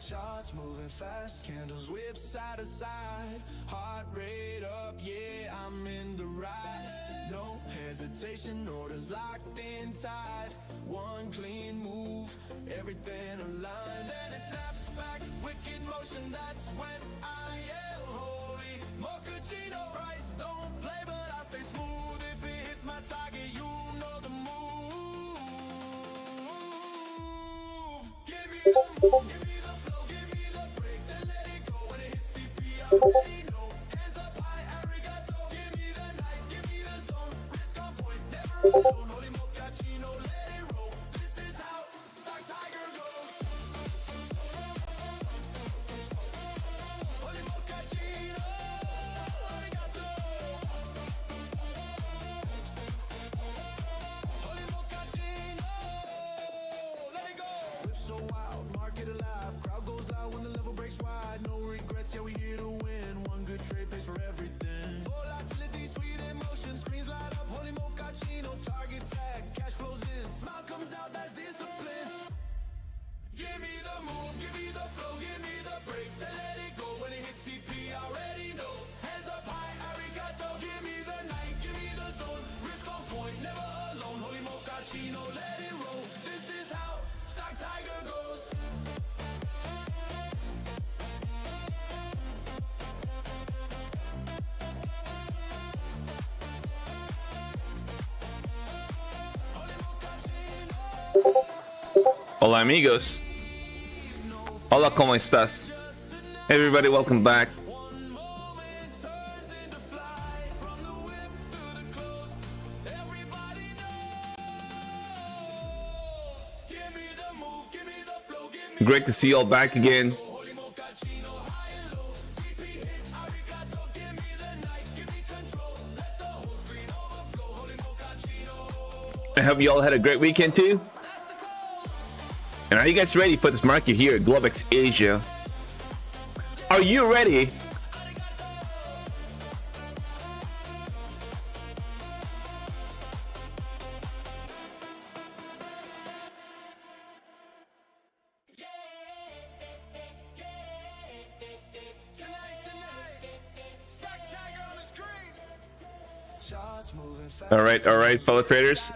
Charts moving fast, candles whip side to side, heart rate up, yeah, I'm in the ride. No hesitation, orders locked in tight. One clean move, everything aligned. Then it snaps back, wicked motion, that's when I am holy. Mochaccino price, don't play, but I'll stay smooth. If it hits my target, you know the move. Give me the move, give me the flow, give me the break, then let it go. When it hits TP, I already know. Hands up high, arigato. Give me the night, give me the zone. Risk on point, never alone. Holy mochaccino, let it roll. This is how StockTiger goes. Holy mochaccino, arigato. Holy mochaccino, let it go. Whip so wild, market alive. Crowd goes loud when the level breaks wide. No regrets, yeah, we here to win. One good trade pays for everything. Volatility, sweet emotion, screens light up. Holy mochaccino, target tag, cash flows in. Smile comes out, that's discipline. Give me the move, give me the flow, give me the break, then let it go. When it hits TP, I already know. Hands up high, arigato. Give me the night, give me the zone. Risk on point, never alone. Holy mochaccino, let it roll. This is how StockTiger goes. Hola amigos. Hola, ¿cómo estás? Hey everybody, welcome back. One moment turns into flight. From the whip to the close, everybody knows. Give me the move, give me the flow, give me Great to see you all back again. holy mochaccino, high and low. TP hit, arigato. Give me the night, give me control. Let the whole screen overflow. Holy mochaccino. I hope you all had a great weekend too. And are you guys ready for this market here at Globex Asia? Are you ready? Tonight's the night. StockTiger on the screen. Charts moving fast. All right, fellow traders.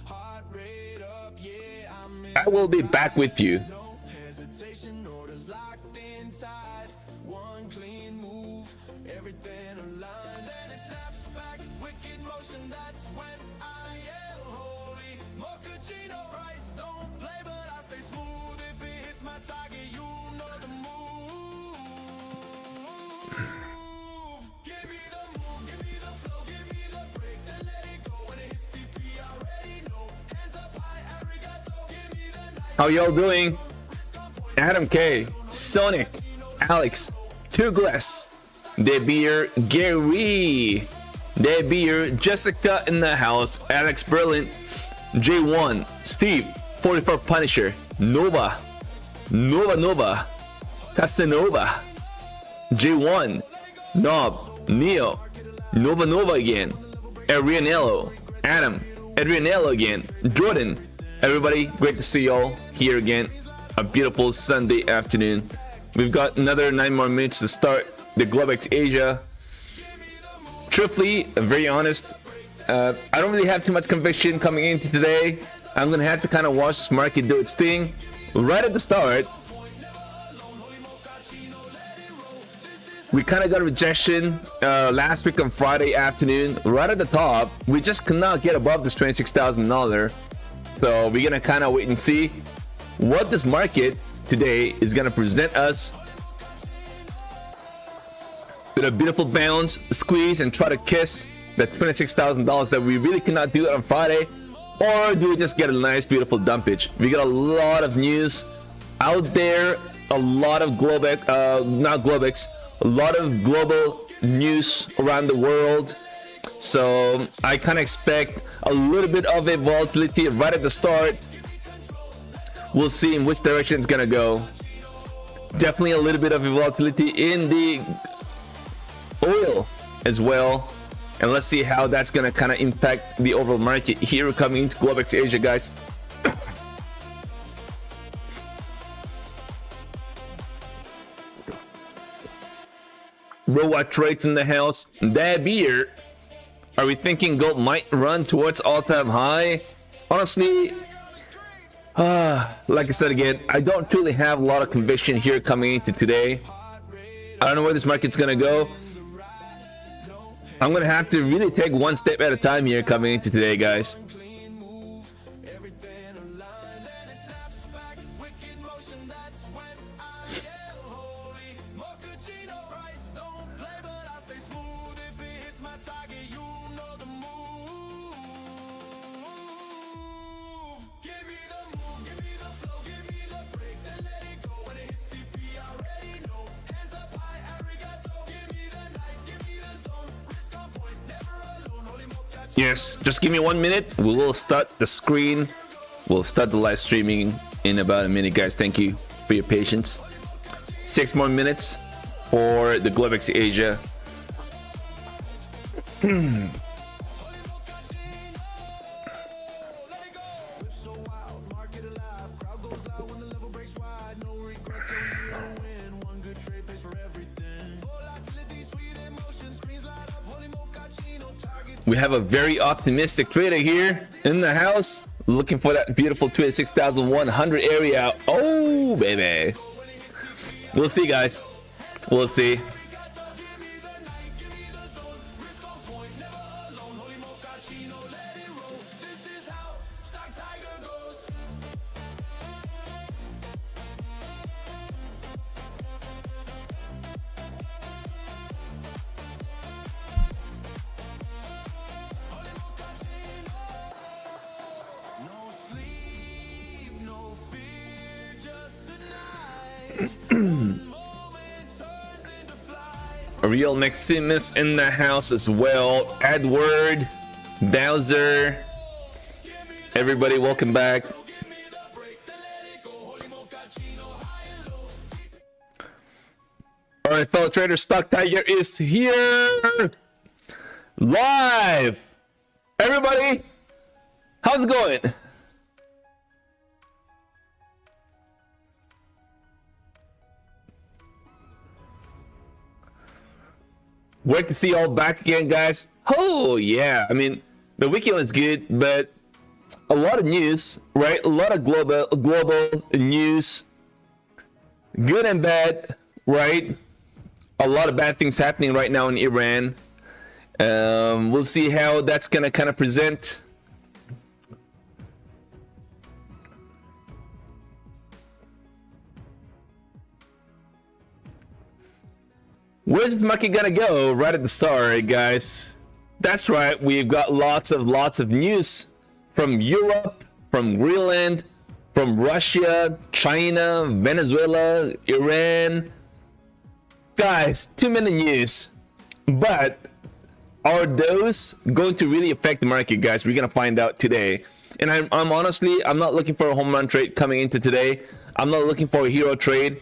Heart rate up, yeah, I'm in. I will be back with you. No hesitation, orders locked in tight. One clean move, everything aligned. Then it snaps back, wicked motion, that's when I am holy. Mochaccino price, don't play, but I'll stay smooth. If it hits my target, you know the move. Give me the move, give me the flow, give me the break, then let it go. When it hits TP, I already know. Hands up high, arigato. Give me the night. How y'all doing? Adam K, Sonic, Alex, Douglas, Debir, Gary, Debir, Jessica in the house, Alex Berlin, J1, Steve, 44 Punisher, Nova, Casanova, J1, Nob, Neo, Nova again, Adrianello, Adam, Adrianello again, Jordan. Everybody, great to see y'all here again. A beautiful Sunday afternoon. We've got another 9 more minutes to start the Globex Asia. Truthfully, very honest, I don't really have too much conviction coming into today. I'm gonna have to kind of watch this market do its thing. Right at the start, we kind of got a rejection last week on Friday afternoon. Right at the top, we just could not get above this $26,000. So we're gonna kind of wait and see what this market today is gonna present us with a beautiful bounce, squeeze, and try to kiss the $26,000 that we really cannot do on Friday, or do we just get a nice, beautiful dumpage? We got a lot of news out there, a lot of Globex, not Globex, a lot of global news around the world. So I kind of expect a little bit of a volatility right at the start. We'll see in which direction it's gonna go. Definitely a little bit of a volatility in the oil as well, and let's see how that's gonna kind of impact the overall market here coming into Globex Asia, guys. Robot trades in the house. That beer. Are we thinking gold might run towards all-time high? Honestly, like I said again, I don't truly have a lot of conviction here coming into today. I don't know where this market's gonna go. I'm gonna have to really take one step at a time here coming into today, guys. Yes, just give me 1 minute. We will start the screen. We'll start the live streaming in about a minute, guys. Thank you for your patience. 6 more minutes for the Globex Asia. We have a very optimistic trader here in the house, looking for that beautiful 26,100 area. Oh, baby. We'll see, guys. We'll see. Real Maximus in the house as well. Edward, Bowser, everybody, welcome back. All right, fellow traders, StockTiger is here live. Everybody, how's it going? Great to see you all back again, guys. Oh yeah, I mean the weekend was good, but a lot of news, right? A lot of global news, good and bad, right? A lot of bad things happening right now in Iran. We'll see how that's gonna kind of present. Where's this market gonna go? Right at the start, guys. That's right, we've got lots of news from Europe, from Greenland, from Russia, China, Venezuela, Iran. Guys, too many news. But are those going to really affect the market, guys? We're gonna find out today. And I'm honestly, I'm not looking for a home run trade coming into today. I'm not looking for a hero trade.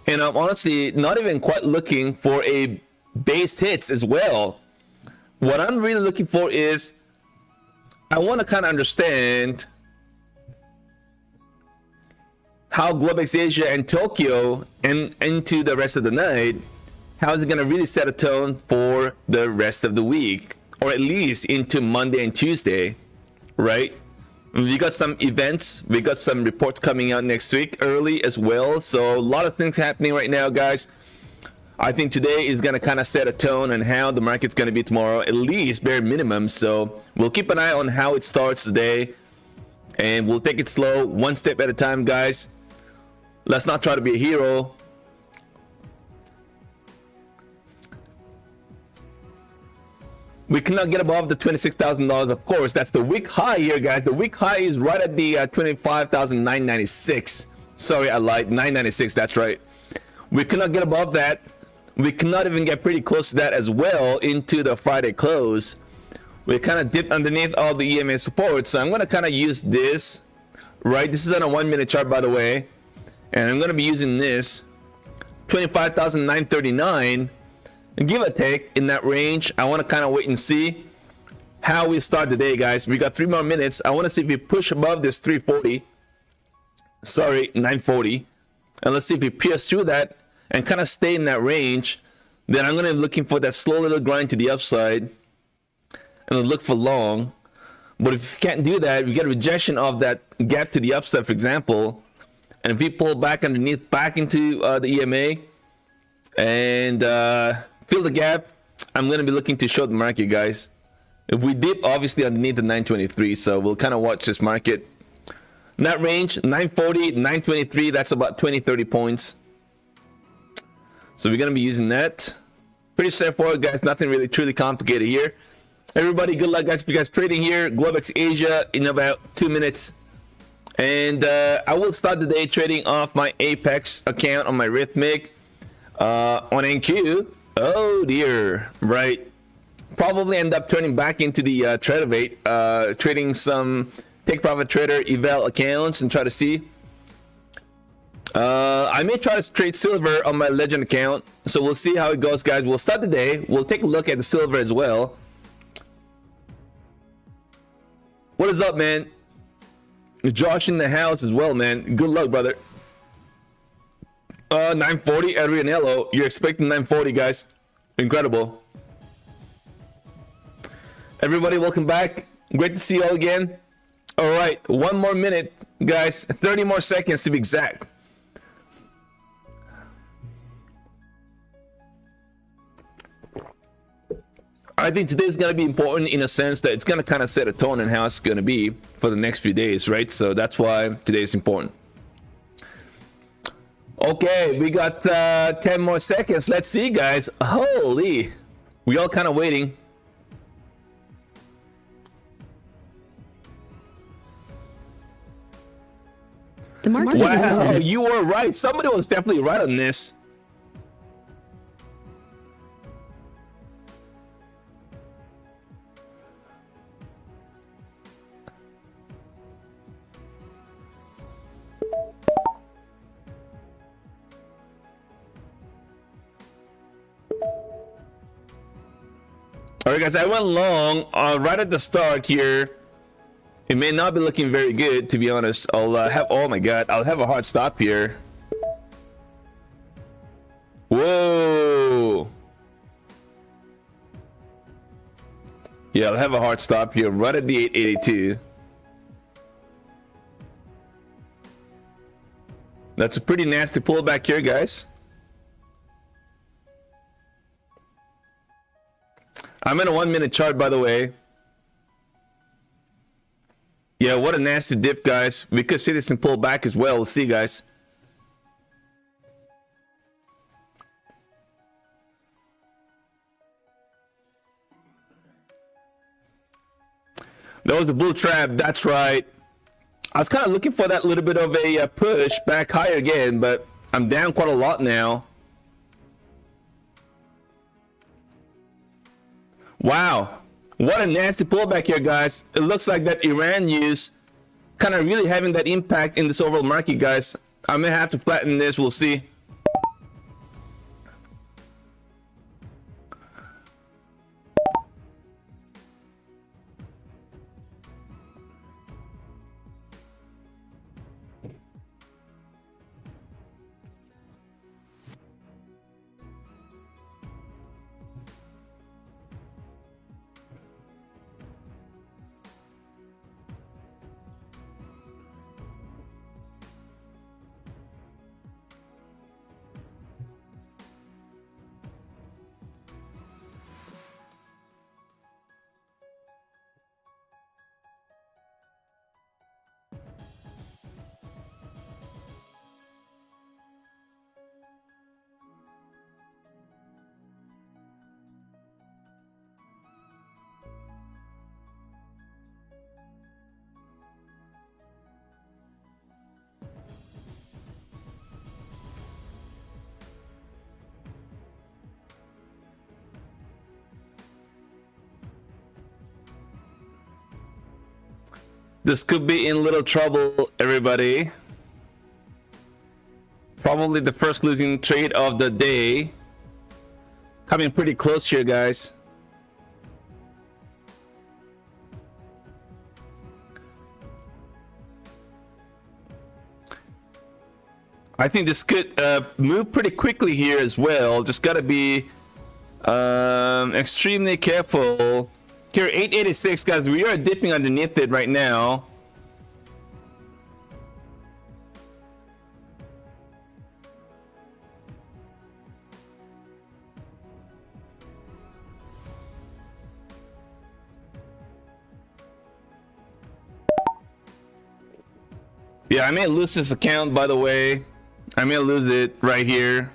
And I'm honestly not even quite looking for a base hits as well. What I'm really looking for is, I want to kind of understand how Globex Asia and Tokyo and into the rest of the night, how is it going to really set a tone for the rest of the week, or at least into Monday and Tuesday, right? We got some events, we got some reports coming out next week early as well, so a lot of things happening right now, guys. I think today is going to kind of set a tone on how the market's going to be tomorrow, at least bare minimum. So we'll keep an eye on how it starts today, and we'll take it slow, one step at a time, guys. Let's not try to be a hero. We cannot get above the $26,000, of course. That's the week high here, guys. The week high is right at the 25,996. Sorry, I lied. 996, that's right. We cannot get above that. We cannot even get pretty close to that as well into the Friday close. We kind of dipped underneath all the EMA support. So I'm going to kind of use this, right? This is on a 1 minute chart, by the way. And I'm going to be using this 25,939. Give or take in that range. I want to kind of wait and see how we start the day, guys. We got 3 more minutes. I want to see if we push above this 340. Sorry, 940. And let's see if we pierce through that and kind of stay in that range. then I'm gonna be looking for that slow little grind to the upside and I'll look for long. But if you can't do that, we get a rejection of that gap to the upside, for example, and if we pull back underneath back into the EMA and fill the gap, I'm gonna be looking to short the market, guys. If we dip, obviously underneath the 923, so we'll kind of watch this market. That range, 940, 923, that's about 20-30 points. So we're gonna be using that. Pretty straightforward, guys. Nothing really truly complicated here. Everybody, good luck, guys. If you guys trading here, Globex Asia in about 2 minutes. And I will start the day trading off my Apex account on my Rhythmic on NQ. Oh dear, right. Probably end up turning back into the Tradeovate, trading some Take Profit Trader eval accounts and try to see. I may try to trade silver on my Legend account, so we'll see how it goes, guys. We'll start the day. We'll take a look at the silver as well. What is up, man? Josh in the house as well, man. Good luck, brother. 940, Adrianello. You're expecting 940, guys. Incredible. Everybody, welcome back. Great to see you all again. All right, 1 more minute, guys. 30 more seconds to be exact. I think today is going to be important in a sense that it's going to kind of set a tone on how it's going to be for the next few days, right? So that's why today is important. Okay, we got 10 more seconds. Let's see, guys. Holy, we all kind of waiting. The market is Wow, open. you were right. Somebody was definitely right on this. All right, guys, I went long right at the start here. It may not be looking very good, to be honest. I'll have, oh my god, I'll have a hard stop here. Whoa. Yeah, I'll have a hard stop here right at the 882. That's a pretty nasty pullback here, guys. I'm in a 1 minute chart, by the way. Yeah, what a nasty dip, guys. We could see this and pull back as well. We'll see, guys. That was the bull trap. That's right. I was kind of looking for that little bit of a push back higher again, but I'm down quite a lot now. Wow, what a nasty pullback here, guys. It looks like that Iran news kind of really having that impact in this overall market, guys. I may have to flatten this. We'll see. This could be in little trouble, everybody. Probably the first losing trade of the day. Coming pretty close here, guys. I think this could move pretty quickly here as well. Just gotta be Extremely careful. Here, 886, guys. We are dipping underneath it right now. Yeah, I may lose this account, by the way. I may lose it right here.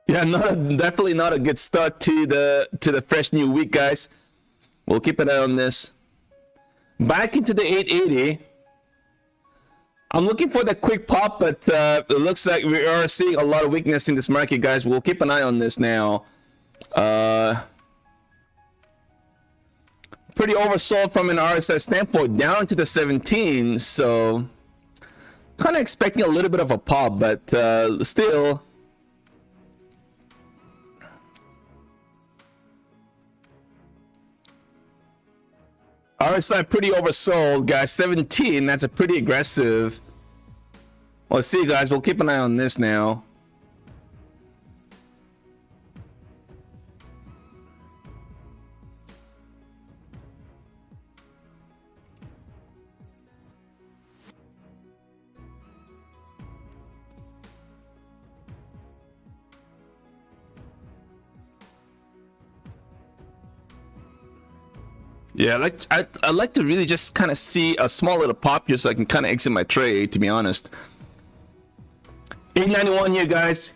Yeah, definitely not a good start to the fresh new week, guys. We'll keep an eye on this. Back into the 880. I'm looking for that quick pop, but it looks like we are seeing a lot of weakness in this market, guys. We'll keep an eye on this now. Pretty oversold from an RSI standpoint, down to the 17. So kind of expecting a little bit of a pop, but still. RSI pretty oversold, guys. 17, that's a pretty aggressive. Let's see, guys. We'll keep an eye on this now. Yeah, I like to really just kind of see a small little pop here so I can kind of exit my trade, to be honest. 891 here, guys.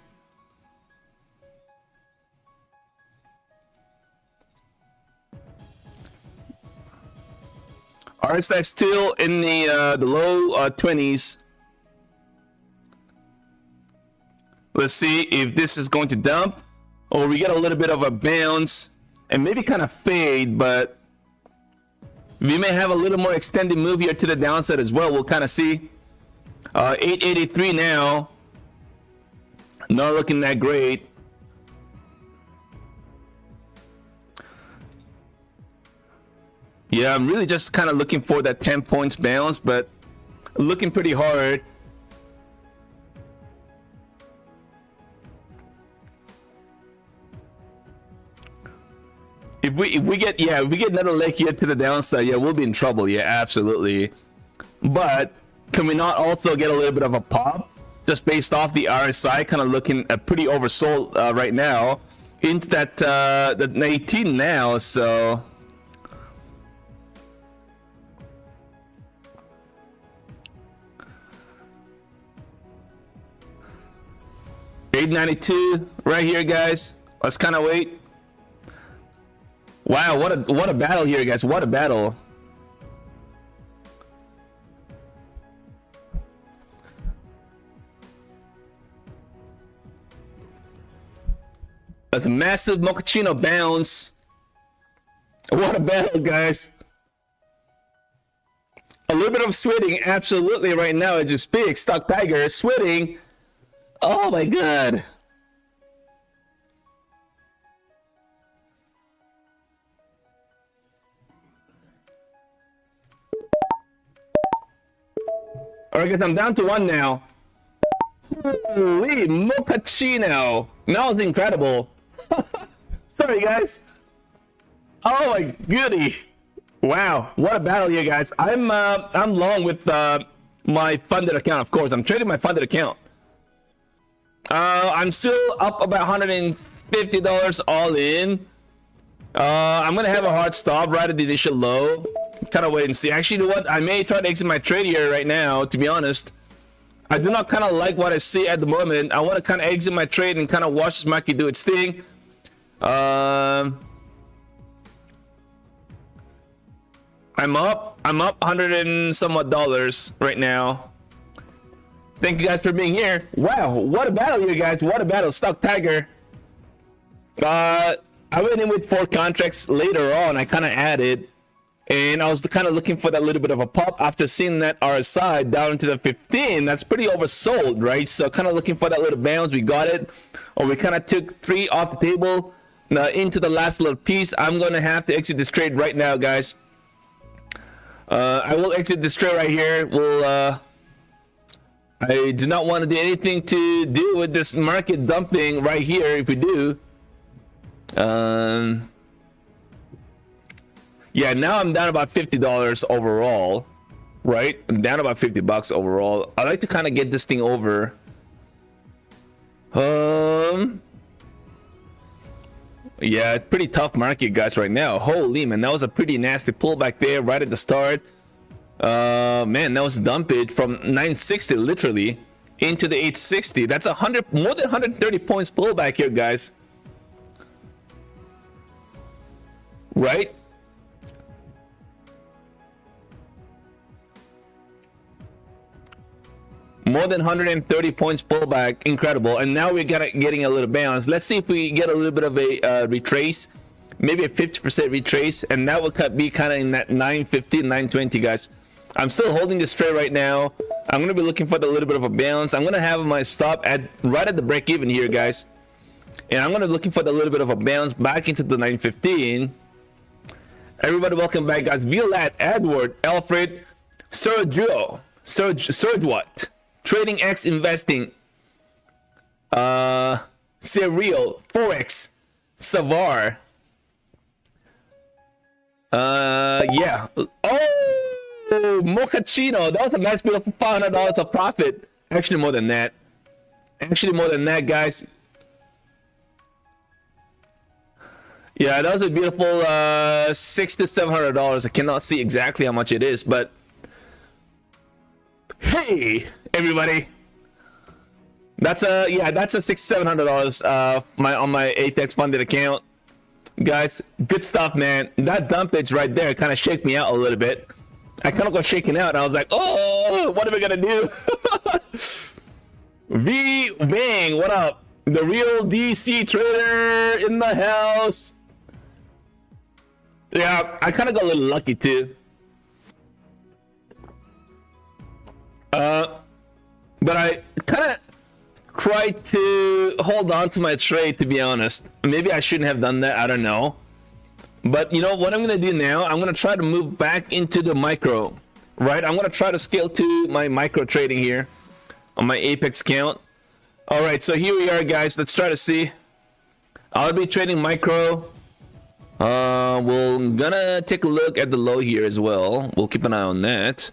RSI still in the low 20s. Let's see if this is going to dump or we get a little bit of a bounce and maybe kind of fade, but we may have a little more extended move here to the downside as well. We'll kind of see. 883 now. Not looking that great. Yeah, I'm really just kind of looking for that 10 points bounce, but looking pretty hard. If we get another leg here to the downside, yeah, we'll be in trouble. Yeah, absolutely. But can we not also get a little bit of a pop just based off the RSI kind of looking pretty oversold right now into that 18 now? So $8.92 right here, guys. Let's kind of wait. Wow, what a battle here, guys. What a battle. That's a massive mochaccino bounce. What a battle, guys. A little bit of sweating, absolutely, right now as you speak. StockTiger is sweating. Oh my god. Alright, guys, I'm down to one now. Holy mochaccino. That was incredible. Sorry, guys. Oh my goody. Wow, what a battle here, guys. I'm long with my funded account, of course. I'm trading my funded account. I'm still up about $150 all in. I'm gonna have a hard stop right at the initial low. Kind of wait and see. Actually, you know what? I may try to exit my trade here right now, to be honest. I do not kind of like what I see at the moment. I want to kind of exit my trade and kind of watch this market do its thing. I'm up 100 and somewhat dollars right now. Thank you guys for being here. Wow, what a battle here, guys. What a battle. StockTiger. I went in with 4 contracts later on. I kind of added. And I was kind of looking for that little bit of a pop after seeing that RSI down into the 15. That's pretty oversold, right? So kind of looking for that little bounce. We got it. Or we kind of took 3 off the table. Now into the last little piece. I'm going to have to exit this trade right now, guys. I will exit this trade right here. I do not want to do anything to do with this market dumping right here. If we do, yeah, now I'm down about $50 overall, right? I'm down about $50 overall. I like to kind of get this thing over. Yeah, it's pretty tough market, guys, right now. Holy man, that was a pretty nasty pullback there right at the start. Man, that was dumpage from 960 literally into the 860. That's more than 130 points pullback here, guys. Right? More than 130 points pullback, incredible. And now we're getting a little bounce. Let's see if we get a little bit of a retrace, maybe a 50% retrace, and that will be kind of in that 950, 920, guys. I'm still holding this trade right now. I'm going to be looking for the little bit of a bounce. I'm going to have my stop right at the break even here, guys. And I'm going to be looking for the little bit of a bounce back into the 915. Everybody, welcome back, guys. Violet, Edward, Alfred, Sergio, Sergewat, Trading X Investing, Serial, Forex, Savar. Yeah. Oh, Mochaccino. That was a nice beautiful $500 of profit. Actually, more than that. Guys. Yeah, that was a beautiful $600 to $700. I cannot see exactly how much it is, but hey, everybody. That's a $600-700 on my Apex funded account. Guys, good stuff, man. That dumpage right there kind of shook me out a little bit. I kind of got shaken out, and I was like, oh, what are we gonna do? V Bang, what up? The real DC trader in the house. Yeah, I kind of got a little lucky too. But I kind of tried to hold on to my trade, to be honest. Maybe I shouldn't have done that, I don't know. But you know what I'm gonna do now? I'm gonna try to move back into the micro, right? I'm gonna try to scale to my micro trading here on my Apex account. All right, so here we are, guys. Let's try to see. I'll be trading micro. We're gonna take a look at the low here as well. We'll keep an eye on that.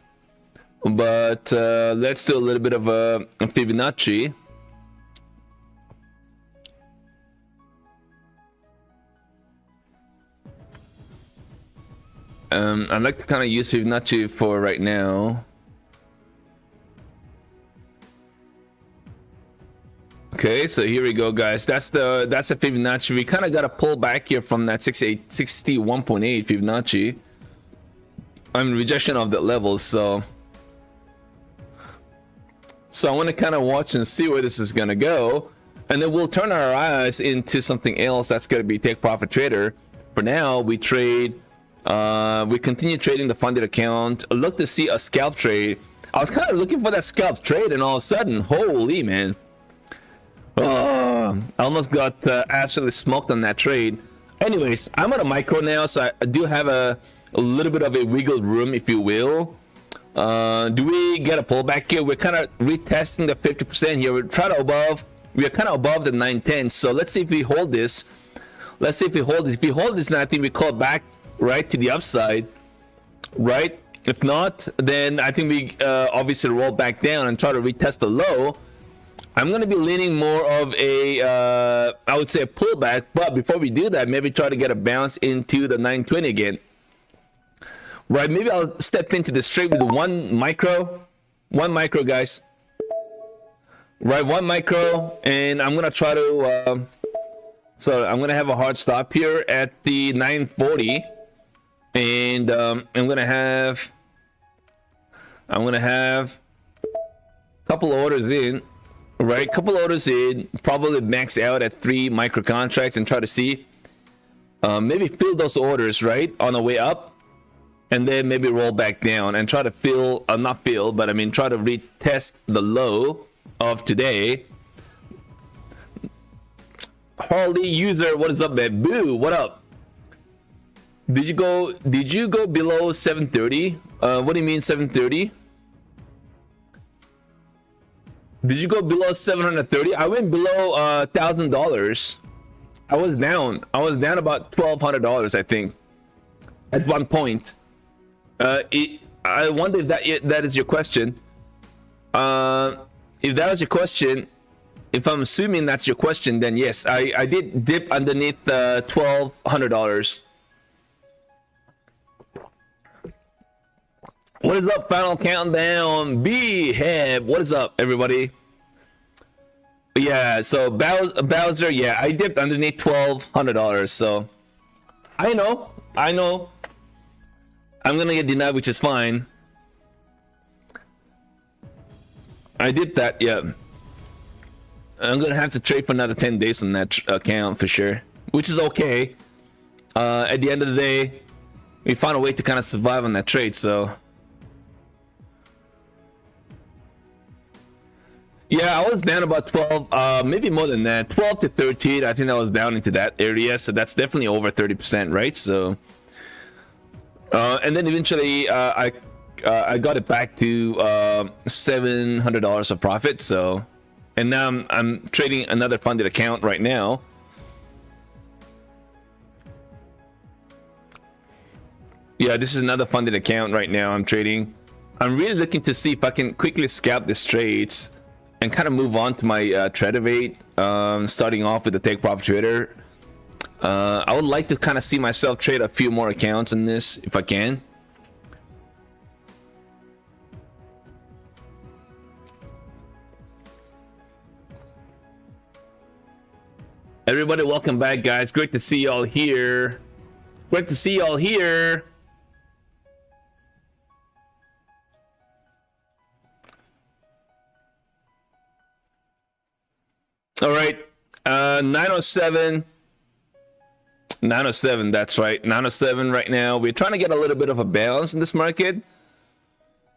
But let's do a little bit of a Fibonacci. I'd like to kind of use Fibonacci for right now. Okay, so here we go, guys. That's the Fibonacci. We kind of got to pull back here from that 61.8 Fibonacci. I'm rejection of that level, so I want to kind of watch and see where this is gonna go, and then we'll turn our eyes into something else that's gonna be take profit trader. For now, we trade. We continue trading the funded account. Look to see a scalp trade. I was kind of looking for that scalp trade, and all of a sudden, holy man, I almost got absolutely smoked on that trade. Anyways, I'm on a micro now, so I do have a little bit of a wiggle room, if you will. Do we get a pullback here? We're kind of retesting the 50% here. We're kind of above the 910. So let's see if we hold this. If we hold this, then I think we call it back right to the upside, right? If not, then I think we obviously roll back down and try to retest the low. I'm going to be leaning more of a I would say a pullback, but before we do that, maybe try to get a bounce into the 920 again, right? Maybe I'll step into this trade with one micro, guys, right? One micro, and I'm going to try to so I'm going to have a hard stop here at the 940. And I'm gonna have a couple orders in, right? Probably max out at 3 micro contracts and try to see maybe fill those orders right on the way up, and then maybe roll back down and try to try to retest the low of today. Harley user, what is up, man? Boo, what up? Did you go below 730 What do you mean 730? Did you go below 730? I went below $1,000. I was down about $1,200, I think, at one point. I wonder if that is your question. If that was your question, if I'm assuming that's your question, then yes, I did dip underneath $1,200. What is up, final countdown? B-Heb, what is up, everybody? Yeah, so Bowser, yeah, I dipped underneath $1,200, so I know I'm gonna get denied, which is fine. I did that, yeah. I'm gonna have to trade for another 10 days on that account for sure, which is okay. At the end of the day, we found a way to kind of survive on that trade, so. Yeah, I was down about 12, maybe more than that, 12 to 13. I think I was down into that area, so that's definitely over 30%, right? So, and then eventually, I got it back to $700 of profit. So, and now I'm trading another funded account right now. Yeah, this is another funded account right now. I'm trading. I'm really looking to see if I can quickly scalp these trades and kind of move on to my Tradeovate, starting off with the Take Profit Trader. I would like to kind of see myself trade a few more accounts in this if I can. Everybody, welcome back, guys. Great to see y'all here. Great to see y'all here. All right, 907, that's right, 907 right now. We're trying to get a little bit of a balance in this market.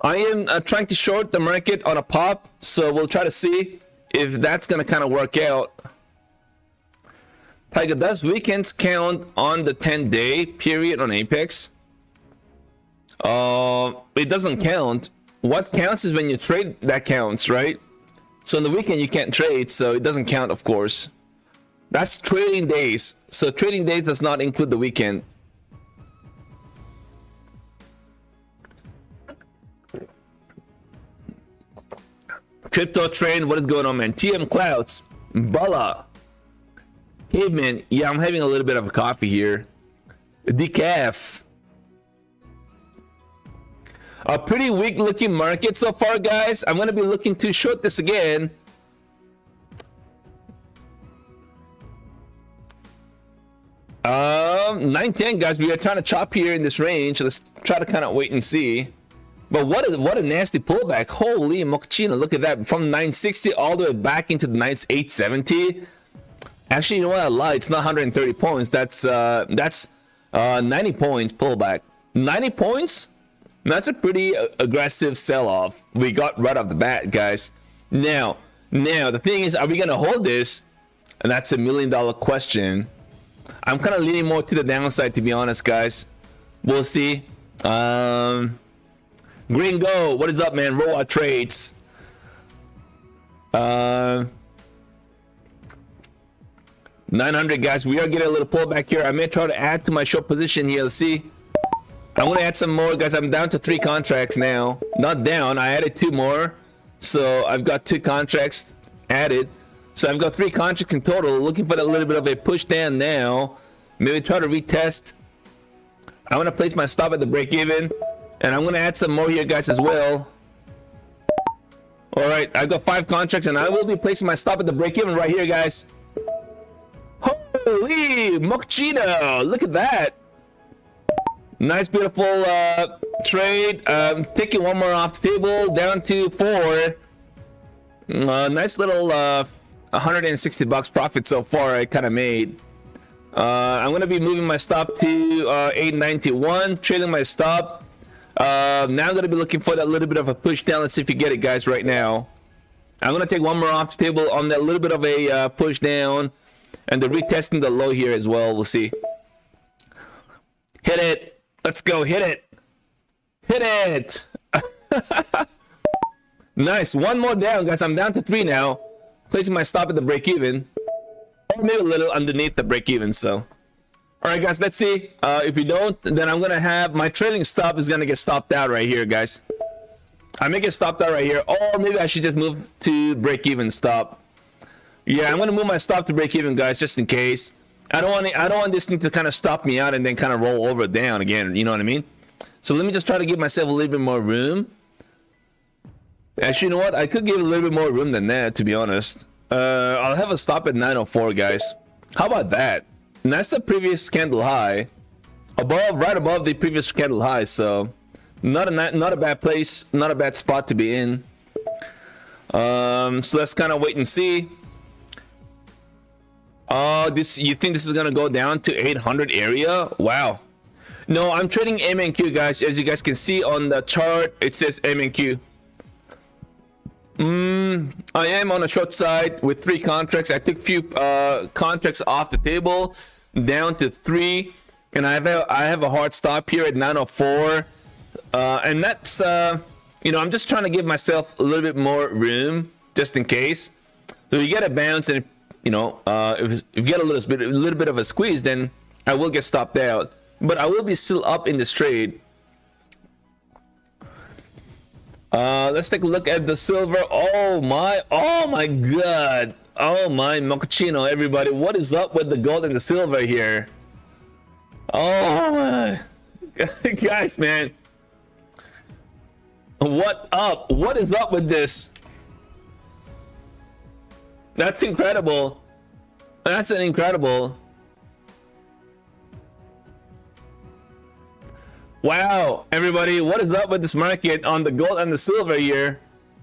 I am trying to short the market on a pop, so we'll try to see if that's going to kind of work out. Tiger, does weekends count on the 10-day period on Apex? It doesn't count. What counts is when you trade, that counts, right? So on the weekend you can't trade, so it doesn't count, of course. That's trading days. So trading days does not include the weekend. Crypto Train, what is going on, man? TM Clouds, Bala, Caveman. Yeah, I'm having a little bit of a coffee here. Decaf. A pretty weak looking market so far, guys. I'm going to be looking to short this again. $9.10, guys. We are trying to chop here in this range. Let's try to kind of wait and see. But what a nasty pullback. Holy mochina, look at that. From 960 all the way back into the 870. Actually, you know what? I lied. It's not 130 points. That's 90 points pullback. 90 points? That's a pretty aggressive sell-off we got right off the bat, guys. Now the thing is, are we gonna hold this? And that's $1 million question. I'm kind of leaning more to the downside, to be honest, guys. We'll see. Gringo, what is up, man? Roa Trades. 900, guys. We are getting a little pullback here. I may try to add to my short position here. Let's see. I'm gonna add some more, guys. I'm down to 3 contracts now. Not down, I added 2 more, so I've got 2 contracts added. So I've got 3 contracts in total. Looking for a little bit of a push down now. Maybe try to retest. I'm gonna place my stop at the break even, and I'm gonna add some more here, guys, as well. All right, I've got 5 contracts, and I will be placing my stop at the break even right here, guys. Holy mochino, look at that. Nice, beautiful trade. Taking one more off the table, down to 4. Nice little $160 profit so far I kind of made. I'm going to be moving my stop to 891, trading my stop. Now I'm going to be looking for that little bit of a push down. Let's see if you get it, guys, right now. I'm going to take one more off the table on that little bit of a push down. And the retesting the low here as well. We'll see. Hit it. Let's go. Hit it. Hit it. Nice. One more down, guys. I'm down to 3 now. Placing my stop at the break even, or maybe a little underneath the break even. So, all right, guys. Let's see. If we don't, then I'm gonna have my trailing stop is gonna get stopped out right here, guys. I may get stopped out right here, or maybe I should just move to break even stop. Yeah, I'm gonna move my stop to break even, guys, just in case. I don't want this thing to kind of stop me out and then kind of roll over down again. You know what I mean? So let me just try to give myself a little bit more room. Actually, you know what? I could give a little bit more room than that, to be honest. I'll have a stop at 904, guys. How about that? And that's the previous candle high, right above the previous candle high. So not a bad place, not a bad spot to be in. So let's kind of wait and see. You think this is gonna go down to 800 area? Wow. No, I'm trading MNQ, guys. As you guys can see on the chart, it says MNQ. I am on a short side with 3 contracts. I took few contracts off the table down to 3, and I have a hard stop here at 904. And that's you know, I'm just trying to give myself a little bit more room just in case. So you get a bounce, and you know, if you get a little bit of a squeeze, then I will get stopped out. But I will be still up in this trade. Let's take a look at the silver. Oh my god. Oh my mochaccino, everybody. What is up with the gold and the silver here? Oh my. Guys, man. What up? What is up with this? That's incredible. That's an incredible. Wow, everybody, what is up with this market on the gold and the silver here?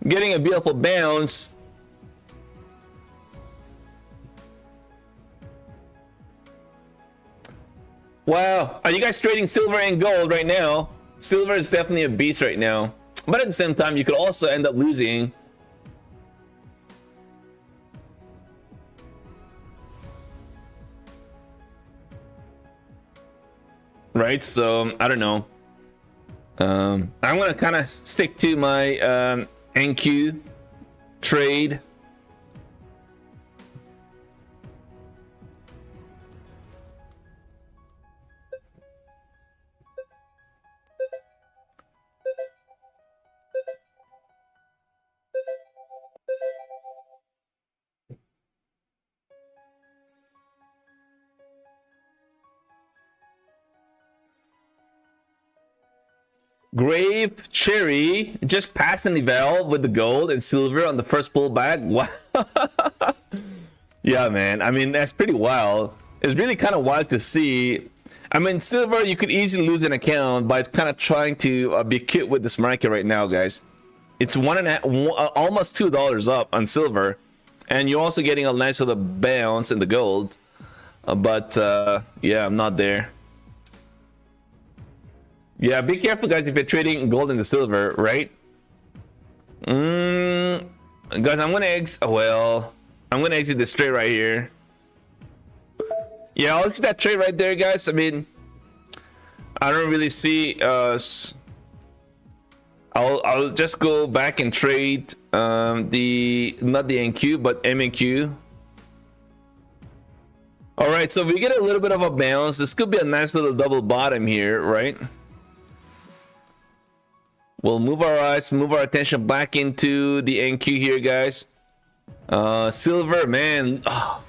Getting a beautiful bounce. Wow, are you guys trading silver and gold right now? Silver is definitely a beast right now. But at the same time, you could also end up losing. Right, so I don't know. I'm gonna kind of stick to my NQ trade. Grave Cherry just passing the valve with the gold and silver on the first pullback. Wow. Yeah, man. I mean, that's pretty wild. It's really kind of wild to see. I mean, silver, you could easily lose an account by kind of trying to be cute with this market right now, guys. It's almost $2 up on silver, and you're also getting a nice little bounce in the gold. But yeah, I'm not there. Yeah, be careful, guys, if you're trading gold and the silver, right? Guys, I'm gonna exit this trade right here. Yeah, I'll see that trade right there, guys. I mean, I don't really see I'll just go back and trade not the NQ but MNQ. All right, so we get a little bit of a bounce. This could be a nice little double bottom here, right? We'll move our attention back into the NQ here, guys. Silver, man. Oh.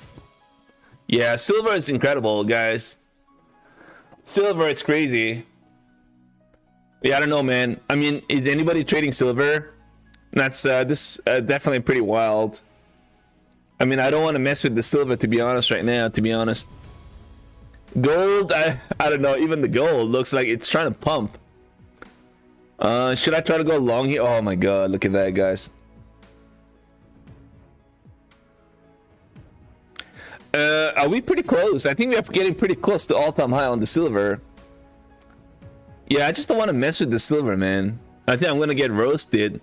Yeah, silver is incredible, guys. Silver, it's crazy. Yeah, I don't know, man. I mean, is anybody trading silver? That's definitely pretty wild. I mean, I don't want to mess with the silver, to be honest, right now, to be honest. Gold, I don't know. Even the gold looks like it's trying to pump. Should I try to go long here? Oh my god, look at that, guys. Are we pretty close? I think we are getting pretty close to all-time high on the silver. Yeah, I just don't want to mess with the silver, man. I think I'm gonna get roasted.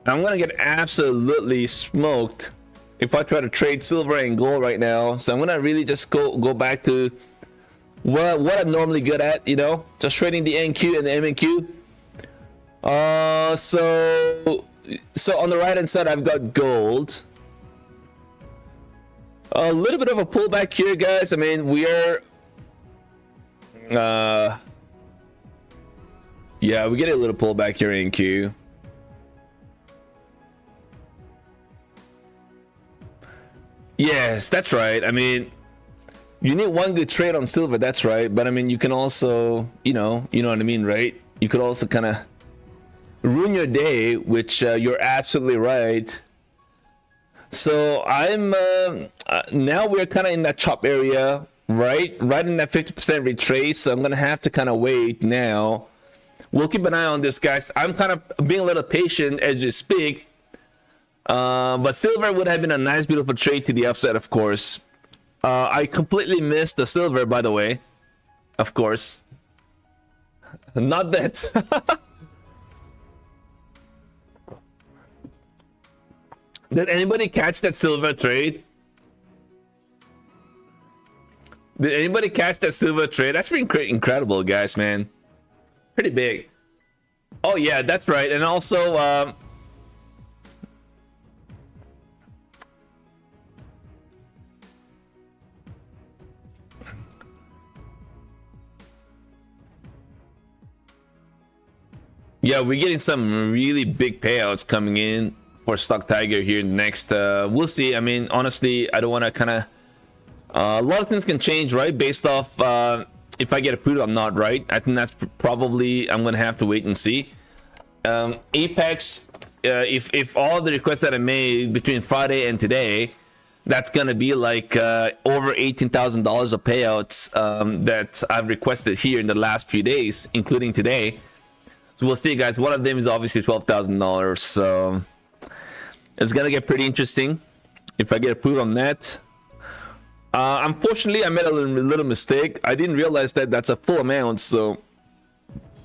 I'm gonna get absolutely smoked if I try to trade silver and gold right now. So I'm gonna really just go back to what I'm normally good at, you know, just trading the NQ and the MNQ. So on the right hand side, I've got gold. A little bit of a pullback here, guys. I mean, we are, yeah, we get a little pullback here in Q. Yes, that's right. I mean, you need one good trade on silver, that's right. But I mean, you can also, you know what I mean, right? You could also kind of ruin your day, which you're absolutely right. So I'm now we're kind of in that chop area, right in that 50% retrace. So I'm gonna have to kind of wait now. We'll keep an eye on this, guys. I'm kind of being a little patient as you speak. But silver would have been a nice, beautiful trade to the upside, of course. I completely missed the silver, by the way. Of course. Not that. Did anybody catch that silver trade? Did anybody catch that silver trade? That's pretty incredible, guys, man. Pretty big. Oh, yeah, that's right. And also, yeah, we're getting some really big payouts coming in for StockTiger here next. We'll see. I mean, honestly, I don't want to kind of... a lot of things can change, right? Based off if I get approved or not, right? I think that's probably... I'm going to have to wait and see. Apex, if all the requests that I made between Friday and today, that's going to be like over $18,000 of payouts that I've requested here in the last few days, including today. So we'll see, guys. One of them is obviously $12,000. So it's gonna get pretty interesting if I get approved on that. Unfortunately, I made a little mistake. I didn't realize that that's a full amount. So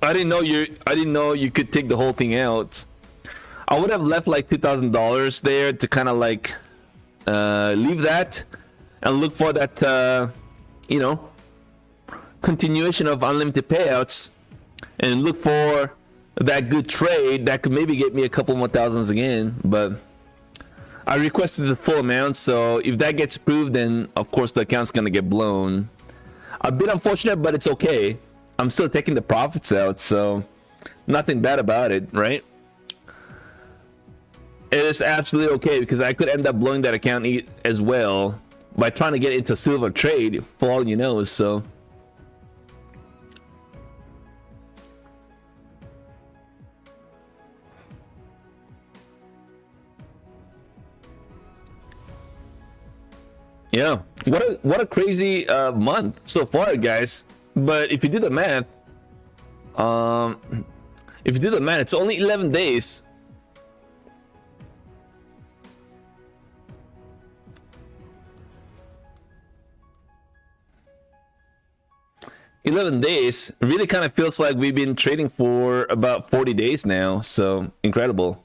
I didn't know you could take the whole thing out. I would have left like $2,000 there to kind of like leave that and look for that you know, continuation of unlimited payouts, and look for that good trade that could maybe get me a couple more thousands again. But I requested the full amount, so if that gets approved, then of course the account's gonna get blown. A bit unfortunate, but it's okay. I'm still taking the profits out, so nothing bad about it, right? It is absolutely okay, because I could end up blowing that account as well by trying to get into silver trade, for all you know. So yeah, what a crazy month so far, guys. But if you do the math, it's only 11 days. Really kind of feels like we've been trading for about 40 days now. So incredible.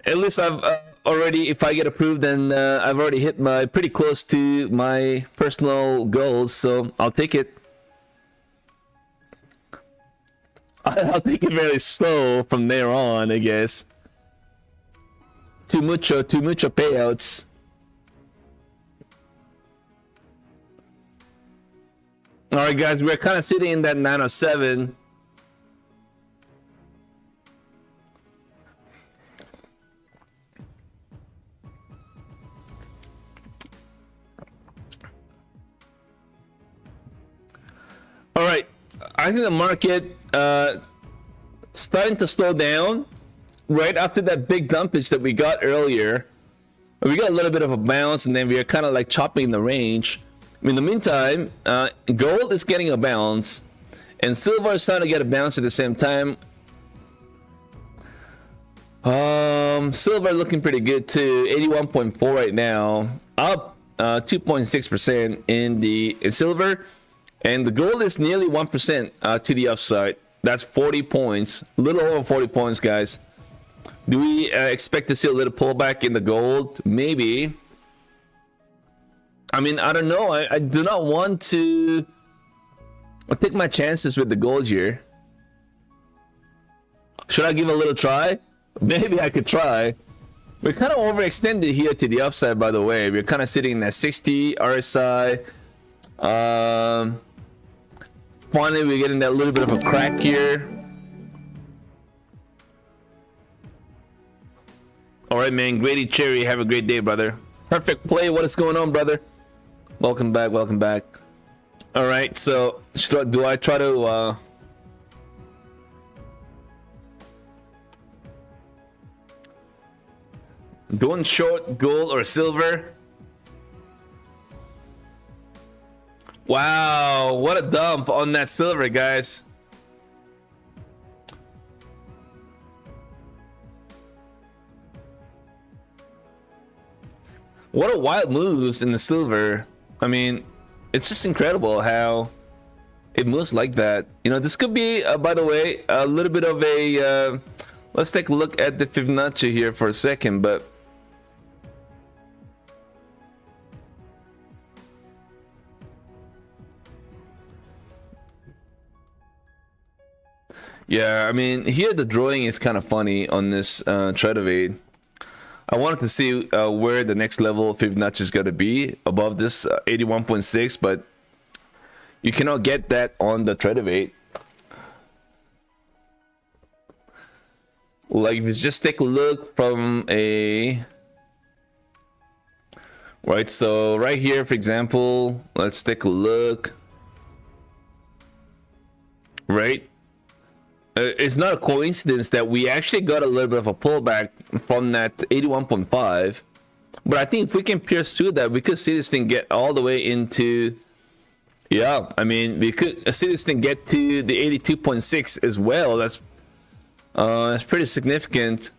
At least I've already, if I get approved, then I've already hit pretty close to my personal goals, so I'll take it. I'll take it very slow from there on, I guess. Too mucho payouts. All right, guys, we're kind of sitting in that 907. All right, I think the market starting to slow down right after that big dumpage that we got earlier. We got a little bit of a bounce, and then we are kind of like chopping in the range. In the meantime, gold is getting a bounce, and silver is starting to get a bounce at the same time. Silver looking pretty good too, 81.4 right now, up 2.6% in silver. And the gold is nearly 1% to the upside. That's 40 points, a little over 40 points, guys. Do we expect to see a little pullback in the gold? Maybe. I mean, I don't know. I do not want to I'll take my chances with the gold here. Should I give it a little try? Maybe I could try. We're kind of overextended here to the upside, by the way. We're kind of sitting in that 60 RSI. Finally, we're getting that little bit of a crack here. All right, man. Grady Cherry, have a great day, brother. Perfect play. What is going on, brother? Welcome back. Welcome back. All right. So, do I try to? Going short gold or silver? Wow, what a dump on that silver, guys. What a wild moves in the silver. I mean, it's just incredible how it moves like that. You know, this could be, by the way, a little bit of a... let's take a look at the Fibonacci here for a second, but... Yeah, I mean, here the drawing is kind of funny on this trade of aid. I wanted to see where the next level of Fibonacci is going to be above this 81.6, but you cannot get that on the trade of aid. Like, if you just take a look from a... Right, so right here, for example, let's take a look. Right? It's not a coincidence that we actually got a little bit of a pullback from that 81.5, but I think if we can pierce through that, we could see this thing get all the way into, yeah, I mean, we could see this thing get to the 82.6 as well. That's pretty significant.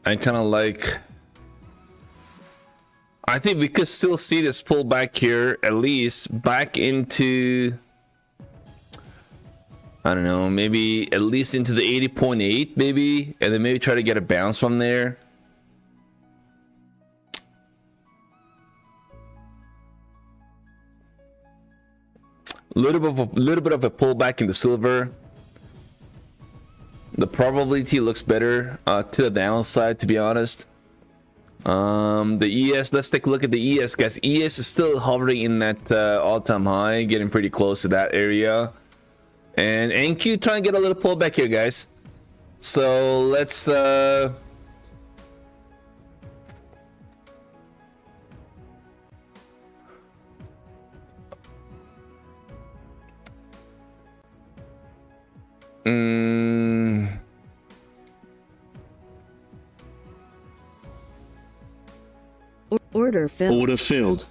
I kind of like... I think we could still see this pull back here, at least back into... I don't know, maybe at least into the 80.8 maybe, and then maybe try to get a bounce from there. Little bit of a pullback in the silver. The probability looks better to the downside, to be honest. The ES, let's take a look at the ES, guys. ES is still hovering in that all-time high, getting pretty close to that area. And NQ trying to get a little pullback here, guys. So let's Order filled. Order filled.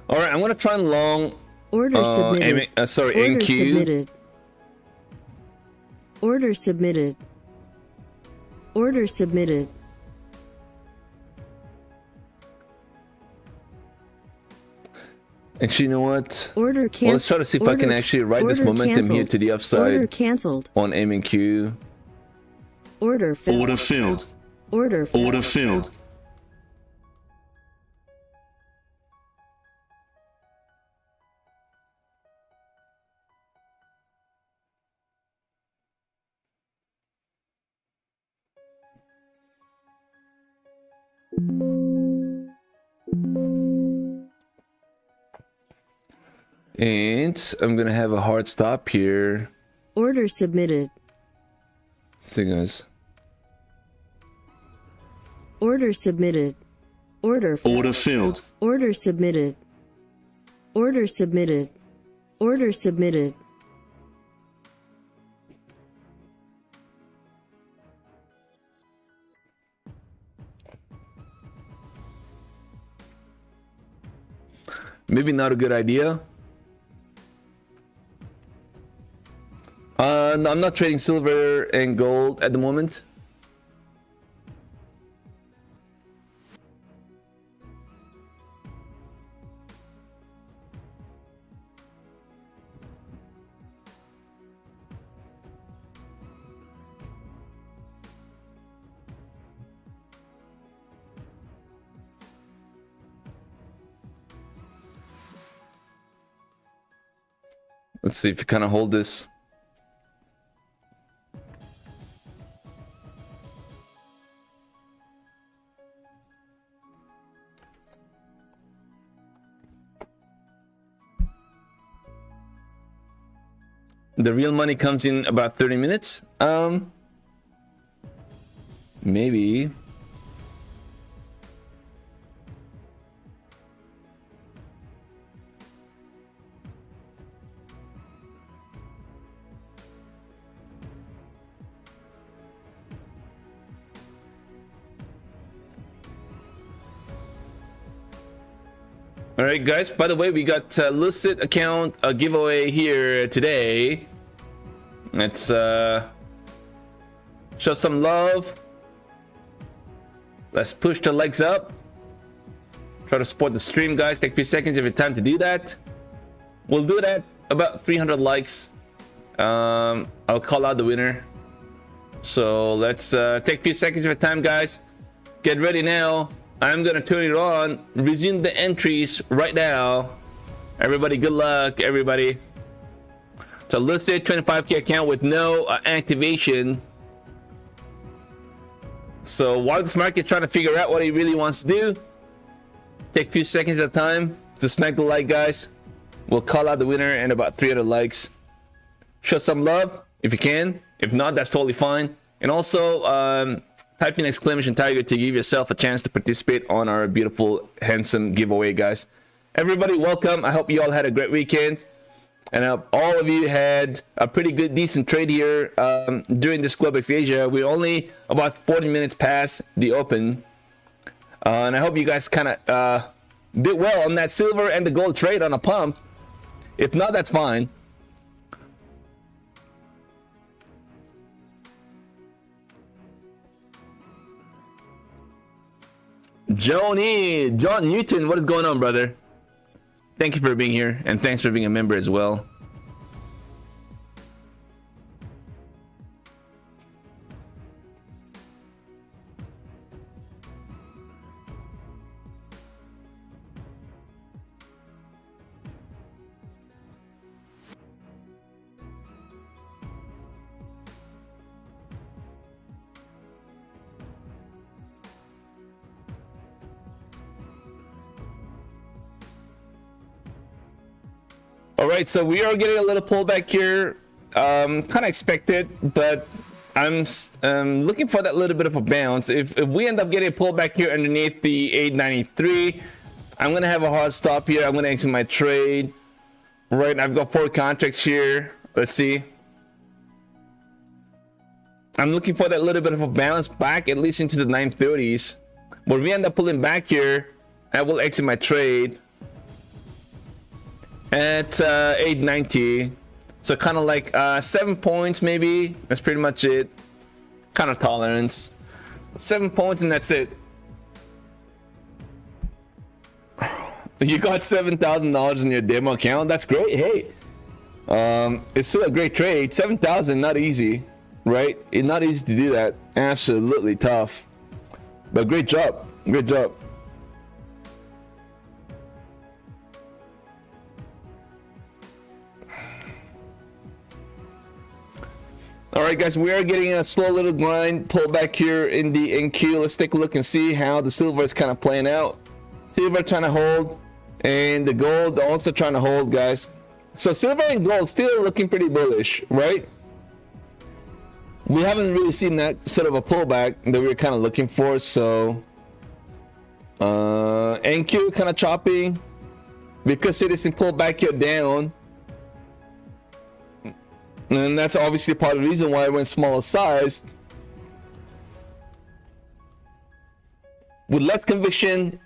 all right, I'm gonna try and long Order submitted. sorry, Order NQ. submitted. Order submitted. Order submitted. Actually, you know what? Order canceled. Well, let's try to see if I can actually ride this momentum here to the Order upside canceled. on MQ. Order filled. Order filled. Order filled. Order filled. And I'm gonna have a hard stop here. Order submitted. See, guys. Order submitted. Order filled. Order filled. Order submitted. Order submitted. Order submitted. Maybe not a good idea. No, I'm not trading silver and gold at the moment. Let's see if you kind of hold this. The real money comes in about 30 minutes. Maybe. All right, guys. By the way, we got listed account giveaway here today. Let's show some love. Let's push the legs up. Try to support the stream, guys. Take a few seconds of your time to do that. We'll do that about 300 likes. I'll call out the winner. So let's take a few seconds of your time, guys. Get ready now. I'm gonna turn it on. Resume the entries right now. Everybody, good luck, everybody. So listed 25k account with no activation. So while this market's trying to figure out what he really wants to do, take a few seconds at a time to smack the like, guys. We'll call out the winner and about 300 likes. Show some love if you can. If not, that's totally fine. And also, type in exclamation tiger to give yourself a chance to participate on our beautiful, handsome giveaway, guys. Everybody, welcome. I hope you all had a great weekend. And I hope all of you had a pretty good, decent trade here during this Globex Asia. We're only about 40 minutes past the open. And I hope you guys kind of did well on that silver and the gold trade on a pump. If not, that's fine. John Newton, what is going on, brother? Thank you for being here, and thanks for being a member as well. All right, so we are getting a little pullback here, kind of expected, but I'm looking for that little bit of a bounce. If we end up getting a pullback here underneath the 893, I'm gonna have a hard stop here. I'm gonna exit my trade. Right, I've got 4 contracts here. Let's see. I'm looking for that little bit of a bounce back, at least into the 930s. But if we end up pulling back here, I will exit my trade at 890. So kind of like 7 points maybe. That's pretty much it. Kind of tolerance. 7 points and that's it. You got $7,000 in your demo account. That's great. Hey, it's still a great trade. 7,000, not easy, right? It's not easy to do that. Absolutely tough. But great job. Great job. All right, guys, we are getting a slow little grind pull back here in the NQ. Let's take a look and see how the silver is kind of playing out. Silver trying to hold, and the gold also trying to hold, guys. So silver and gold still looking pretty bullish, right? We haven't really seen that sort of a pullback that we were kind of looking for. So NQ kind of chopping because it is in pull back here down. And that's obviously part of the reason why I went smaller sized. With less conviction,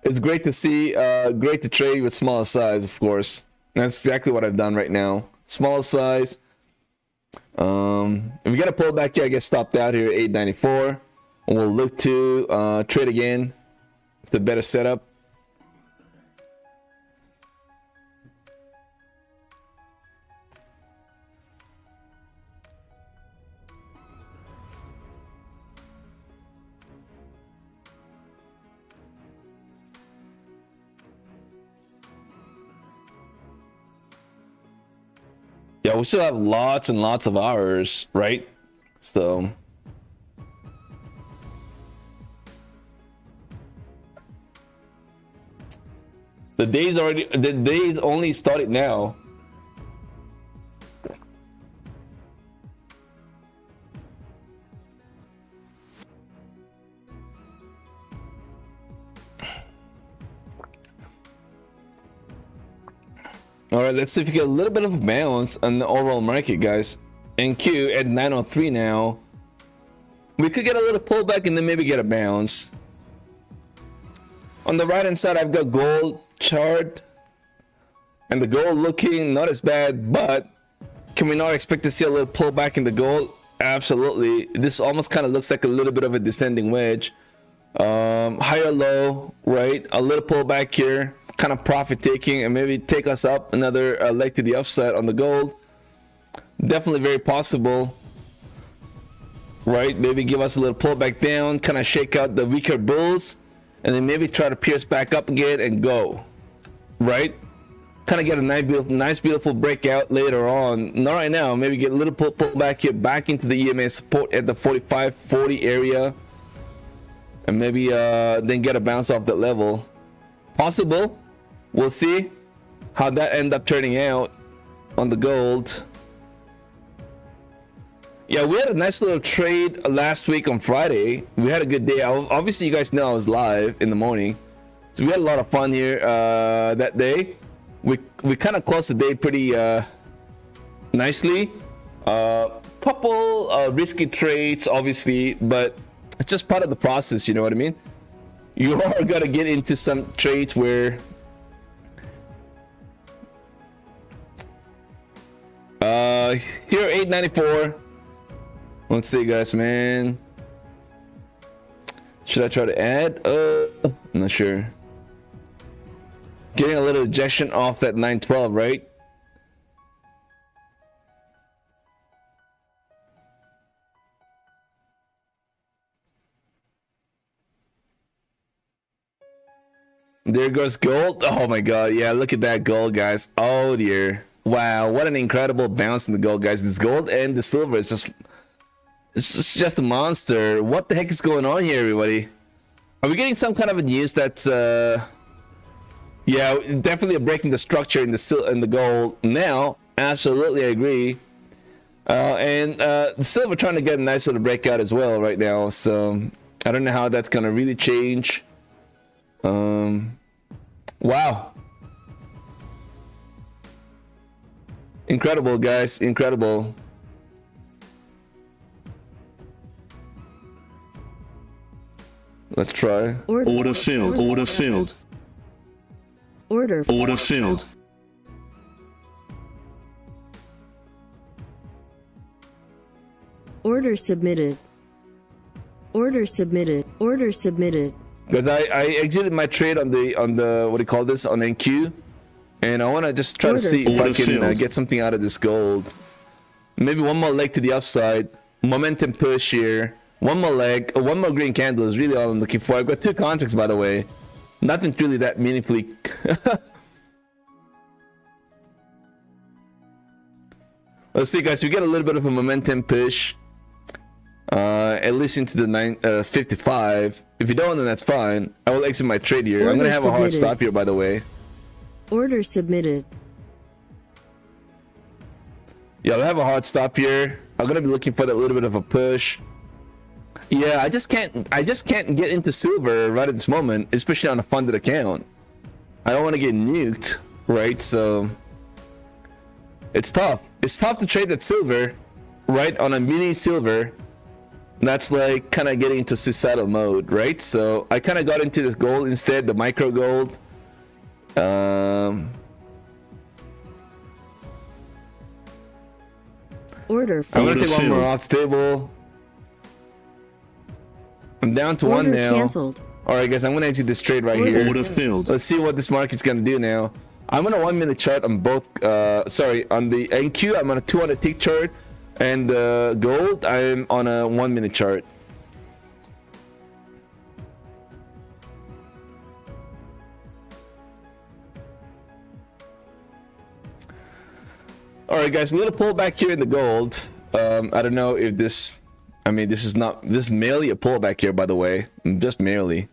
it's great to see, great to trade with smaller size, of course. And that's exactly what I've done right now. Smaller size, If we get a pullback here, I get stopped out here at 894, and we'll look to trade again with a better setup. Yeah, we still have lots and lots of hours, right? So the days only started now. All right, let's see if we get a little bit of a bounce on the overall market, guys. NQ at 903 now. We could get a little pullback and then maybe get a bounce. On the right hand side, I've got gold chart, and the gold looking not as bad, but can we not expect to see a little pullback in the gold? Absolutely. This almost kind of looks like a little bit of a descending wedge. Higher low, right? A little pullback here, kind of profit taking, and maybe take us up another leg to the upside on the gold. Definitely very possible, right? Maybe give us a little pullback down, kind of shake out the weaker bulls, and then maybe try to pierce back up again and go, right? Kind of get a nice beautiful breakout later on. Not right now. Maybe get a little pullback here back into the EMA support at the 45-40 area, and maybe then get a bounce off that level. Possible. We'll see how that end up turning out on the gold. Yeah, we had a nice little trade last week on Friday. We had a good day. Obviously, you guys know I was live in the morning, so we had a lot of fun here that day. We kind of closed the day pretty nicely. Couple risky trades, obviously, but it's just part of the process. You know what I mean? You are gonna get into some trades where here 894. Let's see, guys, man. Should I try to add? I'm not sure. Getting a little ejection off that 912, right? There goes gold. Oh my god, yeah, look at that gold, guys. Oh dear. Wow, what an incredible bounce in the gold, guys. This gold and the silver is just, it's just a monster. What the heck is going on here, everybody? Are we getting some kind of a news that's yeah, definitely breaking the structure in the gold now? Absolutely, I agree. And the silver trying to get a nice little breakout as well right now, so I don't know how that's gonna really change. Wow, incredible, guys, incredible. Let's try. Order filled. Order filled. Order Order filled. Order submitted. Order submitted. Order submitted. Because I exited my trade on the what do you call this, on NQ, and I want to just try to see if I can get something out of this gold. Maybe one more leg to the upside, momentum push here, one more leg, one more green candle is really all I'm looking for. I've got 2 contracts, by the way, nothing really that meaningfully. Let's see, guys, we get a little bit of a momentum push, at least into the 955. If you don't, then that's fine. I will exit my trade here. I'm gonna have a hard stop here, by the way. Order submitted. Yeah, I'll have a hard stop here. I'm gonna be looking for that little bit of a push. Yeah, I just can't get into silver right at this moment, especially on a funded account. I don't want to get nuked, right? So it's tough. It's tough to trade that silver, right? On a mini silver. That's like kind of getting into suicidal mode, right? So I kind of got into this gold instead, the micro gold. Order I'm gonna failed. take one more filled. off the table. I'm down to one Order now. canceled. All right, guys, I'm gonna exit this trade right Order here. Order filled. Let's see what this market's gonna do now. I'm on a 1 minute chart on both. Sorry, on the NQ, I'm on a 200 tick chart, and gold, I'm on a 1 minute chart. All right, guys, a little pullback here in the gold. I don't know if this. I mean, this is merely a pullback here, by the way, just merely.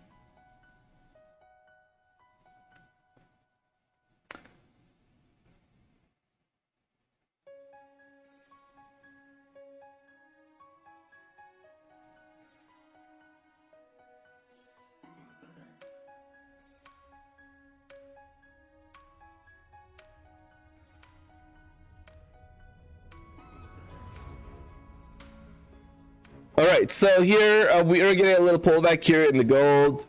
All right, so here we are getting a little pullback here in the gold.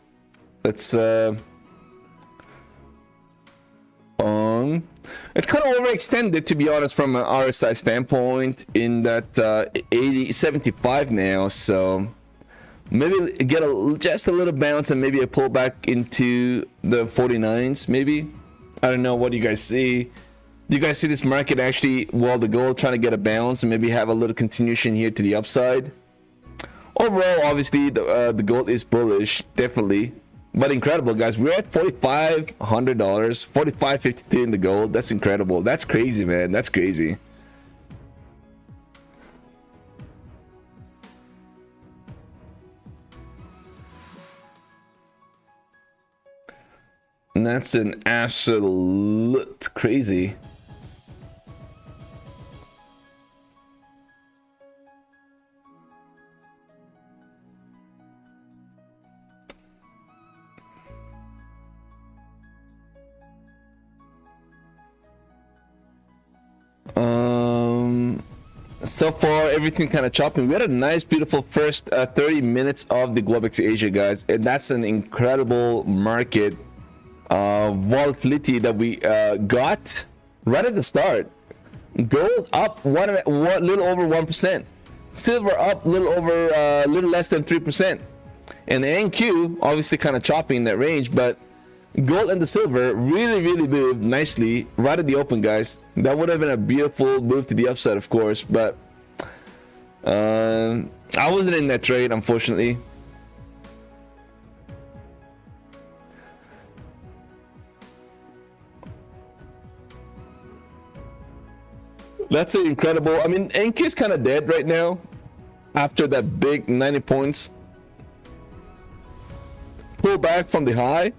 Let's it's kind of overextended, to be honest, from an RSI standpoint, in that 75 now. So maybe get just a little bounce and maybe a pullback into the 49s. Maybe, I don't know. What do you guys see? Do you guys see this market actually, well, the gold trying to get a bounce and maybe have a little continuation here to the upside? Overall, obviously, the gold is bullish, definitely, but incredible, guys. We're at $4,500, $4,552 in the gold. That's incredible. That's crazy, man. That's crazy. And that's an absolute crazy. So far everything kind of chopping. We had a nice beautiful first 30 minutes of the Globex Asia, guys, and that's an incredible market volatility that we got right at the start. Gold up one little over 1%, silver up little less than 3%, and the NQ obviously kind of chopping in that range, but gold and the silver really moved nicely right at the open, guys. That would have been a beautiful move to the upside, of course, but I wasn't in that trade, unfortunately. That's incredible. I mean, NQ is kind of dead right now after that big 90 points pull back from the high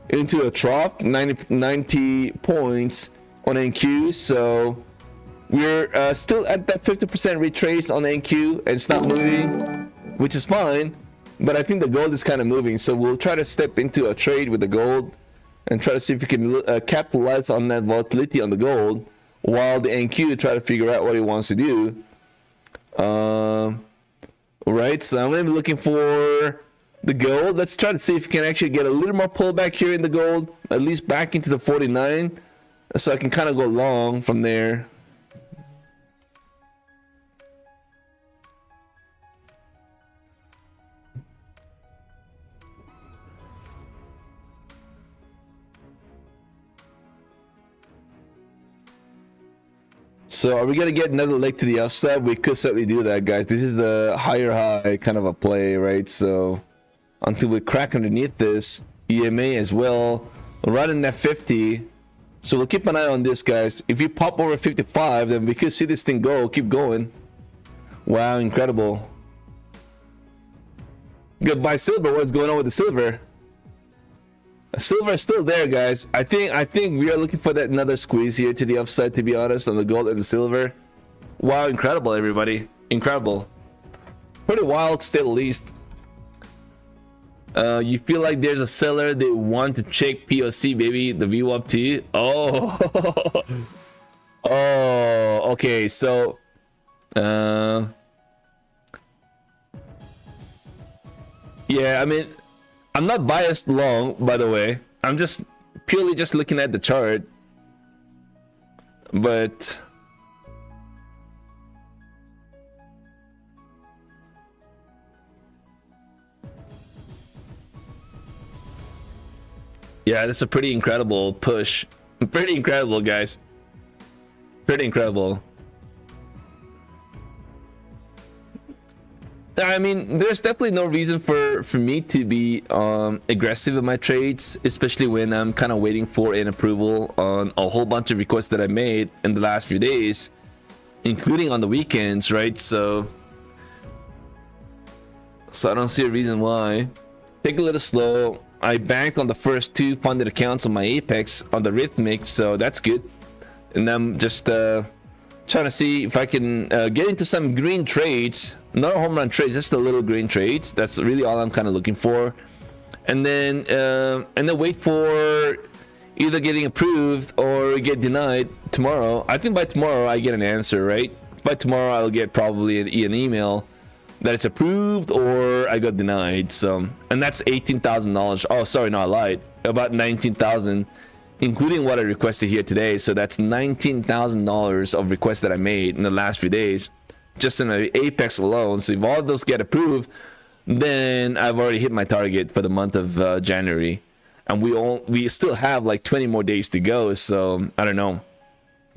into a trough, 90 points on NQ. So we're still at that 50% retrace on NQ, and it's not moving, which is fine, but I think the gold is kind of moving. So we'll try to step into a trade with the gold and try to see if we can capitalize on that volatility on the gold, while the NQ try to figure out what he wants to do. Right, so I'm gonna be looking for the gold. Let's try to see if we can actually get a little more pullback here in the gold, at least back into the 49, so I can kind of go long from there. So are we gonna get another leg to the upside? We could certainly do that, guys. This is the higher high kind of a play, right? So until we crack underneath this EMA as well, right in that 50. So we'll keep an eye on this, guys. If we pop over 55, then we could see this thing keep going. Wow, incredible. Goodbye silver. What's going on with the silver? Silver is still there, guys. I think we are looking for that another squeeze here to the upside, to be honest, on the gold and the silver. Wow, incredible, everybody. Incredible. Pretty wild, to say the least. You feel like there's a seller they want to check POC, baby. The view up to you. Oh. Oh, okay. So yeah, I mean, I'm not biased long, by the way. I'm just purely just looking at the chart. But Yeah, that's a pretty incredible push. Pretty incredible, guys. Pretty incredible. I mean, there's definitely no reason for me to be aggressive in my trades, especially when I'm kind of waiting for an approval on a whole bunch of requests that I made in the last few days, including on the weekends, right? So I don't see a reason why. Take a little slow. I banked on the first 2 funded accounts on my Apex on the Rhythmic, so that's good. And I'm just trying to see if I can get into some green trades, not a home run trades, just a little green trades. That's really all I'm kind of looking for. And then wait for either getting approved or get denied tomorrow. I think by tomorrow I get an answer, right? By tomorrow I'll get probably an email that it's approved or I got denied. So, and that's $18,000. Oh, sorry, no, I lied. About $19,000, including what I requested here today. So that's $19,000 of requests that I made in the last few days, just in the Apex alone. So if all of those get approved, then I've already hit my target for the month of January, and we still have like 20 more days to go. So I don't know,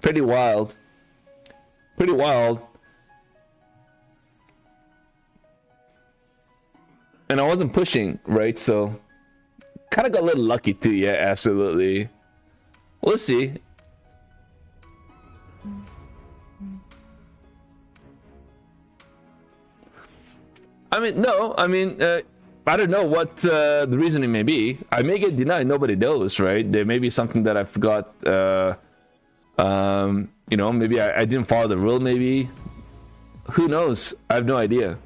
pretty wild, pretty wild. And I wasn't pushing, right? So kind of got a little lucky too. Yeah, absolutely. We'll see. I mean, no, I mean, I don't know what the reasoning may be. I may get denied. Nobody knows, right? There may be something that I forgot. You know, maybe I didn't follow the rule. Maybe, who knows? I have no idea.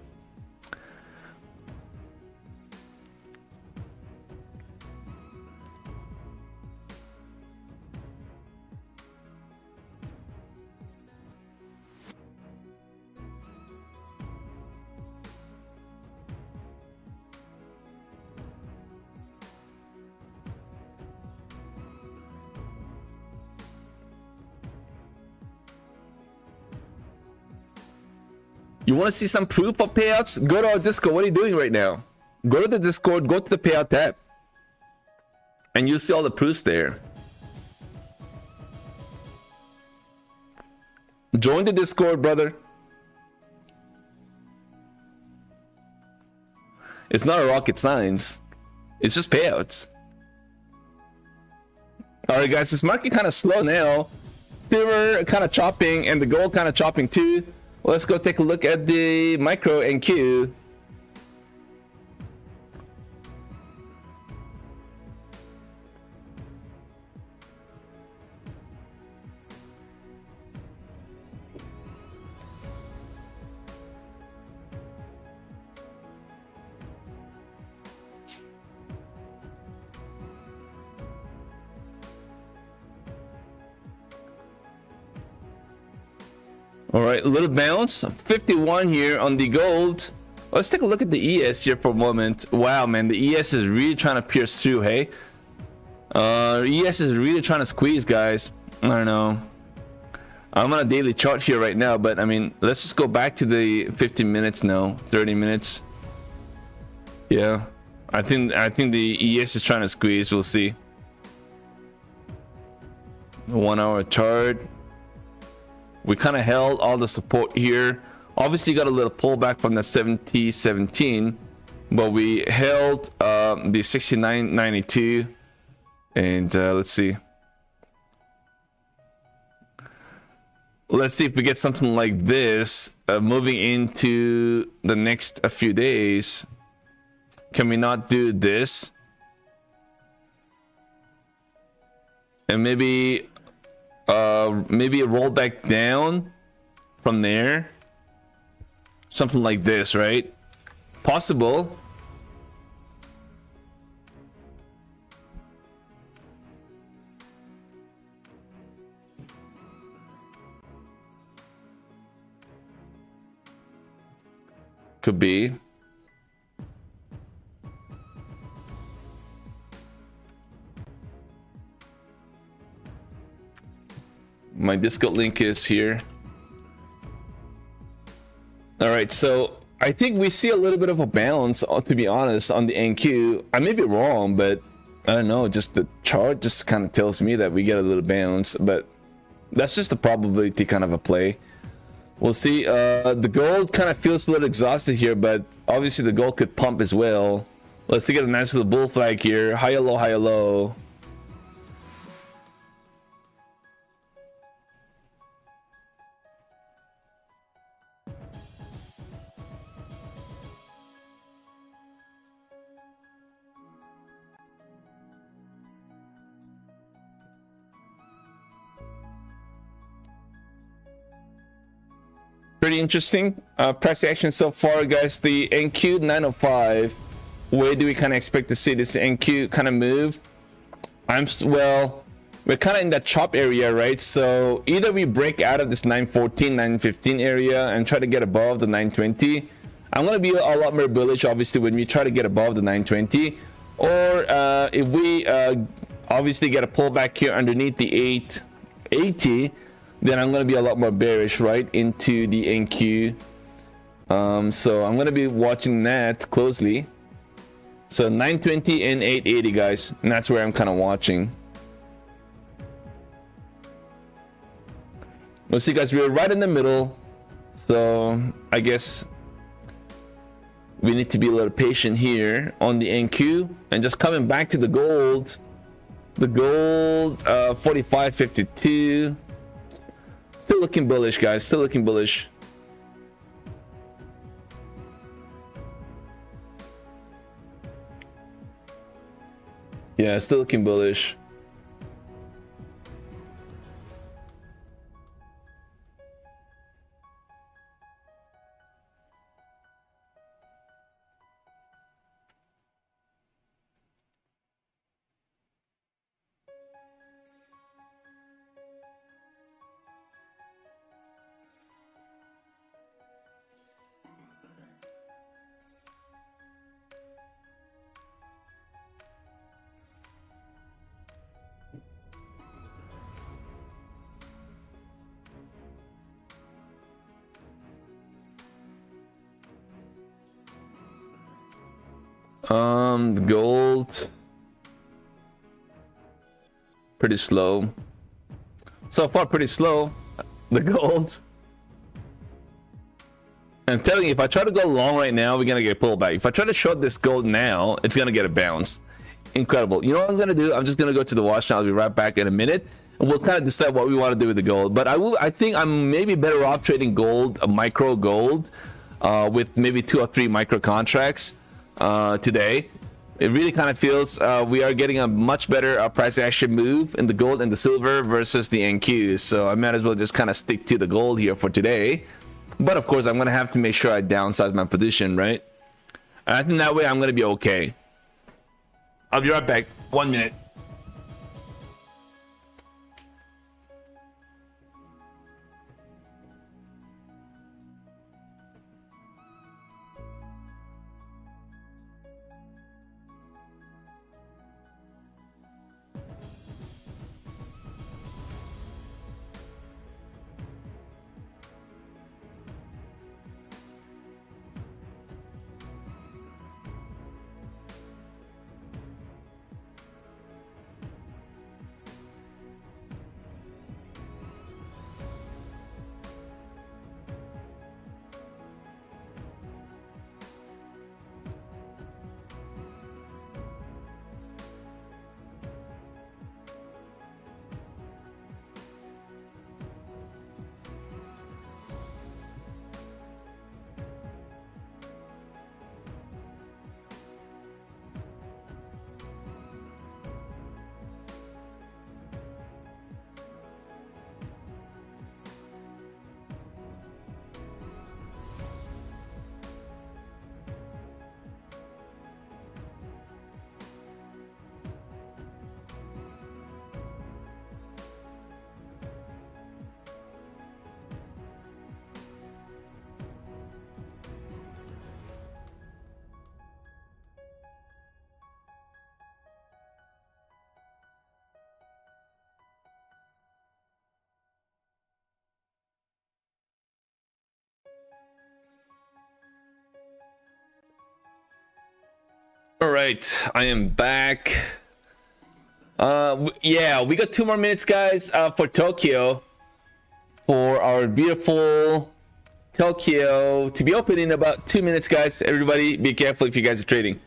You want to see some proof of payouts? Go to our Discord. What are you doing right now? Go to the Discord, go to the payout tab, and you'll see all the proofs there. Join the Discord, brother. It's not a rocket science. It's just payouts. Alright guys, this market kind of slow now. Silver kind of chopping and the gold kind of chopping too. Let's go take a look at the micro and Q. All right, a little bounce, 51 here on the gold. Let's take a look at the ES here for a moment. Wow, man, the ES is really trying to pierce through, hey? ES is really trying to squeeze, guys. I don't know. I'm on a daily chart here right now, but I mean, let's just go back to the 15 minutes now, 30 minutes. Yeah, I think the ES is trying to squeeze. We'll see. 1 hour chart. We kind of held all the support here. Obviously got a little pullback from the 70.17, but we held the 69.92. And let's see. Let's see if we get something like this moving into the next few days. Can we not do this? And maybe a roll back down from there, something like this, right? Possible. Could be. My Discord link is here. All right, so I think we see a little bit of a bounce, to be honest, on the NQ. I may be wrong, but I don't know, just the chart just kind of tells me that we get a little bounce, but that's just a probability kind of a play. We'll see. The gold kind of feels a little exhausted here, but obviously the gold could pump as well. Let's get a nice little bull flag here. Higher low, higher low. Pretty interesting price action so far, guys. The NQ 905, where do we kind of expect to see this NQ kind of move? Well, we're kind of in that chop area, right? So either we break out of this 914 915 area and try to get above the 920. I'm going to be a lot more bullish obviously when we try to get above the 920, or if we obviously get a pullback here underneath the 880, then I'm going to be a lot more bearish right into the NQ. So I'm going to be watching that closely. So 920 and 880, guys, and that's where I'm kind of watching. We'll see, guys. We're right in the middle, so I guess we need to be a little patient here on the NQ. And just coming back to the gold, 45.52. Still looking bullish, guys. Still looking bullish. Yeah, still looking bullish. The gold pretty slow so far, pretty slow, the gold. I'm telling you, if I try to go long right now, we're gonna get pulled back. If I try to short this gold now, it's gonna get a bounce. Incredible. You know what I'm gonna do? I'm just gonna go to the watch now. I'll be right back in a minute, and we'll kind of decide what we want to do with the gold. But I think I'm maybe better off trading gold, a micro gold, with maybe 2 or 3 micro contracts today. It really kind of feels we are getting a much better price action move in the gold and the silver versus the NQ. So I might as well just kind of stick to the gold here for today. But of course, I'm going to have to make sure I downsize my position, right? And I think that way I'm going to be okay. I'll be right back. 1 minute. All right, I am back. Yeah, we got 2 more minutes, guys, for Tokyo, for our beautiful Tokyo to be open in about 2 minutes, guys. Everybody be careful if you guys are trading.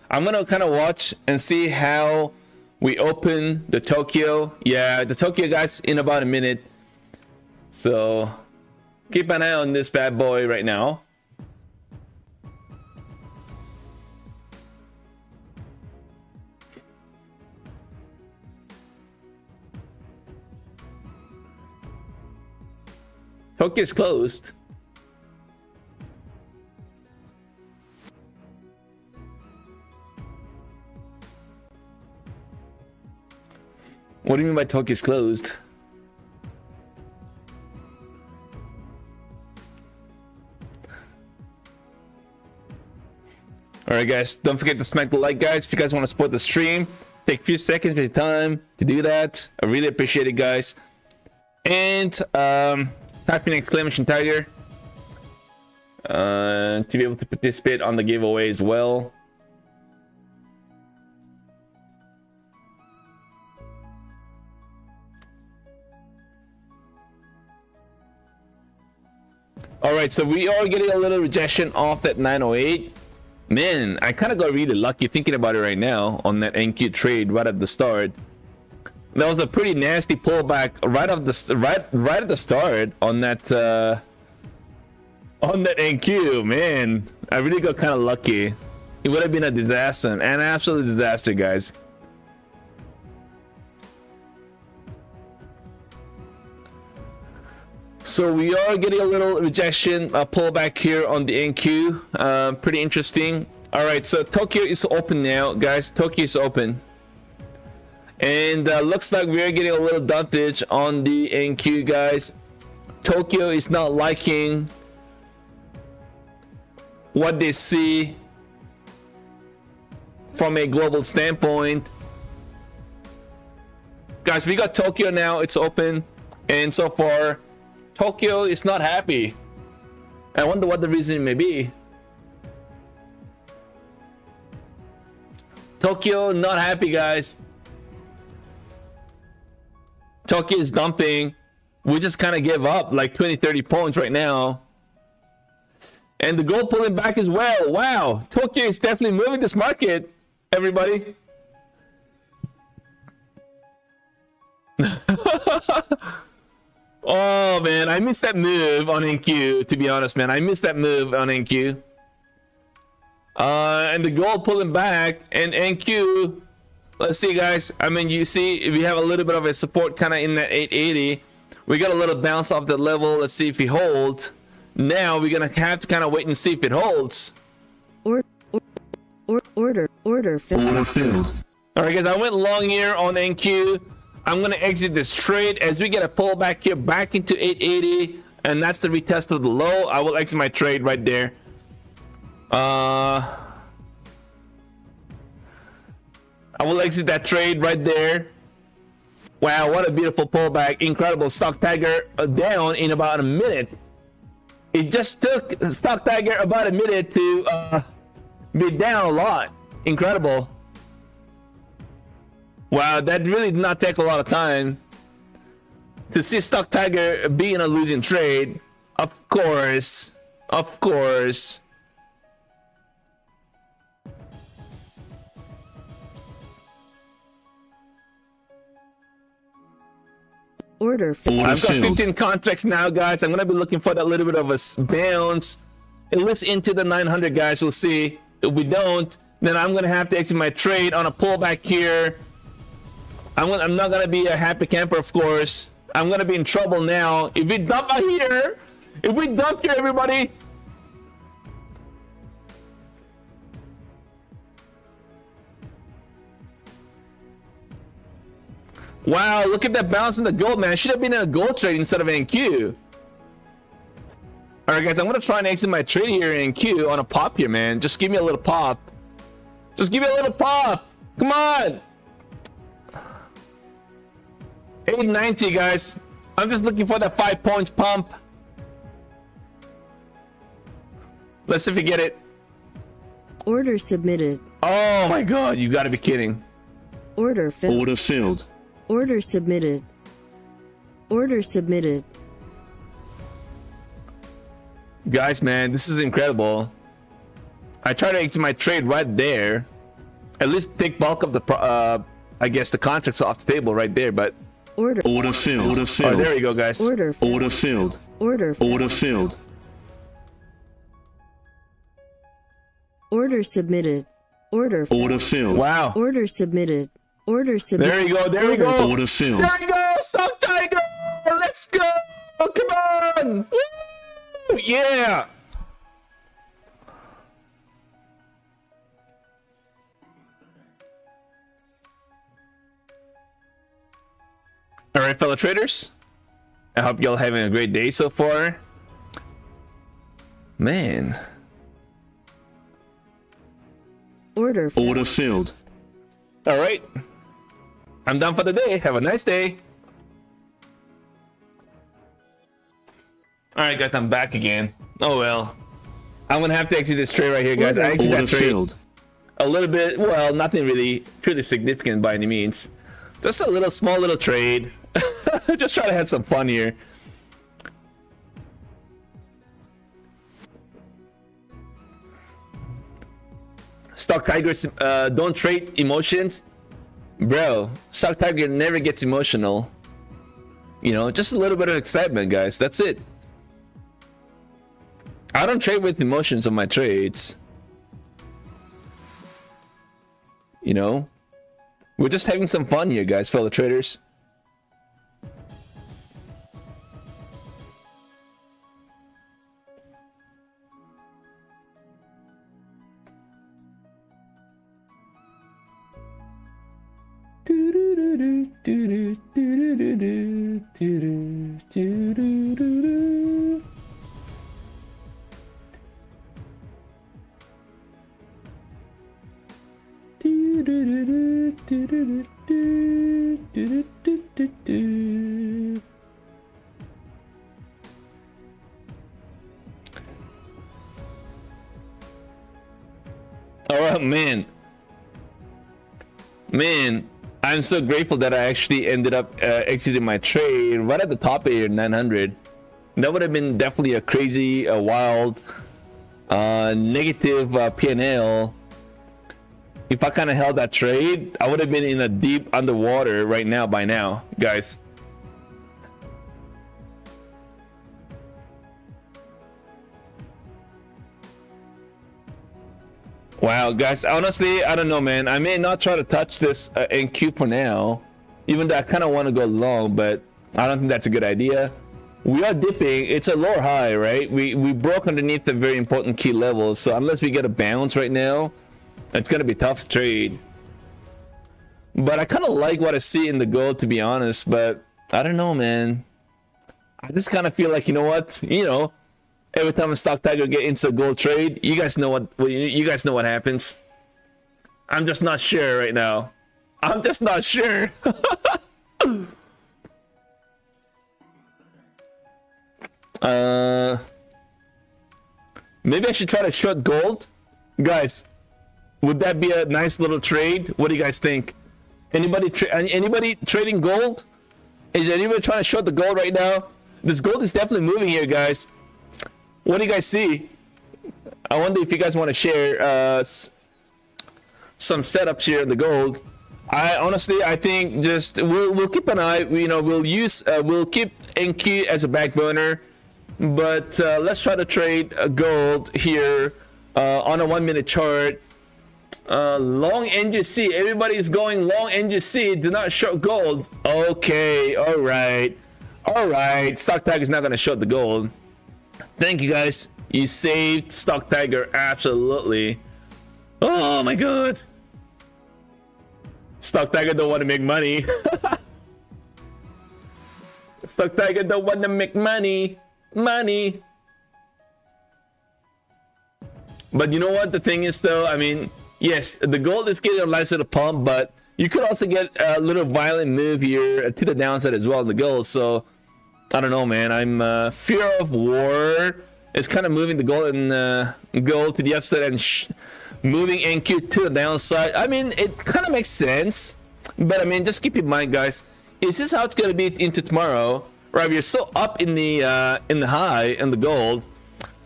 I'm gonna kind of watch and see how we open the Tokyo. Yeah, the Tokyo, guys, in about a minute. So keep an eye on this bad boy right now. Tokyo is closed. What do you mean by Tokyo is closed? Alright, guys, don't forget to smack the like, guys. If you guys want to support the stream, take a few seconds of your time to do that. I really appreciate it, guys. And type in exclamation tiger to be able to participate on the giveaway as well. All right, so we are getting a little rejection off that 908. Man, I kind of got really lucky thinking about it right now on that NQ trade right at the start. That was a pretty nasty pullback right at the start on that NQ. Man, I really got kind of lucky. It would have been a disaster, an absolute disaster, guys. So we are getting a little rejection pullback here on the NQ. Pretty interesting. All right, so Tokyo is open now, guys. Tokyo is open. And looks like we are getting a little dumpage on the NQ, guys. Tokyo is not liking what they see from a global standpoint. Guys, we got Tokyo now. It's open. And so far, Tokyo is not happy. I wonder what the reason may be. Tokyo not happy, guys. Tokyo is dumping. We just kind of give up like 20-30 points right now. And the gold pulling back as well. Wow, Tokyo is definitely moving this market, everybody. Oh man, I missed that move on NQ, to be honest, man. I missed that move on NQ. And the gold pulling back, and NQ, let's see, guys. I mean, you see we have a little bit of a support kind of in that 880. We got a little bounce off the level. Let's see if he holds. Now we're gonna have to kind of wait and see if it holds. Order filled. Order filled. All right, guys, I went long here on NQ. I'm gonna exit this trade as we get a pullback here back into 880, and that's the retest of the low. I will exit my trade right there. I will exit that trade right there. Wow, what a beautiful pullback. Incredible. StockTiger down in about a minute. It just took StockTiger about a minute to be down a lot. Incredible. Wow, that really did not take a lot of time to see StockTiger be in a losing trade. Of course. Of course. Order filled. Order I've got filled. 15 contracts now, guys. I'm gonna be looking for that little bit of a bounce, at least into the 900, guys. We'll see. If we don't, then I'm gonna have to exit my trade on a pullback here. I'm not gonna be a happy camper, of course. I'm gonna be in trouble now. If we dump out here, everybody. Wow, look at that bounce in the gold, man. Should have been in a gold trade instead of NQ. All right, guys, I'm gonna try and exit my trade here in NQ on a pop here, man. Just give me a little pop. Just give me a little pop. Come on. 890, guys. I'm just looking for that 5 points pump. Let's see if we get it. Order submitted. Oh my god, you gotta be kidding. Order filled. Order filled. Order submitted. Order submitted. Guys, man, this is incredible. I try to exit my trade right there. At least take bulk of the, I guess, the contracts off the table right there. But Order. Order filled. Order oh, filled. there you go, guys. Order filled. Order filled. Order filled. Order filled. Order submitted. Order filled. Order filled. Wow. Order submitted. Order submitted. There you go. There we go. Order filled. There you go. StockTiger. Let's go. Come on. Woo! Yeah. All right, fellow traders. I hope y'all having a great day so far. Man. Order filled. Order filled. All right. I'm done for the day. Have a nice day. All right, guys, I'm back again. Oh, well. I'm going to have to exit this trade right here, guys. I exit Order that trade filled. a little bit. Well, nothing really truly significant by any means. Just a little small little trade. Just try to have some fun here. StockTiger, don't trade emotions. Bro, StockTiger never gets emotional. You know, just a little bit of excitement, guys. That's it. I don't trade with emotions on my trades. You know, we're just having some fun here, guys, fellow traders. Oh man, I'm so grateful that I actually ended up exiting my trade right at the top of here, 900. That would have been definitely a crazy, wild, negative P&L. If I kind of held that trade, I would have been in a deep underwater right now by now, guys. Wow, guys, honestly, I don't know, man. I may not try to touch this NQ for now, even though I kind of want to go long, but I don't think that's a good idea. We are dipping. It's a lower high, right? We broke underneath the very important key levels, so unless we get a bounce right now, it's going to be tough to trade. But I kind of like what I see in the gold, to be honest, but I don't know, man. I just kind of feel like, you know what? You know, every time a StockTiger get into a gold trade, you guys know what happens. I'm just not sure right now. I'm just not sure. Maybe I should try to short gold, guys. Would that be a nice little trade? What do you guys think? Anybody trading gold? Is anybody trying to short the gold right now? This gold is definitely moving here, guys. What do you guys see? I wonder if you guys want to share some setups here in the gold. I think just we'll keep an eye. You know, we'll keep NQ as a back burner, but let's try to trade gold here on a 1 minute chart. Long NGC. Everybody's going long NGC. Do not short gold. Okay. All right. StockTiger is not going to short the gold. Thank you, guys. You saved StockTiger. Absolutely. Oh my god. StockTiger don't want to make money. StockTiger don't want to make money. But you know what the thing is, though? I mean, yes, the gold is getting a nice little pump, but you could also get a little violent move here to the downside as well in the gold. So I don't know, man. I'm fear of war is kind of moving the gold and gold to the upside and moving NQ to the downside. I mean, it kind of makes sense. But I mean, just keep in mind, guys, is this how it's gonna be into tomorrow? Right, we're so up in the high in the gold.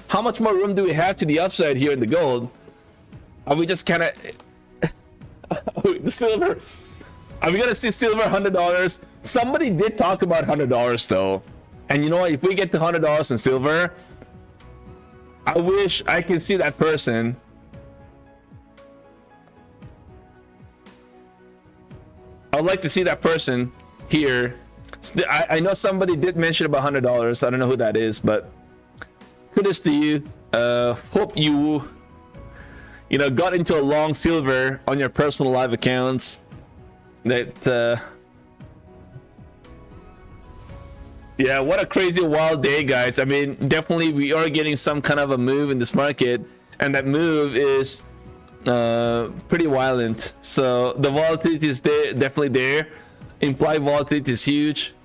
How much more room do we have to the upside here in the gold? Are we just kind of the silver? Are we gonna see silver $100? Somebody did talk about $100 though, and you know what? If we get to $100 in silver, I wish I can see that person. I would like to see that person here. I know somebody did mention about $100. I don't know who that is, but kudos to you. Hope you know, got into a long silver on your personal live accounts. That yeah, what a crazy wild day, guys. I mean, definitely we are getting some kind of a move in this market, and that move is pretty violent. So the volatility is there, definitely there. Implied volatility is huge,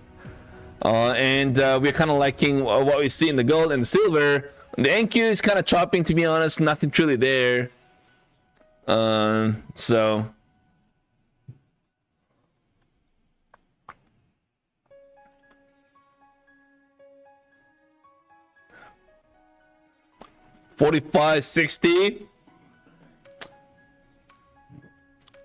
and we're kind of liking what we see in the gold and the silver. The NQ is kind of chopping, to be honest. Nothing truly there. So $45.60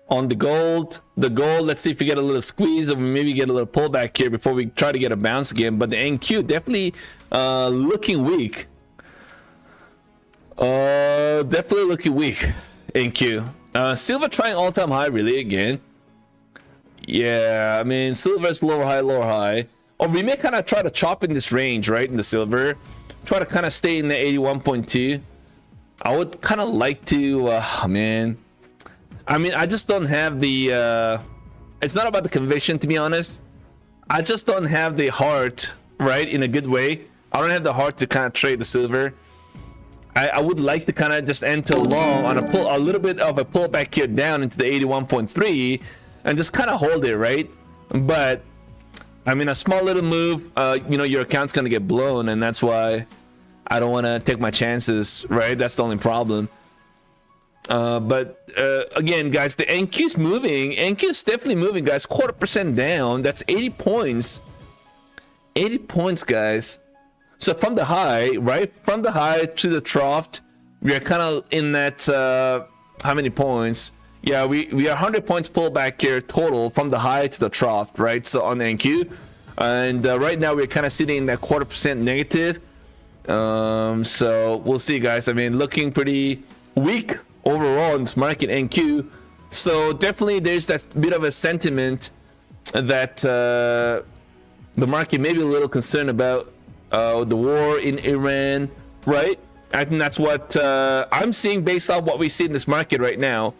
on the gold. Let's see if we get a little squeeze or maybe get a little pullback here before we try to get a bounce again. But the NQ definitely looking weak. Definitely looking weak. NQ. Silver trying all-time high really again. Yeah, I mean, silver's lower high. Or we may kind of try to chop in this range, right, in the silver. Try to kind of stay in the 81.2. I would kind of like to, man. I mean, I just don't have the, it's not about the conviction, to be honest. I just don't have the heart, right, in a good way. I don't have the heart to kind of trade the silver. I would like to kind of just enter long on a little bit of a pullback here down into the 81.3 and just kind of hold it, right? But I mean, a small little move, you know, your account's gonna get blown, and that's why I don't want to take my chances, right? That's the only problem. But again, guys, the NQ's moving. NQ's definitely moving, guys. 0.25% down. That's 80 points. 80 points, guys. So from the high, right? From the high to the trough, we are kind of in that, how many points? Yeah, we are 100 points pullback here total from the high to the trough, right? So on the NQ. And right now we're kind of sitting in that 0.25% negative. So we'll see, guys. I mean, looking pretty weak overall in this market NQ. So definitely there's that bit of a sentiment that the market may be a little concerned about the war in Iran, right? I think that's what I'm seeing based on what we see in this market right now.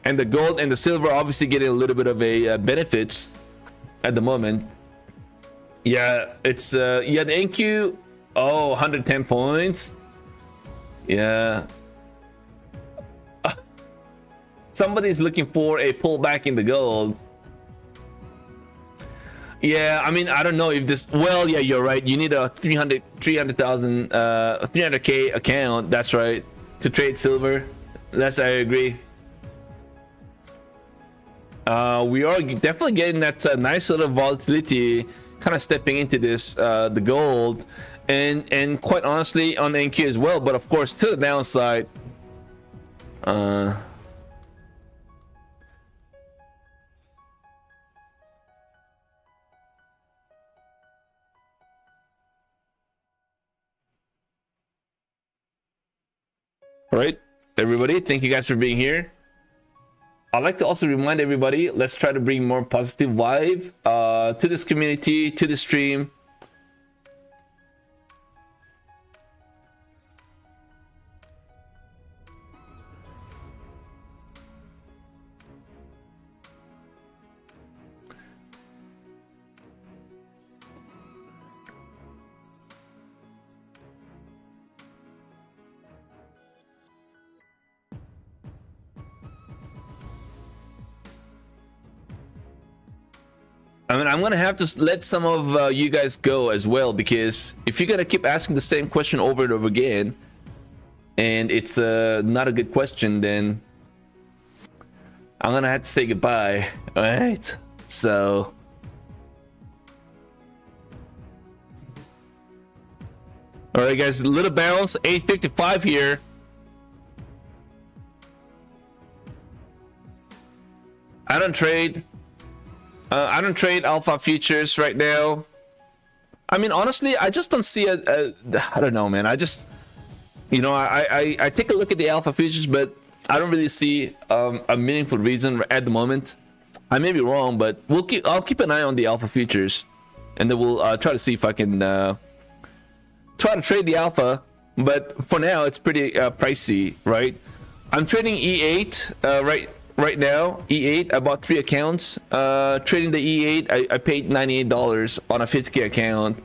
And the gold and the silver obviously getting a little bit of a benefits at the moment. Yeah, it's yeah, the NQ, oh, 110 points. Yeah. Somebody's looking for a pullback in the gold. Yeah, I mean, I don't know if this, well, yeah, you're right. You need a 300,000 300k account, that's right, to trade silver. That's, I agree. We are definitely getting that nice sort of volatility, kind of stepping into this the gold, and quite honestly on the NQ as well. But of course, to the downside, all right, everybody, thank you guys for being here. I'd like to also remind everybody, let's try to bring more positive vibe to this community, to the stream. I mean, I'm gonna have to let some of you guys go as well, because if you're gonna keep asking the same question over and over again, and it's not a good question, then I'm gonna have to say goodbye. All right, so all right, guys, a little bounce, 855 here. I don't trade alpha futures right now. I mean, honestly, I just don't see I don't know, man. I just, you know, I take a look at the alpha futures, but I don't really see a meaningful reason at the moment. I may be wrong, but I'll keep an eye on the alpha futures, and then we'll try to see if I can try to trade the alpha. But for now, it's pretty pricey, right? I'm trading E8 right now. E8, I bought 3 accounts. Trading the E8, I paid $98 on a 50K account.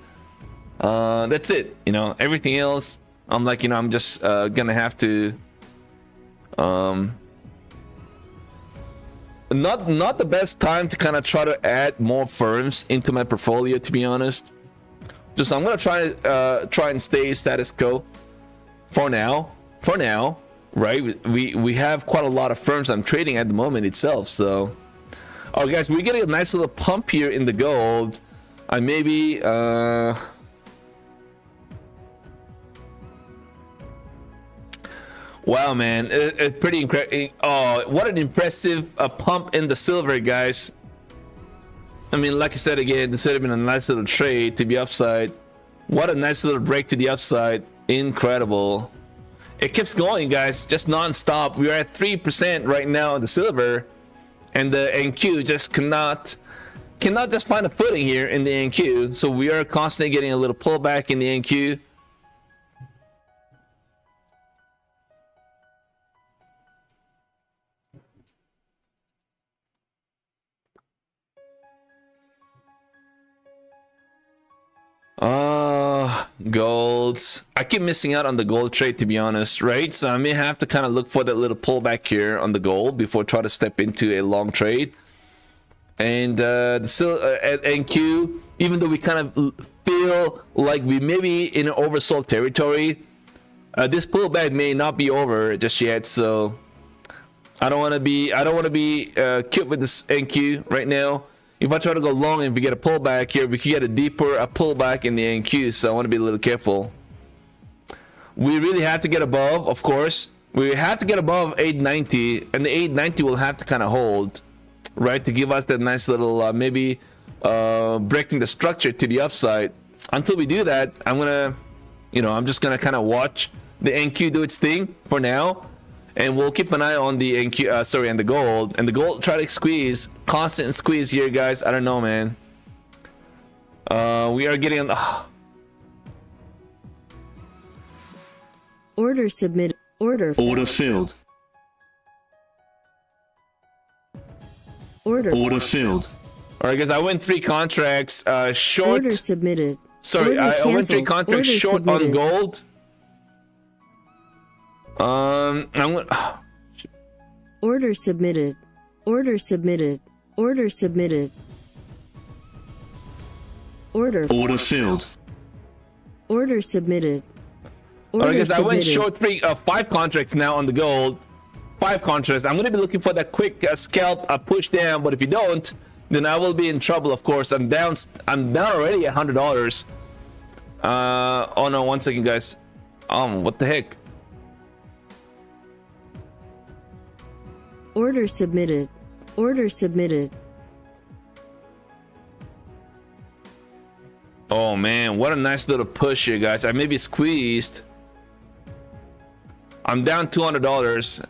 That's it. You know, everything else, I'm like, you know, I'm just gonna have to not the best time to kind of try to add more firms into my portfolio, to be honest. Just I'm gonna try and stay status quo for now, right? We have quite a lot of firms I'm trading at the moment itself. So oh guys, we're getting a nice little pump here in the gold. I maybe wow, man, it's pretty incredible. Oh, what an impressive pump in the silver, guys. I mean, like I said again, this would have been a nice little trade to the upside. What a nice little break to the upside. Incredible. It keeps going, guys, just non-stop. We are at 3% right now in the silver, and the NQ just cannot just find a footing here in the NQ. So we are constantly getting a little pullback in the NQ. Gold. I keep missing out on the gold trade, to be honest, right? So I may have to kind of look for that little pullback here on the gold before try to step into a long trade. And at NQ, even though we kind of feel like we may be in an oversold territory, this pullback may not be over just yet. So I don't want to be cute with this NQ right now. If I try to go long and we get a pullback here, we could get a deeper pullback in the NQ. So I want to be a little careful. We really have to get above, of course. We have to get above 890, and the 890 will have to kind of hold, right, to give us that nice little maybe breaking the structure to the upside. Until we do that, I'm gonna, you know, I'm just gonna kind of watch the NQ do its thing for now. And we'll keep an eye on the NQ, and the gold. And the gold, try to squeeze, constant squeeze here, guys. I don't know, man. We are getting Order submitted. Order filled. Order filled. All right, guys. I went 3 contracts short. Order submitted. Sorry, Order I went 3 canceled. contracts Order short submitted. on gold. I'm gonna. Order submitted. Order submitted. Order submitted. Order filled. Order submitted. All right, guys. I went submitted. short 5 contracts now on the gold. 5 contracts. I'm gonna be looking for that quick scalp push down. But if you don't, then I will be in trouble. Of course, I'm down already at $100. Oh no! 1 second, guys. What the heck? Order submitted. Order submitted. Oh man, what a nice little push here, guys. I may be squeezed. I'm down $200.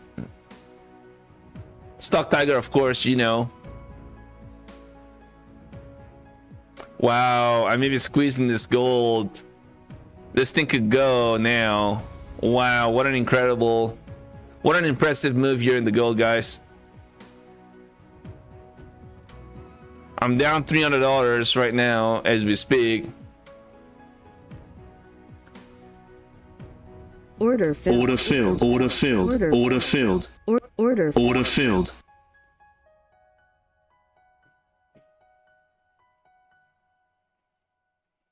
StockTiger, of course, you know. Wow, I may be squeezing this gold. This thing could go now. Wow, what an impressive move here in the gold, guys. I'm down $300 right now as we speak. Order filled. Order filled. Order filled. Order. Order filled. Order. Order filled.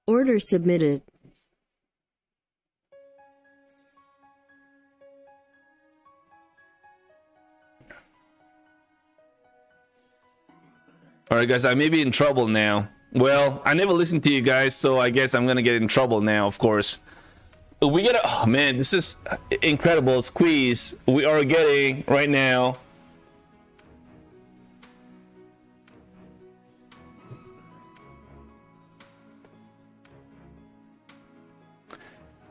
Order submitted. All right, guys, I may be in trouble now. Well, I never listened to you guys, so I guess I'm gonna get in trouble now, of course. We get a, oh man, this is incredible squeeze. We are getting right now.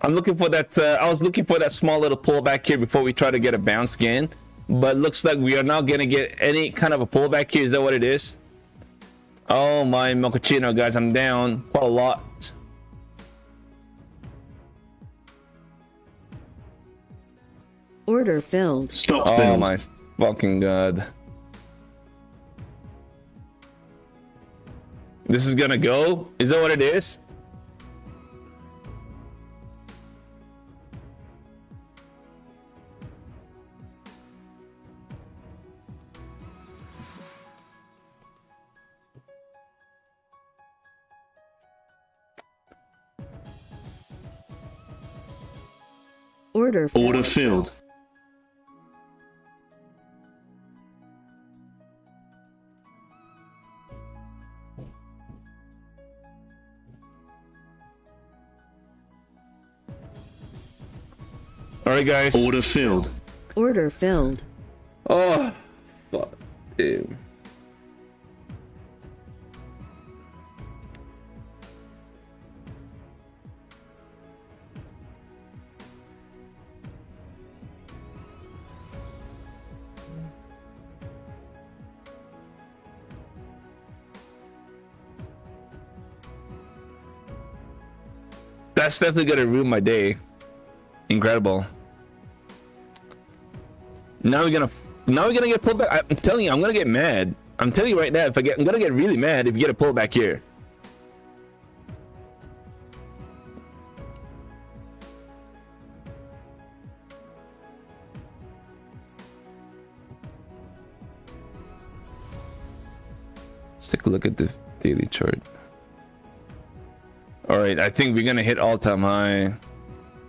I'm looking for that. I was looking for that small little pullback here before we try to get a bounce again, but looks like we are not gonna get any kind of a pullback here. Is that what it is? Oh my mochaccino, guys, I'm down quite a lot. Order filled. Stop Oh filled. my fucking god. This is gonna go? Is that what it is? Order filled. Order filled. All right, guys. Order filled. Order filled. Oh, fuck, dude. That's definitely gonna ruin my day. Incredible. Now we're gonna get pulled back. I'm telling you, I'm gonna get mad. I'm telling you right now, I'm gonna get really mad if you get a pullback here. Let's take a look at the daily chart. All right, I think we're gonna hit all-time high.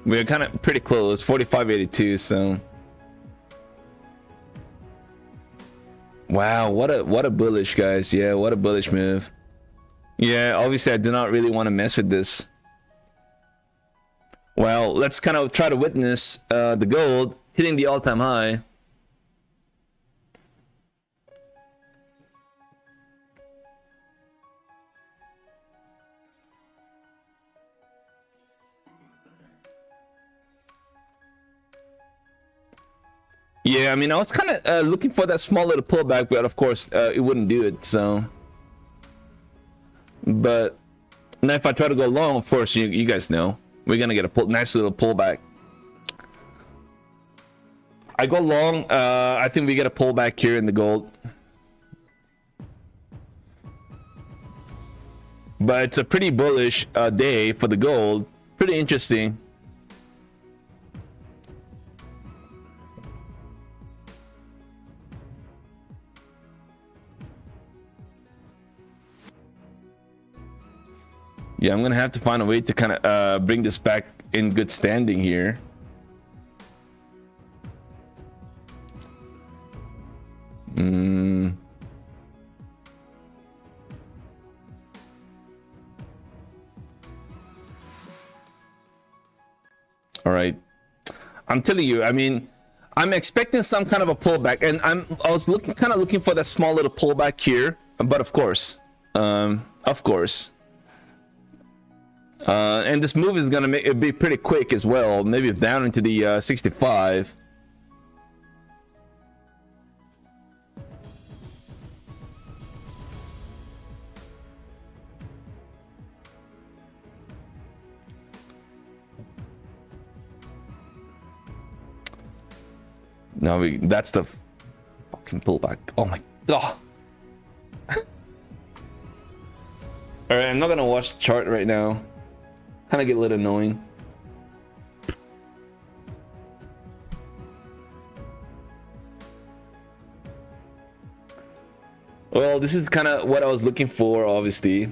We're kind of pretty close, 45.82. So, wow, what a bullish, guys. Yeah, what a bullish move. Yeah, obviously I do not really want to mess with this. Well, let's kind of try to witness the gold hitting the all-time high. Yeah, I mean, I was kind of looking for that small little pullback, but of course, it wouldn't do it, so. But now if I try to go long, of course, you guys know, we're going to get a nice little pullback. I go long, I think we get a pullback here in the gold. But it's a pretty bullish day for the gold. Pretty interesting. Yeah, I'm gonna have to find a way to kind of bring this back in good standing here. All right, I'm telling you, I mean, I'm expecting some kind of a pullback, and I was kind of looking for that small little pullback here, but of course. And this move is gonna make it be pretty quick as well, maybe down into the 65. No, that's the fucking pullback. Oh my god. All right, I'm not gonna watch the chart right now. Kind of get a little annoying. Well, this is kind of what I was looking for, obviously.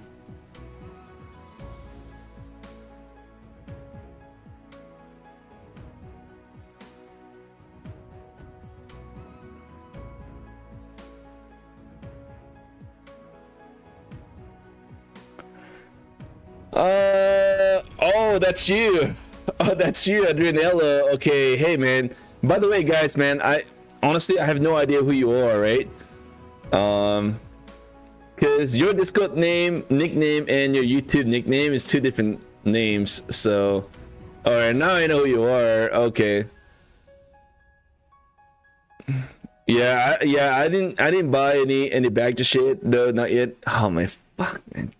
Oh, that's you. Oh, that's you, Adrianella. Okay, hey man. By the way, guys, man, I honestly have no idea who you are, right? Because your Discord nickname, and your YouTube nickname is two different names. So, all right, now I know who you are. Okay. Yeah, I didn't buy any bag to shit though, not yet. Oh my fuck, man.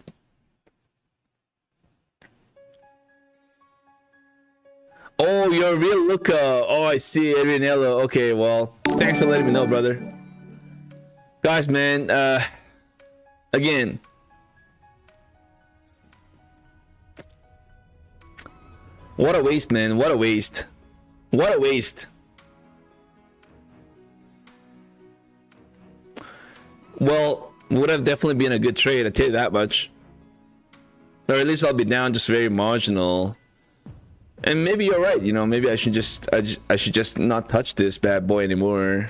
Oh, you're a real looker. Oh, I see, Adrianello. Okay, well, thanks for letting me know, brother. Guys, man, again, what a waste, man. What a waste. What a waste. Well, would have definitely been a good trade, I tell you that much. Or at least I'll be down just very marginal. And maybe you're right, you know, maybe I should just not touch this bad boy anymore.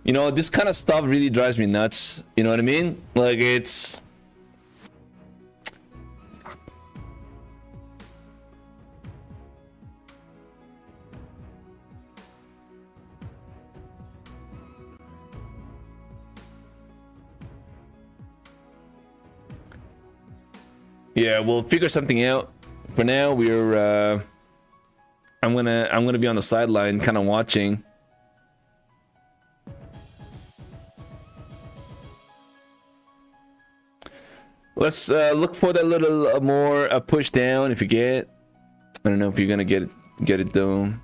You know, this kind of stuff really drives me nuts. You know what I mean? Like, it's... Yeah, we'll figure something out. For now, we're I'm gonna be on the sideline kind of watching. Let's look for that little more push down if you get. I don't know if you're gonna get it though.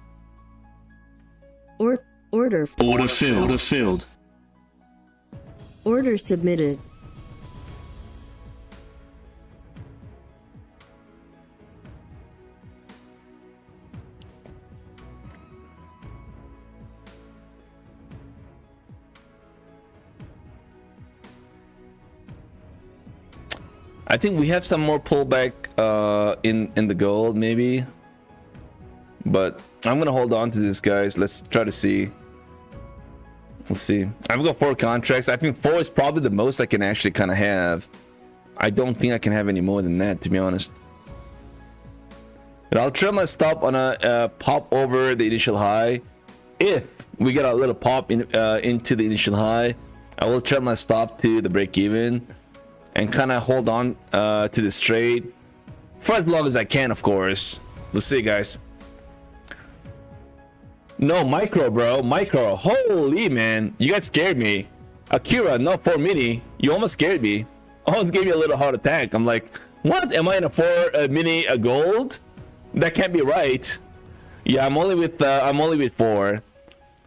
Order Order filled. Order filled. Order submitted. I think we have some more pullback in the gold maybe, but I'm gonna hold on to this, guys. Let's try to see. Let's see. I've got 4 contracts. I think 4 is probably the most I can actually kind of have. I don't think I can have any more than that, to be honest. But I'll try my stop on a pop over the initial high. If we get a little pop into the initial high, I will try my stop to the break even and kind of hold on to this trade for as long as I can, of course. Let's see, guys. No, micro, bro. Micro. Holy, man. You guys scared me. Akira, no 4 mini. You almost scared me. Almost gave me a little heart attack. I'm like, what? Am I in a 4 mini gold? That can't be right. Yeah, I'm only with 4.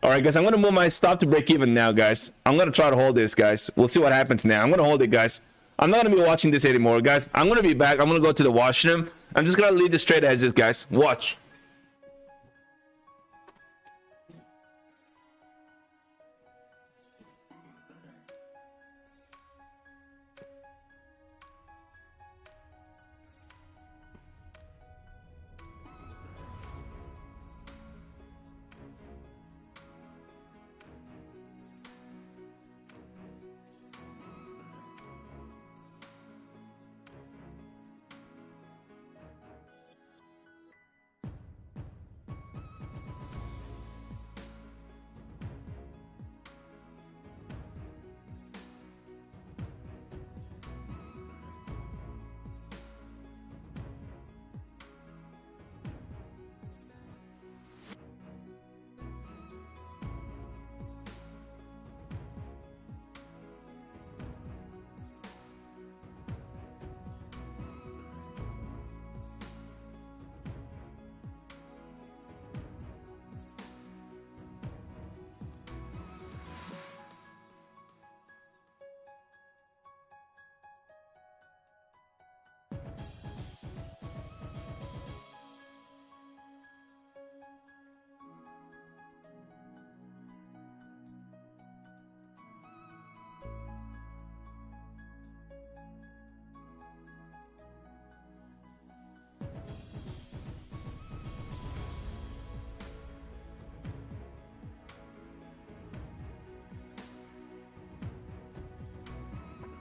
All right, guys. I'm gonna move my stop to break even now, guys. I'm gonna try to hold this, guys. We'll see what happens now. I'm gonna hold it, guys. I'm not gonna be watching this anymore, guys. I'm gonna be back. I'm gonna go to the washroom. I'm just gonna leave this trade as is, guys. Watch.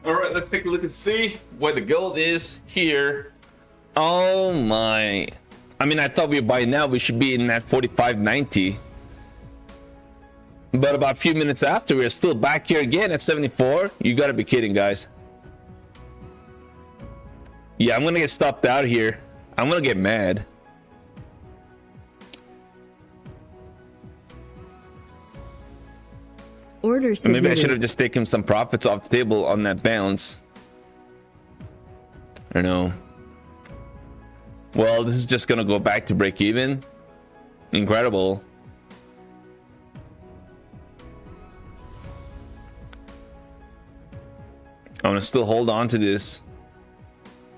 All right, let's take a look and see where the gold is here. Oh my. I mean, I thought by now we should be in that 45.90. But about a few minutes after, we're still back here again at 74. You gotta be kidding, guys. Yeah, I'm gonna get stopped out here. I'm gonna get mad. Order And maybe I should submitted. have just taken some profits off the table on that bounce. I don't know. Well, this is just gonna go back to break even. Incredible. I'm gonna still hold on to this.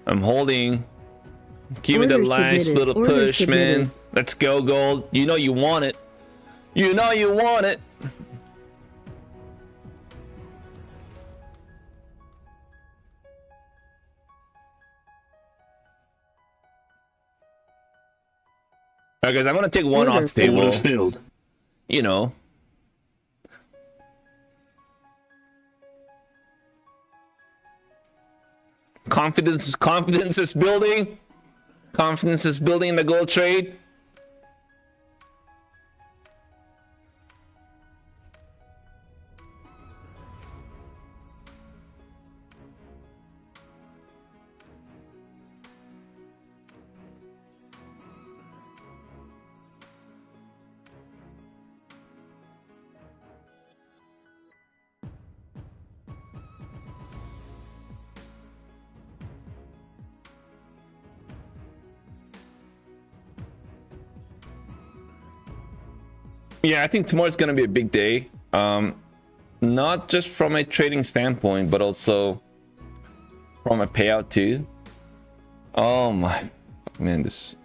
I'm holding. Give it a Order nice submitted. little Order push, submitted. man. Let's go, gold. You know you want it. You know you want it. Alright, guys, I'm gonna take one Order off the table. Order filled. You know. Confidence is building. Confidence is building in the gold trade. Yeah, I think tomorrow's gonna be a big day. Not just from a trading standpoint, but also from a payout too. Oh my man, this.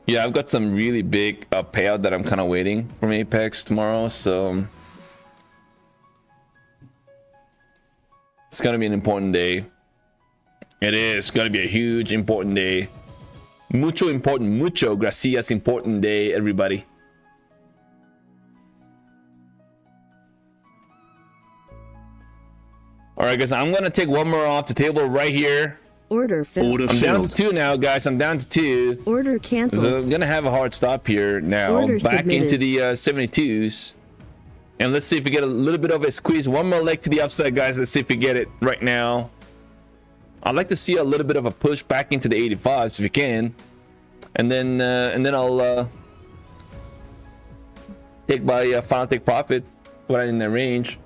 Yeah, I've got some really big payout that I'm kind of waiting from Apex tomorrow, so it's gonna be an important day. It is gonna be a huge important day. Mucho important, mucho gracias important day, everybody. All right, guys, I'm gonna take one more off the table right here. Order filled. Order I'm down to filled. 2 now, guys. I'm down to 2. Order So canceled. I'm gonna have a hard stop here now. Order Back submitted. into the 72s. And let's see if we get a little bit of a squeeze. One more leg to the upside, guys. Let's see if we get it right now. I'd like to see a little bit of a push back into the 85s if we can. And then I'll take my final take profit, put it in the range.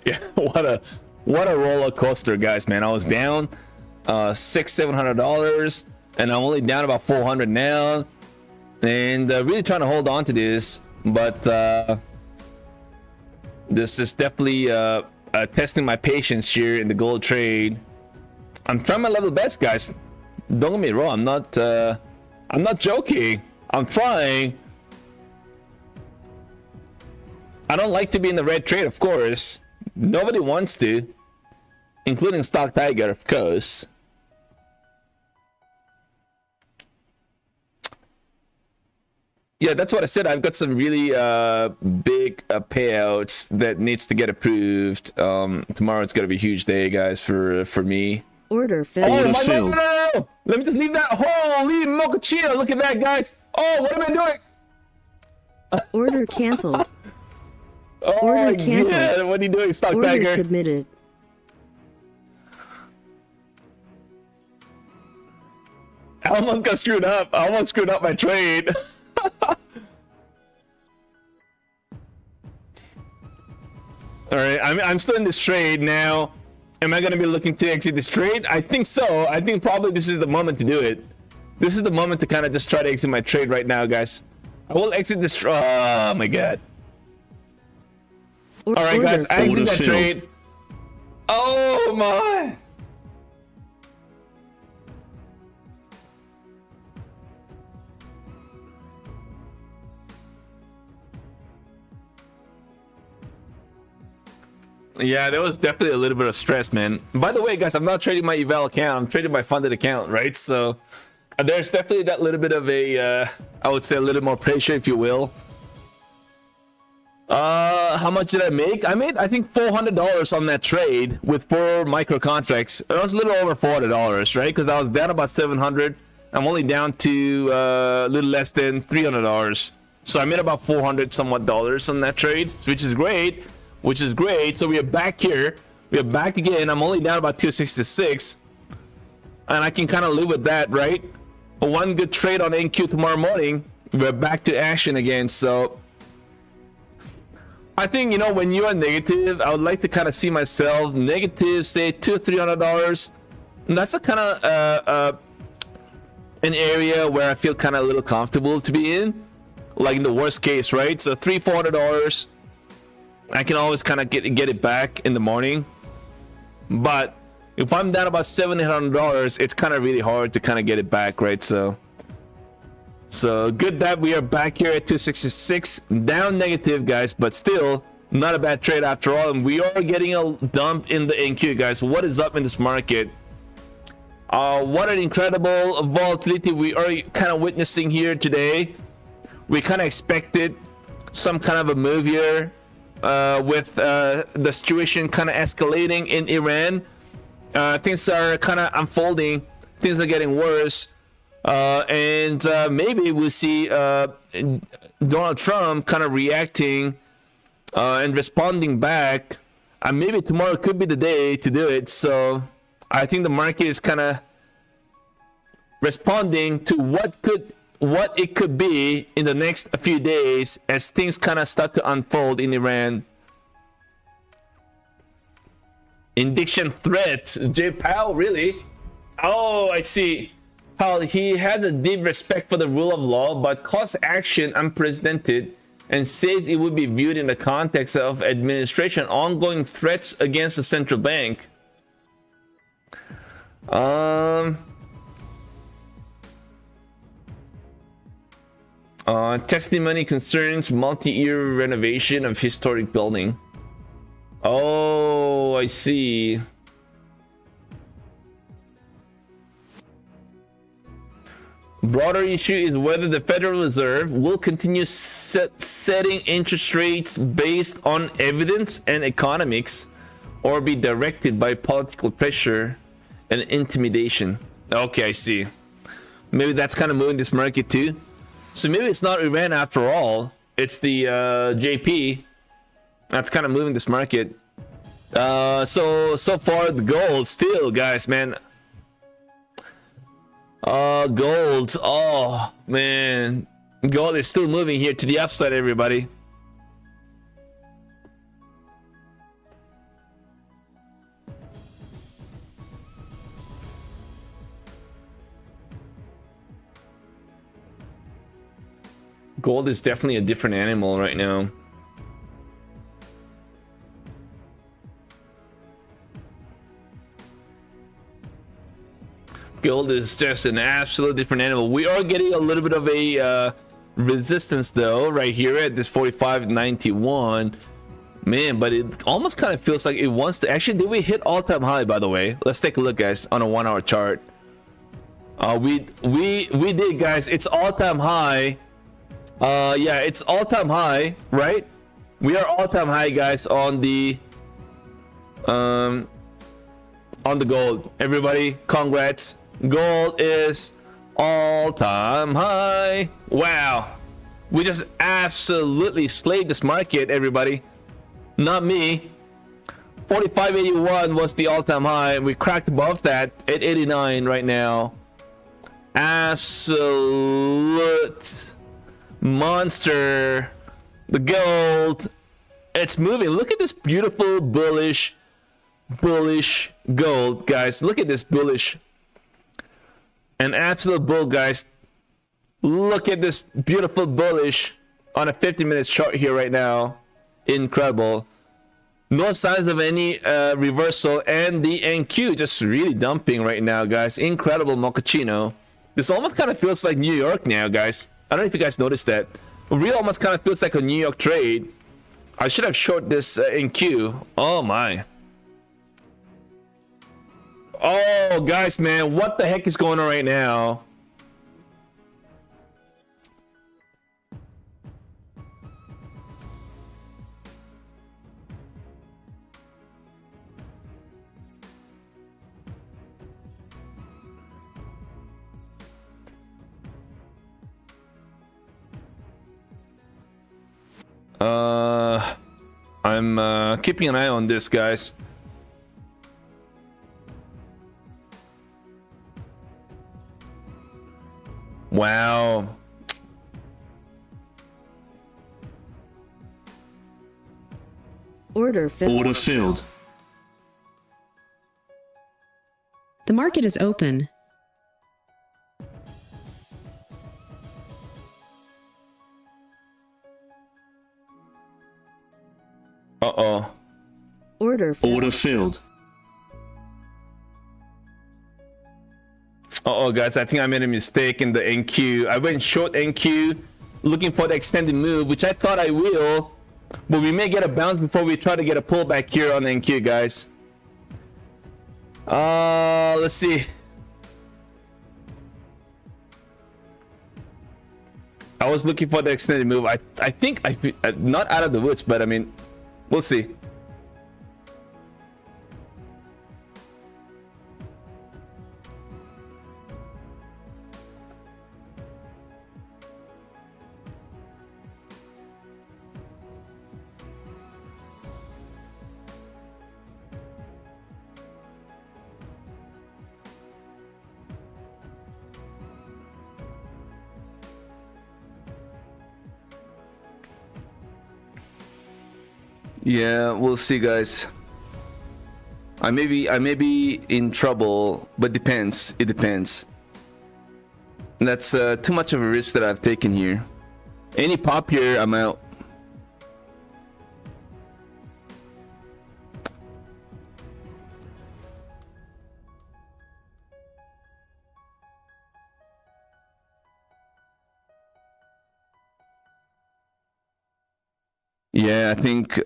Yeah, what a roller coaster, guys, man. I was down $600-700 and I'm only down about 400 now, and really trying to hold on to this, but this is definitely testing my patience here in the gold trade. I'm trying my level best, guys. Don't get me wrong, I'm not joking. I'm trying. I don't like to be in the red trade, of course. Nobody wants to, including StockTiger, of course. Yeah, that's what I said. I've got some really big payouts that needs to get approved. Tomorrow it's gonna be a huge day, guys, for me. Order Oh filled. my filled. no! Let me just leave that. Holy mochaccino! Look at that, guys. Oh, what am I doing? Order canceled. Oh Order my canceled. god! What are you doing, Order StockTiger? submitted. I almost got screwed up. I almost screwed up my trade. All right, I'm still in this trade now. Am I gonna be looking to exit this trade? I think so. I think probably this is the moment to do it. This is the moment to kind of just try to exit my trade right now, guys. I will exit this. Oh my god. All right, guys, I exit Order that filled. trade. Oh my. Yeah, there was definitely a little bit of stress, man. By the way, guys, I'm not trading my eval account. I'm trading my funded account, right? So there's definitely that little bit of a, I would say a little more pressure, if you will. How much did I make? I made, I think, $400 on that trade with 4 micro contracts. It was a little over $400, right? Because I was down about 700. I'm only down to a little less than $300. So I made about 400 somewhat dollars on that trade, which is great. So we are back here. We are back again. I'm only down about 266. And I can kind of live with that, right? One good trade on NQ tomorrow morning. We're back to action again. So I think, you know, when you are negative, I would like to kind of see myself negative, say $200-300. And that's a kind of an area where I feel kind of a little comfortable to be in, like in the worst case, right? So $300-400, I can always kind of get it back in the morning. But if I'm down about $700-800, it's kind of really hard to kind of get it back, right? So good that we are back here at 266, down negative, guys, but still not a bad trade after all. And we are getting a dump in the NQ, guys. What is up in this market? What an incredible volatility we are kind of witnessing here today. We kind of expected some kind of a move here with the situation kind of escalating in Iran. Things are kind of unfolding. Things are getting worse. And maybe we'll see Donald Trump kind of reacting and responding back. And maybe tomorrow could be the day to do it. So I think the market is kind of responding to what it could be in the next few days as things kind of start to unfold in Iran. Indiction threat. Jay Powell, really? Oh, I see. Powell, he has a deep respect for the rule of law, but calls action unprecedented and says it would be viewed in the context of administration ongoing threats against the central bank. Testimony concerns multi-year renovation of historic building. Oh, I see. Broader issue is whether the Federal Reserve will continue setting interest rates based on evidence and economics, or be directed by political pressure and intimidation. Okay, I see. Maybe that's kind of moving this market too. So maybe it's not Iran after all. It's the JP that's kind of moving this market. So far the gold still, guys, man. Gold. Oh man, gold is still moving here to the upside, everybody. Gold is definitely a different animal right now. Gold is just an absolute different animal. We are getting a little bit of a resistance though right here at this 45.91. Man, but it almost kind of feels like it wants to. Actually, did we hit all-time high, by the way? Let's take a look, guys, on a 1 hour chart. We did, guys. It's all-time high. Yeah, it's all-time high, right? We are all-time high, guys, on the gold. Everybody, congrats. Gold is all-time high. Wow. We just absolutely slayed this market, everybody. Not me. 45.81 was the all-time high. We cracked above that at 89 right now. Absolute monster. The gold, it's moving. Look at this beautiful bullish gold, guys. Look at this bullish, an absolute bull, guys. Look at this beautiful bullish on a 50-minute chart here right now. Incredible. No signs of any reversal, and the NQ just really dumping right now, guys. Incredible mochaccino. This almost kind of feels like New York now, guys. I don't know if you guys noticed that. It really almost kind of feels like a New York trade. I should have short this in Q. Oh my. Oh, guys, man, what the heck is going on right now? I'm keeping an eye on this, guys. Wow. Order filled. Order filled. The market is open. Uh-oh. Order filled. Order filled. Uh-oh, guys, I think I made a mistake in the NQ. I went short NQ, looking for the extended move, which I thought I will, but we may get a bounce before we try to get a pullback here on NQ, guys. Let's see. I was looking for the extended move. I think not out of the woods, but I mean, we'll see. Yeah, we'll see, guys. I may be in trouble, but depends. It depends. That's too much of a risk that I've taken here. Any pop here, I'm out. Yeah, I think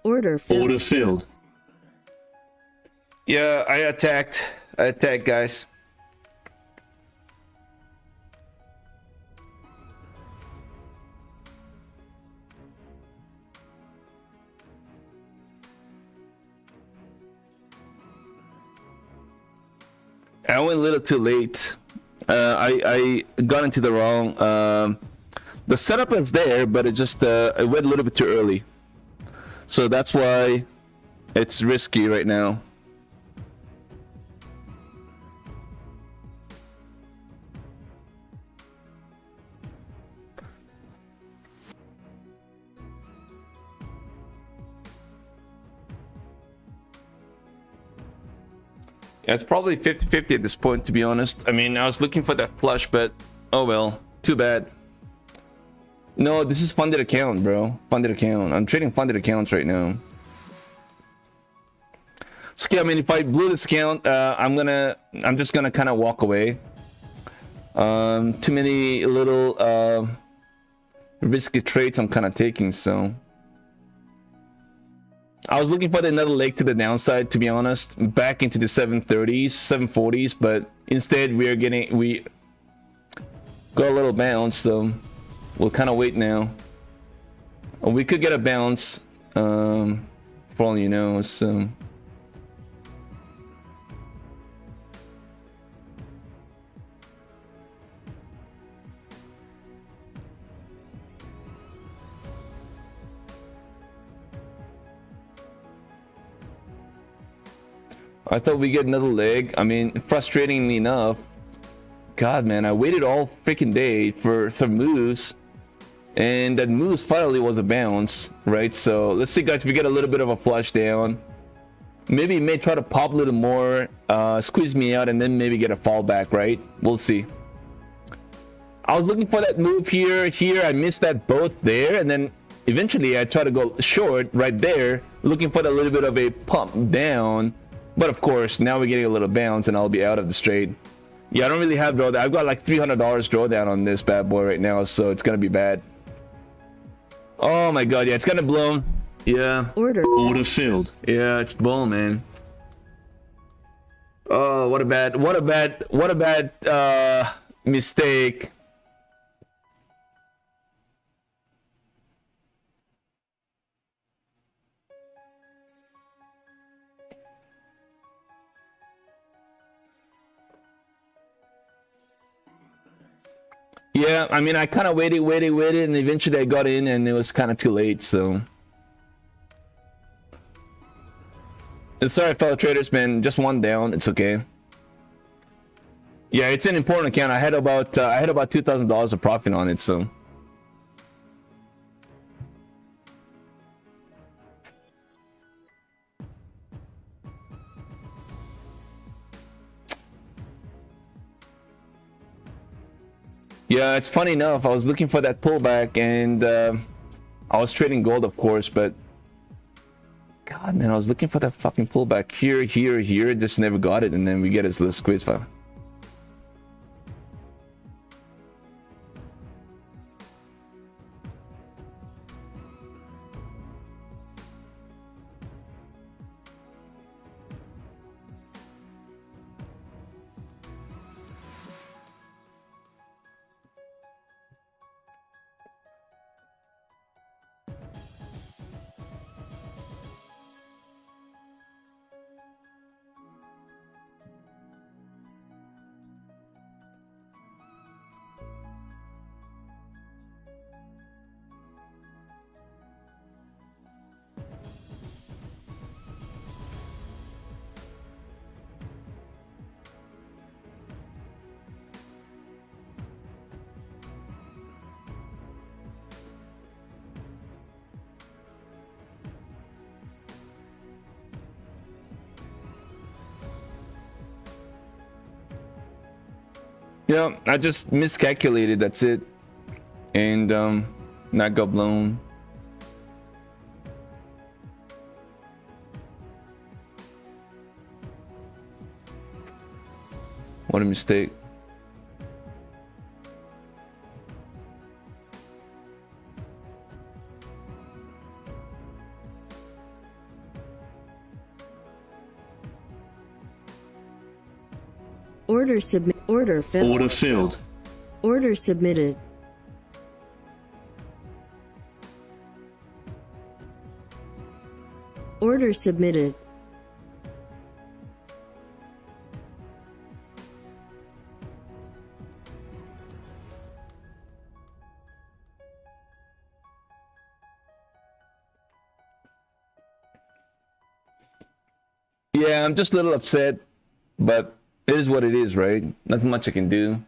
Order filled. Order filled. yeah, I attacked, guys. I went a little too late. I got into the wrong. The setup is there, but it just it went a little bit too early. So that's why it's risky right now. Yeah, it's probably 50-50 at this point, to be honest. I mean, I was looking for that flush, but oh well, too bad. No, this is funded account, bro. Funded account. I'm trading funded accounts right now. So yeah, I mean, if I blew this account, I'm just gonna kind of walk away. Too many little risky trades I'm kind of taking, so. I was looking for another leg to the downside, to be honest, back into the 730s, 740s, but instead we got a little bounce, so we'll kind of wait now. We could get a bounce, for all you know, so. I thought we get another leg. I mean, frustratingly enough, God, man, I waited all freaking day for moves, and that moves finally was a bounce, right? So let's see, guys, if we get a little bit of a flush down. Maybe it may try to pop a little more, squeeze me out, and then maybe get a fallback, right? We'll see. I was looking for that move here. I missed that both there, and then eventually I tried to go short right there, looking for a little bit of a pump down. But of course, now we're getting a little bounce and I'll be out of the trade. Yeah, I don't really have drawdown. I've got like $300 drawdown on this bad boy right now, so it's gonna be bad. Oh my god, yeah, it's gonna blow. Yeah. Order. Order filled. Yeah, it's blown, man. Oh, what a bad mistake. Yeah, I mean, I kind of waited, and eventually I got in, and it was kind of too late, so. And sorry, fellow traders, man. Just one down. It's okay. Yeah, it's an important account. I had about $2,000 of profit on it, so. Yeah, it's funny enough. I was looking for that pullback, and I was trading gold, of course, but God, man, I was looking for that fucking pullback here, just never got it, and then we get his little squeeze file. Yeah, I just miscalculated, that's it. And not got blown. What a mistake. Order submit. Order filled. Order filled. Order submitted. Order submitted. Yeah, I'm just a little upset, but it is what it is, right? Nothing much I can do.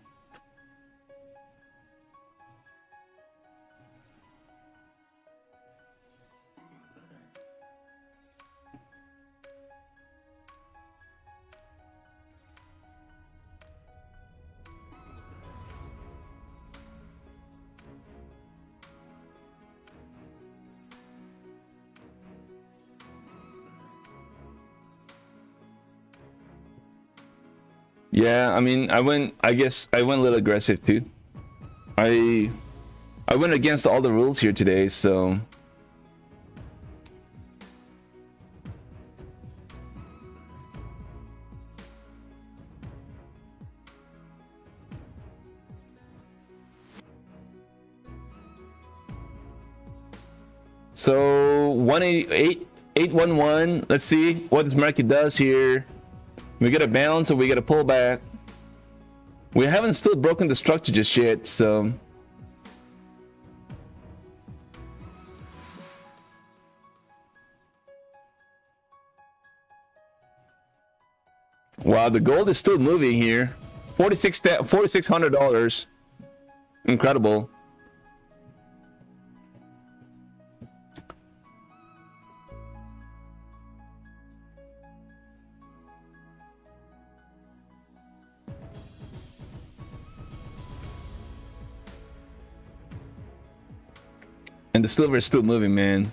Yeah, I mean, I guess I went a little aggressive too. I went against all the rules here today, so. So 188.811. Let's see what this market does here. We get a bounce or we get a pullback. We haven't still broken the structure just yet, so. Wow, the gold is still moving here. $4,600. Incredible. And the silver is still moving, man.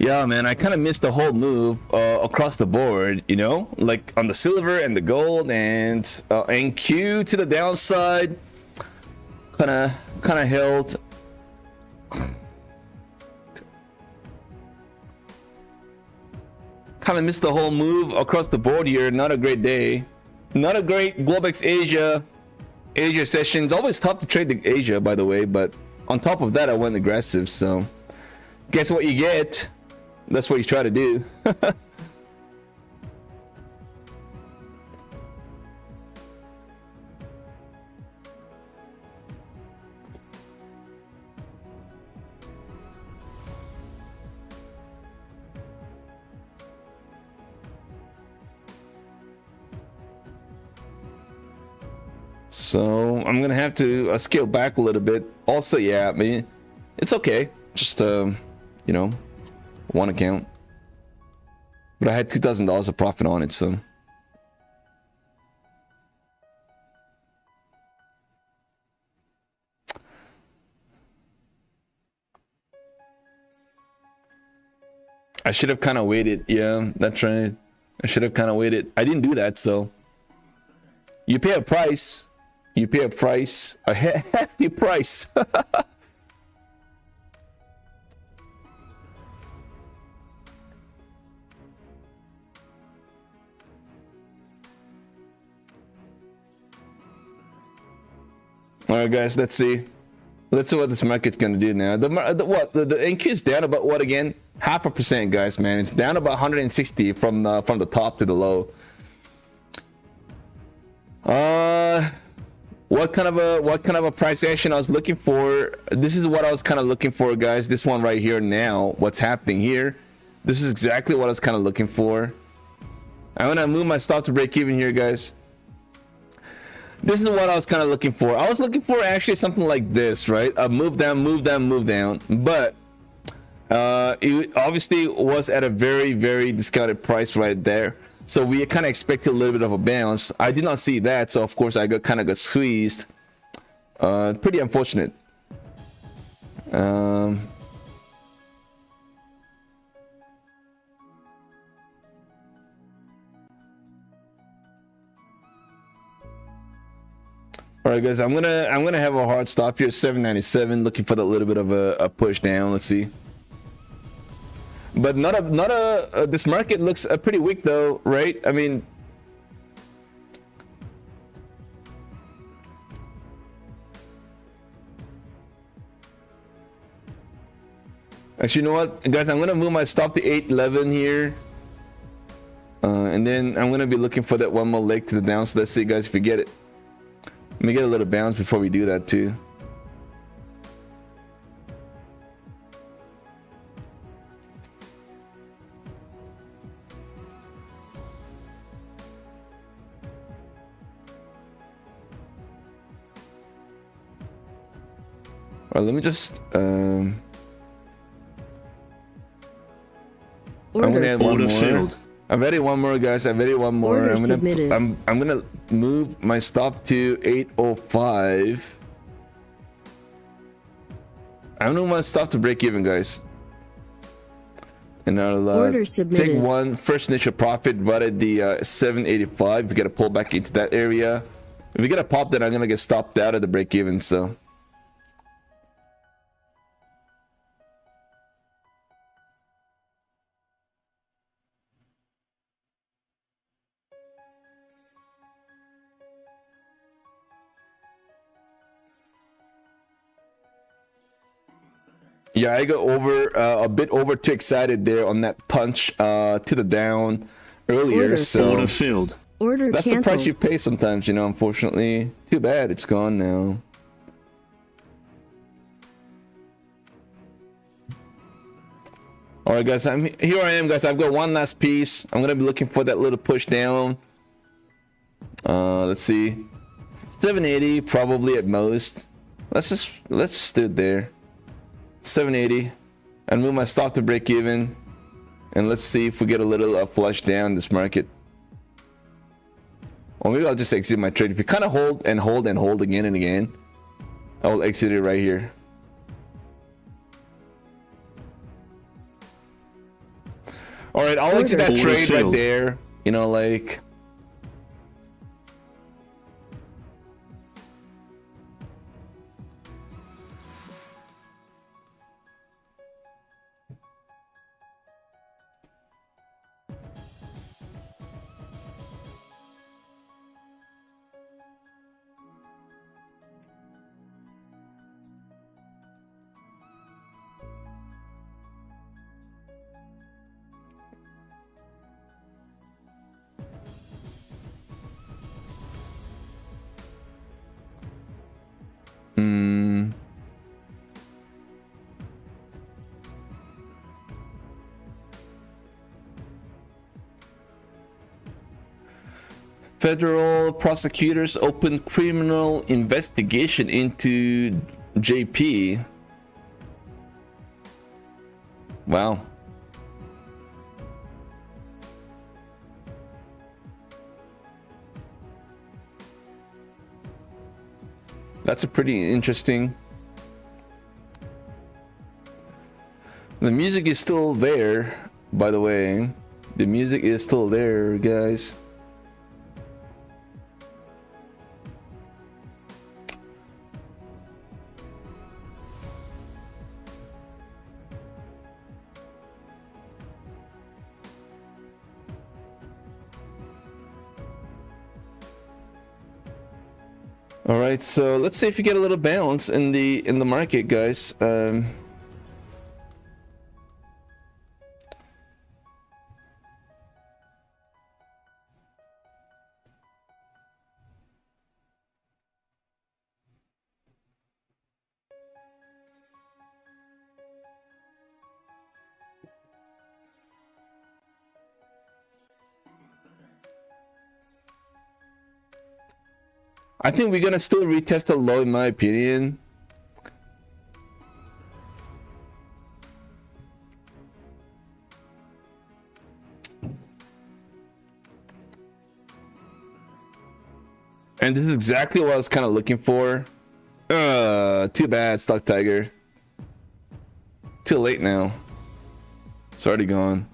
Yeah, man, I kind of missed the whole move across the board, you know, like on the silver and the gold and Q to the downside, kind of held. Kind of missed the whole move across the board here. Not a great day. Not a great Globex Asia session. It's always tough to trade the Asia, by the way, but on top of that, I went aggressive. So guess what you get? That's what you try to do. So I'm gonna have to scale back a little bit. Also, yeah, I mean, it's okay. Just you know, one account, but I had $2,000 of profit on it, so. I should have kind of waited. Yeah, that's right. I should have kind of waited. I didn't do that, so. You pay a price. You pay a price, a hefty price. All right, guys, let's see. Let's see what this market's gonna do now. The NQ is down about what again? 0.5%, guys, man. It's down about 160 from the top to the low. What kind of a price action I was looking for? This is what I was kind of looking for, guys. This one right here now. What's happening here? This is exactly what I was kind of looking for. I'm gonna move my stop to break even here, guys. This is what I was kind of looking for. I was looking for actually something like this, right? A move down, move down, move down. But it obviously was at a very, very discounted price right there. So we kind of expected a little bit of a bounce. I did not see that, so of course I kind of got squeezed. Pretty unfortunate. All right, guys, I'm gonna have a hard stop here, 797, looking for that little bit of a push down. Let's see. But this market looks pretty weak though, right? I mean, actually, you know what, guys? I'm gonna move my stop to 811 here, and then I'm gonna be looking for that one more leg to the down. So let's see, guys, if we get it. Let me get a little bounce before we do that too. All right, let me just I'm gonna add one more. I've added one more, guys. I've added one more. Order I'm submitted. gonna move my stop to 805. I'm gonna want to stop to break even, guys. And I'll Order take submitted. one first initial profit right at the 785. We gotta pull back into that area. If we get a pop, then I'm gonna get stopped out of the break even. So. Yeah, I got over a bit over too excited there on that punch to the down earlier. Order So Order filled. Order that's canceled. the price you pay sometimes, you know. Unfortunately, too bad it's gone now. All right, guys. Here I am, guys. I've got one last piece. I'm gonna be looking for that little push down. Let's see, 780 probably at most. Let's do it there. 780, and move my stop to break even, and let's see if we get a little flush down this market. Or maybe I'll just exit my trade. If you kind of hold and hold and hold again and again, I will exit it right here. All right, I'll exit that Order trade right filled. there. You know, like. Hmm. Federal prosecutors open criminal investigation into JP. Wow. That's a pretty interesting. The music is still there, by the way. The music is still there, guys. All right, so let's see if we get a little balance in the market, guys. I think we're gonna still retest the low, in my opinion. And this is exactly what I was kind of looking for. Too bad, StockTiger. Too late now. It's already gone.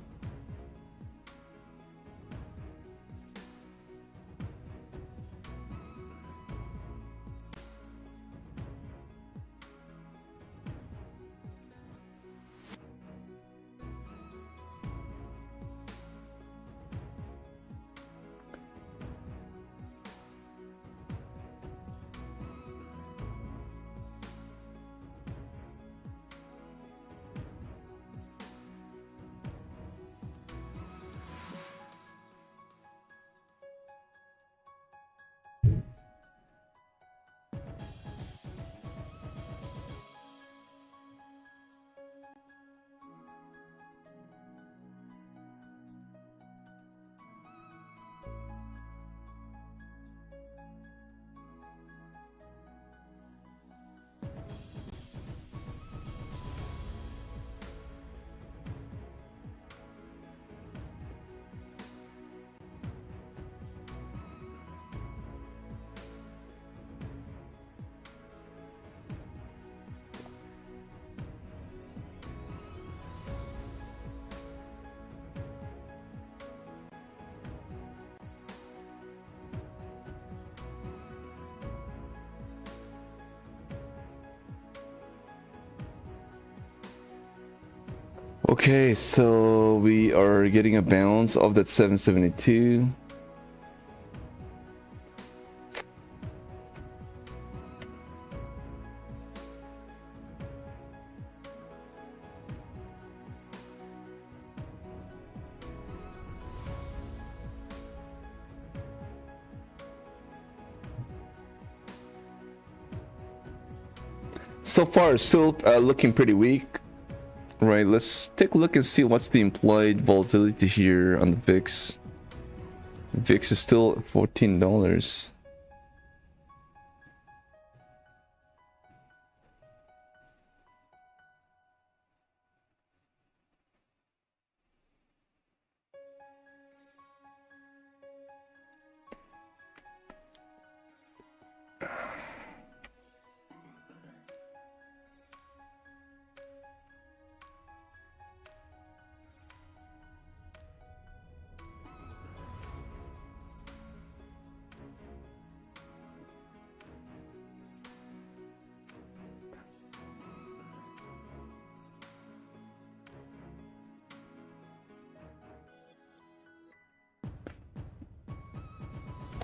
Okay, so we are getting a bounce of that 772. So far, still looking pretty weak. Right, let's take a look and see what's the implied volatility here on the VIX. VIX is still $14.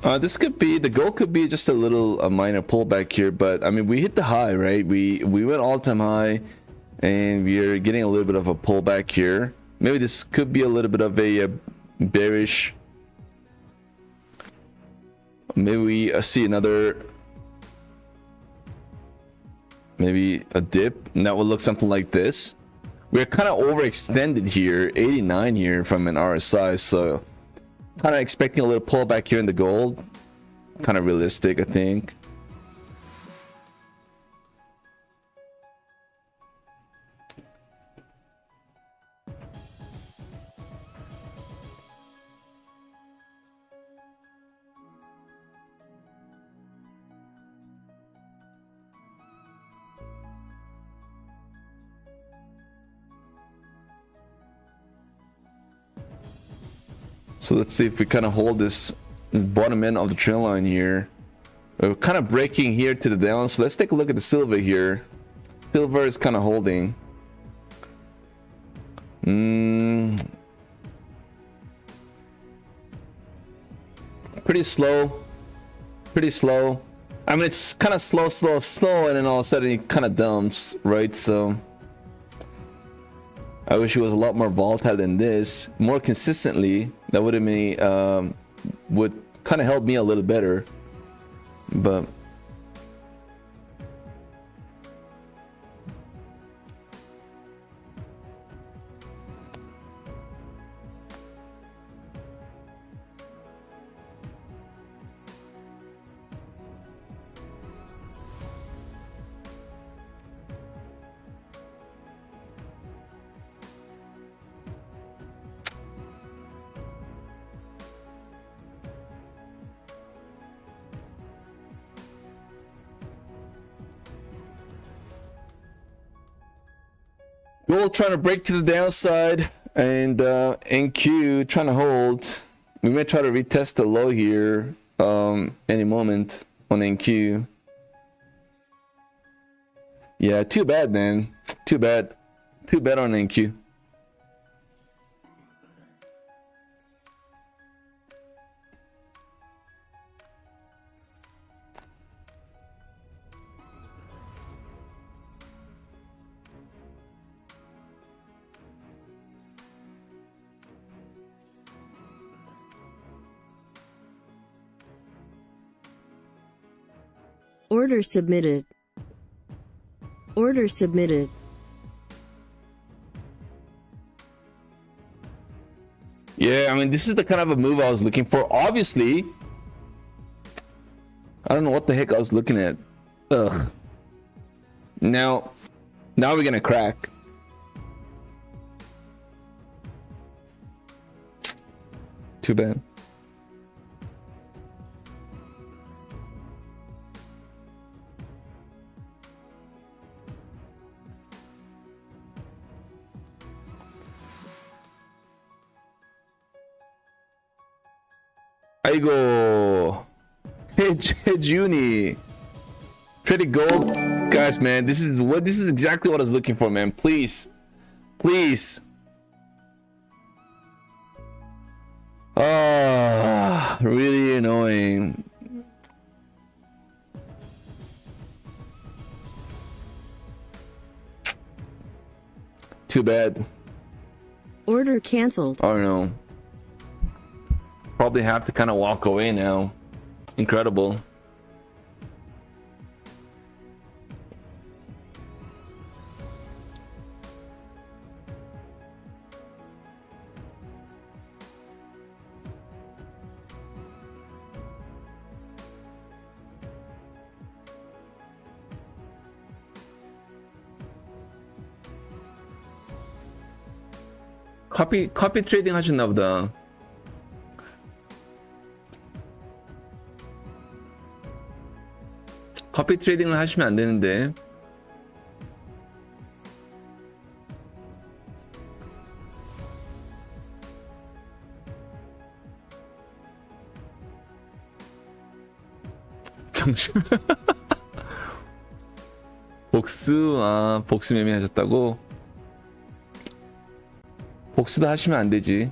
This could be, the goal could be just a little a minor pullback here, but I mean we hit the high, right? We went all-time high, and we're getting a little bit of a pullback here. Maybe this could be a little bit of a bearish. Maybe we see another, maybe a dip, and that would look something like this. We're kind of overextended here, 89 here from an RSI, so kind of expecting a little pullback here in the gold. Kind of realistic, I think. So let's see if we kind of hold this bottom end of the trend line here. We're kind of breaking here to the down. So let's take a look at the silver here. Silver is kind of holding. Pretty slow. Pretty slow. I mean, it's kind of slow, and then all of a sudden it kind of dumps, right? So I wish it was a lot more volatile than this, more consistently. That would have made would kind of help me a little better, but gold trying to break to the downside, and NQ trying to hold. We may try to retest the low here any moment on NQ. Yeah, too bad, man. Too bad on NQ. Order submitted. Order submitted. Yeah, I mean, this is the kind of a move I was looking for. Obviously, I don't know what the heck I was looking at. Ugh. Now we're gonna crack. Too bad. 아이고, Juni, trading gold, guys, man. This is exactly what I was looking for, man. Please. Ah, really annoying. Too bad. Order canceled. I don't know. Probably have to kind of walk away now. Incredible. 커피 트레이딩 하셨나 보다. 커피 트레이딩을 하시면 안 되는데. 잠시만. 복수 매매하셨다고? 복수도 하시면 안 되지.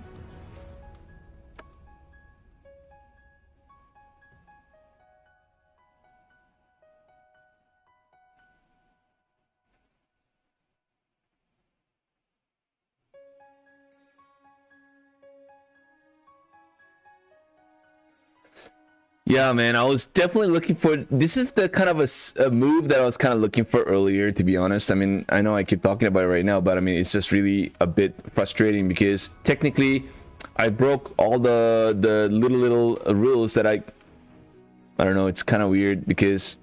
Yeah, man, I was definitely looking for. This is the kind of a move that I was kind of looking for earlier, to be honest. I mean, I know I keep talking about it right now, but I mean, it's just really a bit frustrating because technically, I broke all the little rules that I don't know. It's kind of weird because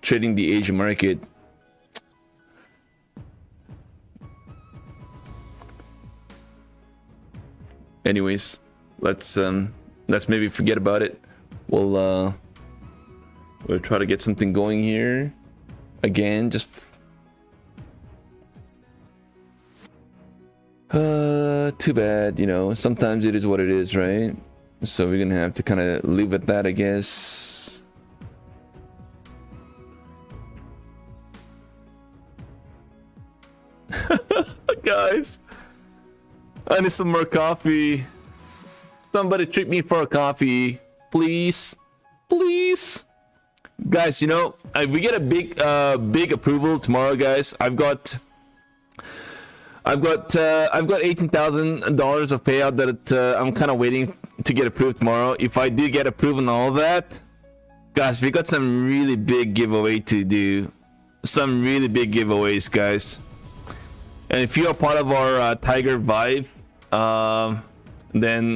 trading the Asian market. Anyways, let's maybe forget about it. We'll try to get something going here again. Just too bad, you know. Sometimes it is what it is, right? So we're gonna have to kind of leave at that, I guess. Guys, I need some more coffee. Somebody treat me for a coffee, please, please. Guys, you know, if we get a big approval tomorrow, guys, I've got $18,000 of payout that I'm kind of waiting to get approved tomorrow. If I do get approved and all that, guys, we got some really big giveaway to do. Some really big giveaways, guys. And if you're part of our Tiger Vibe, then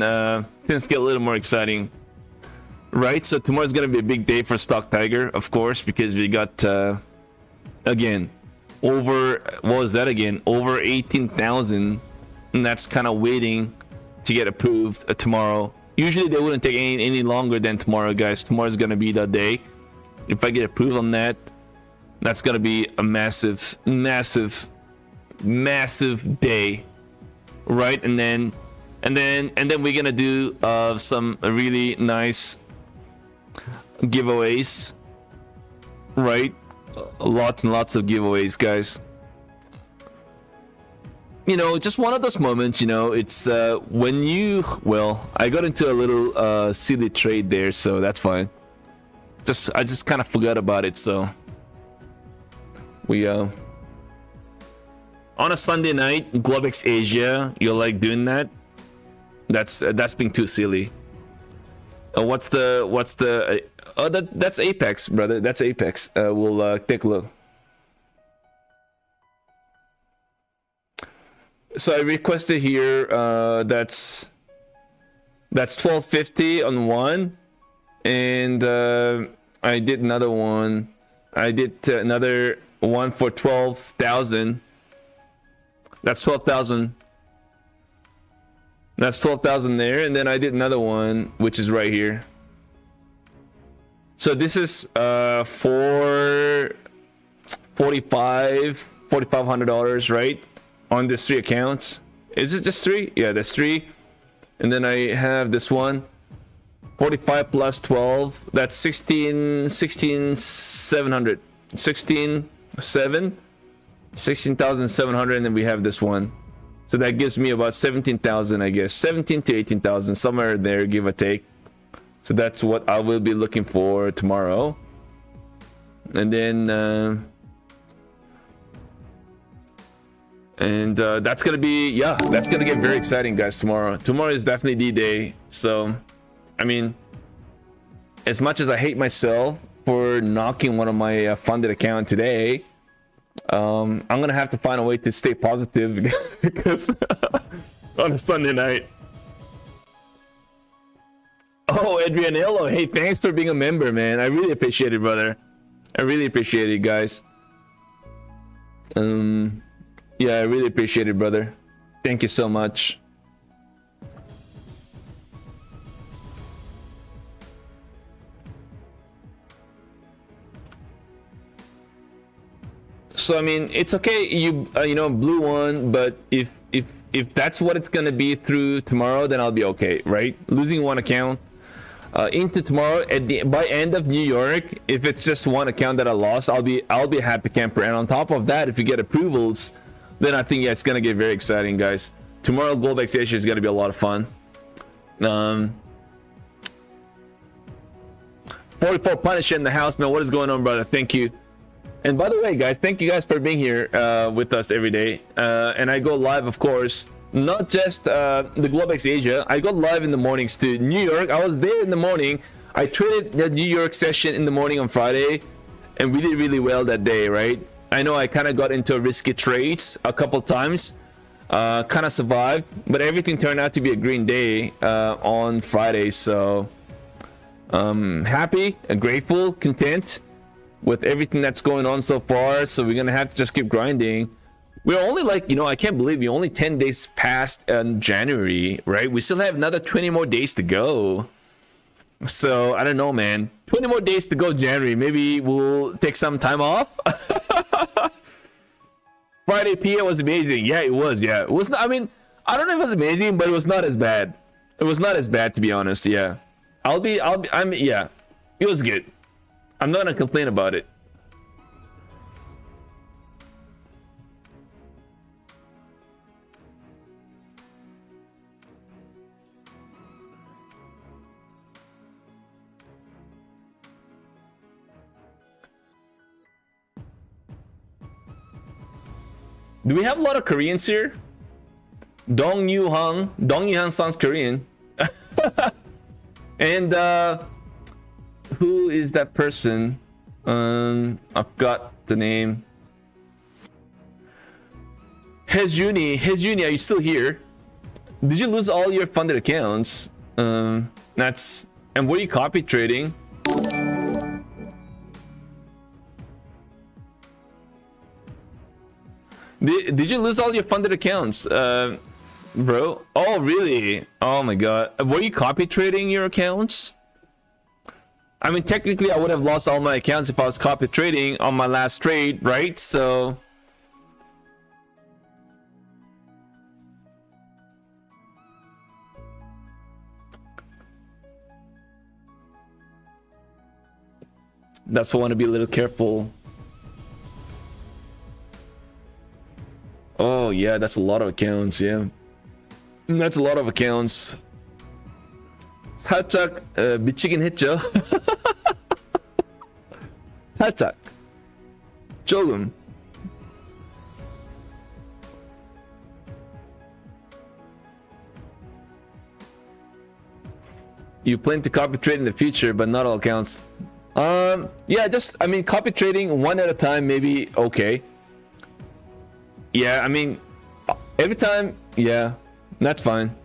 things get a little more exciting, right? So tomorrow's gonna be a big day for StockTiger, of course, because we got again over, what was that again? Over 18,000, and that's kind of waiting to get approved tomorrow. Usually they wouldn't take any longer than tomorrow, guys. Tomorrow's gonna be the day. If I get approved on that, that's gonna be a massive day, right? And then we're gonna do some really nice giveaways, right? Lots and lots of giveaways, guys. You know, just one of those moments, you know, it's when you, well, I got into a little silly trade there, so that's fine. I just kind of forgot about it. So we on a Sunday night, Globex ASIA, you're like doing that? That's being too silly. What's the that's Apex, brother. That's Apex. We'll take a look. So I requested here that's 1250 on one, and I did another one. I did another one for 12,000. That's 12,000. That's 12,000 there, and then I did another one, which is right here. So this is for $4,500, right? On these three accounts. Is it just three? Yeah, that's three. And then I have this one, 45 plus 12. That's 16,700. 16,700, and then we have this one. So that gives me about 17,000, I guess. 17 to 18,000, somewhere there, give or take. So that's what I will be looking for tomorrow. And then that's gonna be, yeah, that's gonna get very exciting, guys. Tomorrow is definitely D-Day. So I mean, as much as I hate myself for knocking one of my funded account today, I'm gonna have to find a way to stay positive because on a Sunday night. Oh, Adrianello, hey, thanks for being a member, man. I really appreciate it, brother. I really appreciate it, guys. Yeah, I really appreciate it, brother. Thank you so much. So I mean, it's okay, you know, blue one, but if that's what it's gonna be through tomorrow, then I'll be okay, right? Losing one account into tomorrow by end of New York, if it's just one account that I lost, I'll be a happy camper. And on top of that, if you get approvals, then I think, yeah, it's gonna get very exciting, guys. Tomorrow Globex ASIA is gonna be a lot of fun. 44 Punisher in the house, man. What is going on, brother? Thank you. And by the way, guys, thank you guys for being here with us every day. And I go live, of course, not just the Globex Asia. I got live in the mornings to New York. I was there in the morning. I traded the New York session in the morning on Friday, and we did really well that day, right? I know I kind of got into risky trades a couple times, kind of survived, but everything turned out to be a green day on Friday. So happy and grateful, content with everything that's going on so far. So we're gonna have to just keep grinding. We're only like, you know, I can't believe we only 10 days past in January, right? We still have another 20 more days to go. So I don't know, man. 20 more days to go January. Maybe we'll take some time off. Friday PM was amazing. Yeah, it was. Yeah, it was not, I mean, I don't know if it was amazing, but it was not as bad. It was not as bad, to be honest. Yeah, yeah, it was good. I'm not gonna complain about it. Do we have a lot of Koreans here? Dong Yu Han sounds Korean. And who is that person? I've got the name. Hezuni, are you still here? Did you lose all your funded accounts? And were you copy trading? Did you lose all your funded accounts, bro? Oh, really? Oh my god. Were you copy trading your accounts? I mean, technically, I would have lost all my accounts if I was copy trading on my last trade, right? So... that's why I want to be a little careful. Oh yeah, that's a lot of accounts. Yeah, that's a lot of accounts. 살짝 미치긴 했죠. 살짝 조금. You plan to copy trade in the future, but not all accounts. Yeah, just I mean, copy trading one at a time, maybe okay. Yeah, I mean, every time, yeah, that's fine.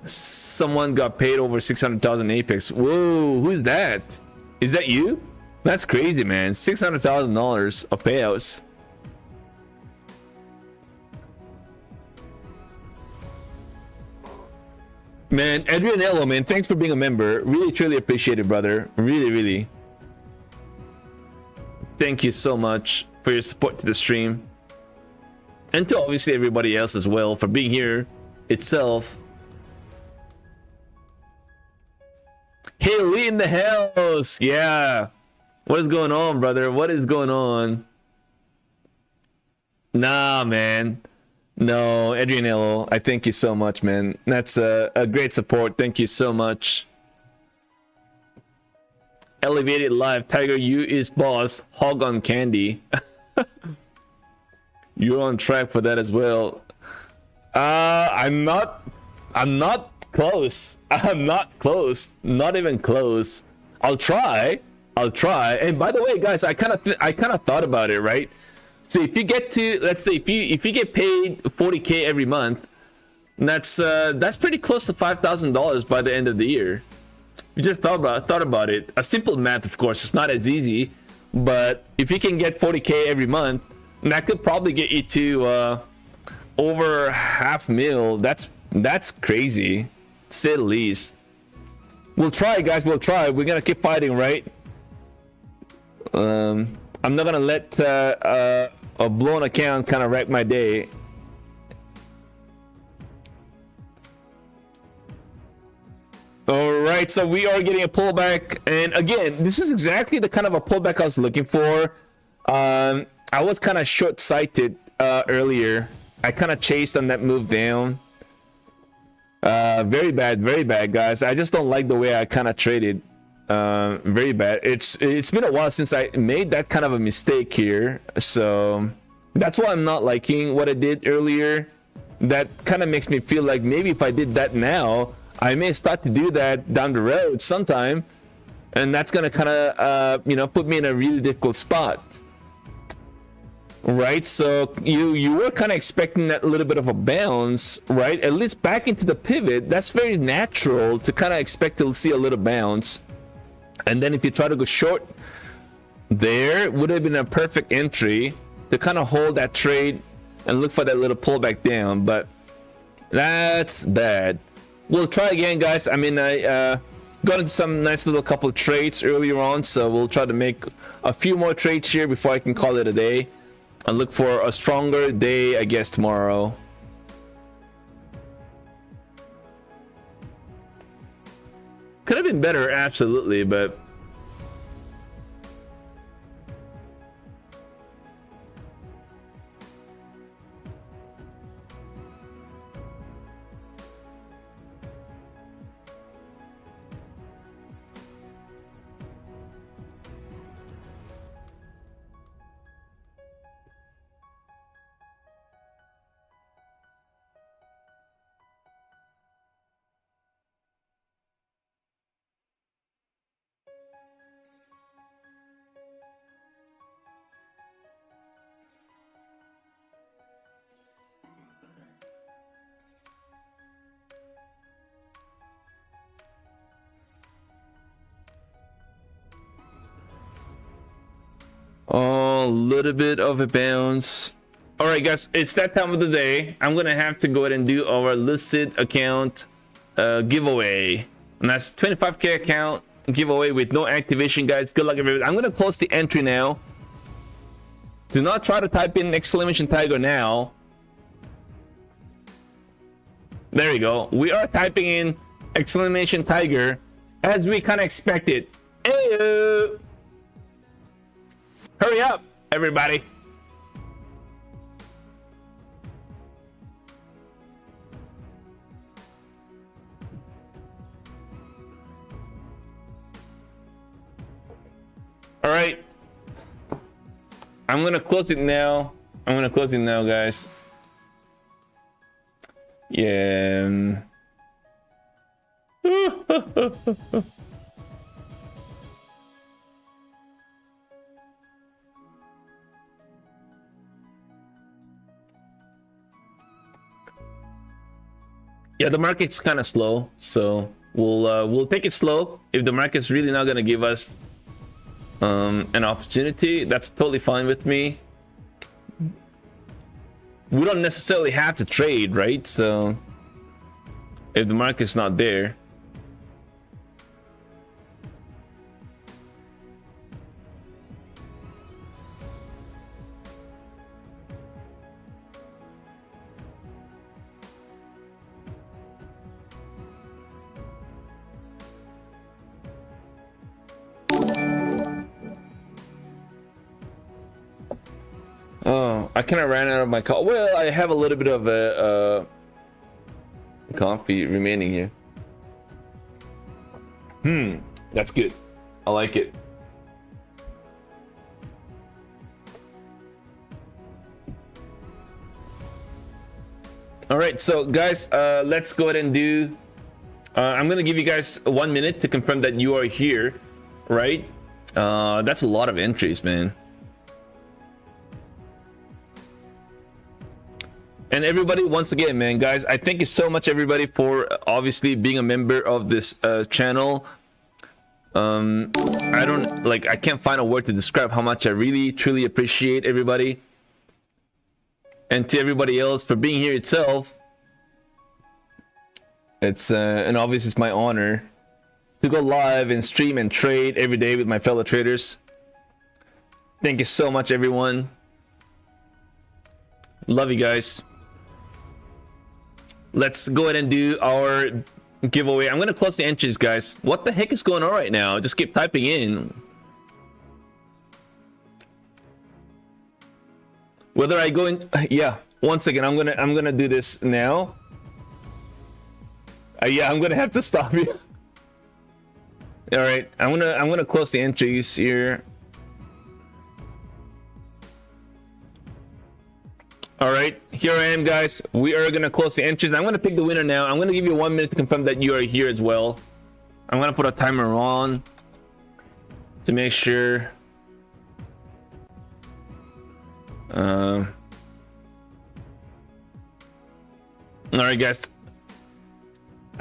Someone got paid over 600,000 Apex. Whoa, who's that? Is that you? That's crazy, man. $600,000 of payouts. Man, Adrianello, man, thanks for being a member. Really, truly appreciate it, brother. Really, really. Thank you so much for your support to the stream. And to obviously everybody else as well for being here itself. Haley in the house. Yeah. What is going on, brother? What is going on? Nah, man. No, Adrianello, I thank you so much, man. That's a great support. Thank you so much. Elevated Live. Tiger, you is boss. Hog on candy. You're on track for that as well. I'm not close. I'm not close. Not even close. I'll try. And by the way, guys, I kind of thought about it, right? So if you get to, let's say, if you get paid 40K every month, that's pretty close to $5,000 by the end of the year. You just thought about it. A simple math, of course, it's not as easy, but if you can get 40K every month, that could probably get you to over $500,000. That's crazy, to say the least. We'll try, guys. We'll try. We're gonna keep fighting, right? I'm not gonna let a blown account kind of wreck my day. All right, so we are getting a pullback, and again, this is exactly the kind of a pullback I was looking for. I was kind of short-sighted earlier. I kind of chased on that move down. Very bad, guys. I just don't like the way I kind of traded. Very bad. It's been a while since I made that kind of a mistake here, so that's why I'm not liking what I did earlier. that kind of makes me feel like maybe if I did that now, I may start to do that down the road sometime, and that's gonna kind of you know, put me in a really difficult spot, right? So you were kind of expecting that little bit of a bounce, right? At least back into the pivot. That's very natural to kind of expect to see a little bounce, and then if you try to go short there, would have been a perfect entry to kind of hold that trade and look for that little pullback down, but that's bad. We'll try again, guys. I mean, I got into some nice little couple of trades earlier on, so we'll try to make a few more trades here before I can call it a day and look for a stronger day, I guess, tomorrow. Could have been better, absolutely, but oh, a little bit of a bounce. All right, guys, it's that time of the day. I'm gonna have to go ahead and do our listed account giveaway, and that's 25k account giveaway with no activation, guys. Good luck, everybody. I'm gonna close the entry now. Do not try to type in exclamation tiger now. There you go. We are typing in exclamation tiger as we kind of expected. Hey, hurry up, everybody. All right. I'm going to close it now. I'm going to close it now, guys. Yeah. Yeah, the market's kind of slow, so we'll take it slow. If the market's really not going to give us an opportunity, that's totally fine with me. We don't necessarily have to trade, right? So if the market's not there, oh, I kind of ran out of my coffee. Well, I have a little bit of a coffee remaining here. That's good. I like it. All right, so guys, let's go ahead and do. I'm gonna give you guys 1 minute to confirm that you are here, right? That's a lot of entries, man. And everybody, once again, man, guys, I thank you so much, everybody, for obviously being a member of this channel. I can't find a word to describe how much I really, truly appreciate everybody. And to everybody else for being here itself. It's, and obviously it's my honor to go live and stream and trade every day with my fellow traders. Thank you so much, everyone. Love you guys. Let's go ahead and do our giveaway. I'm gonna close the entries, guys. What the heck is going on right now? Just keep typing in. Whether I go in, yeah. One second, I'm gonna do this now. Yeah, I'm gonna have to stop you. All right, I'm gonna close the entries here. All right, here I am, guys. We are gonna close the entries. I'm gonna pick the winner now. I'm gonna give you 1 minute to confirm that you are here as well. I'm gonna put a timer on to make sure. All right, guys.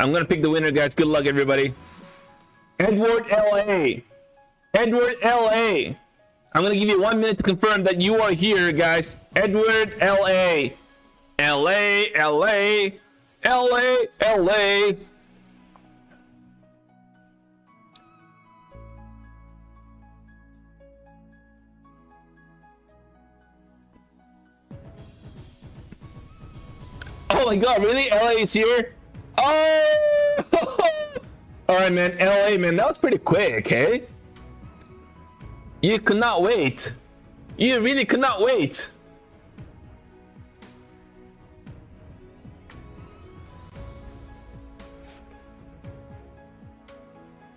I'm gonna pick the winner, guys. Good luck, everybody. Edward LA. Edward LA. I'm gonna give you 1 minute to confirm that you are here, guys. Edward LA. LA, LA, LA, LA. Oh my god, really? LA is here? Oh! Alright, man. LA, man. That was pretty quick, hey? You could not wait. You really could not wait.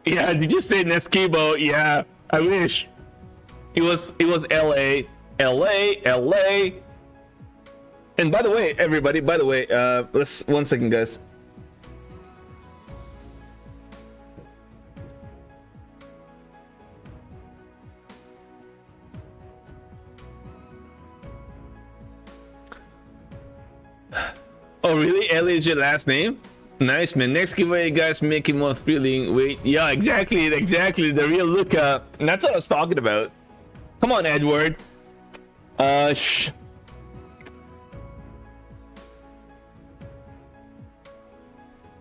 Yeah, did you say Nesquibo? Yeah, I wish. It was LA. LA, LA. And by the way, everybody, let's 1 second, guys. Oh, really? LA is your last name? Nice, man. Next giveaway, guys, make it more thrilling. Wait, yeah, exactly. The real lookup. And that's what I was talking about. Come on, Edward.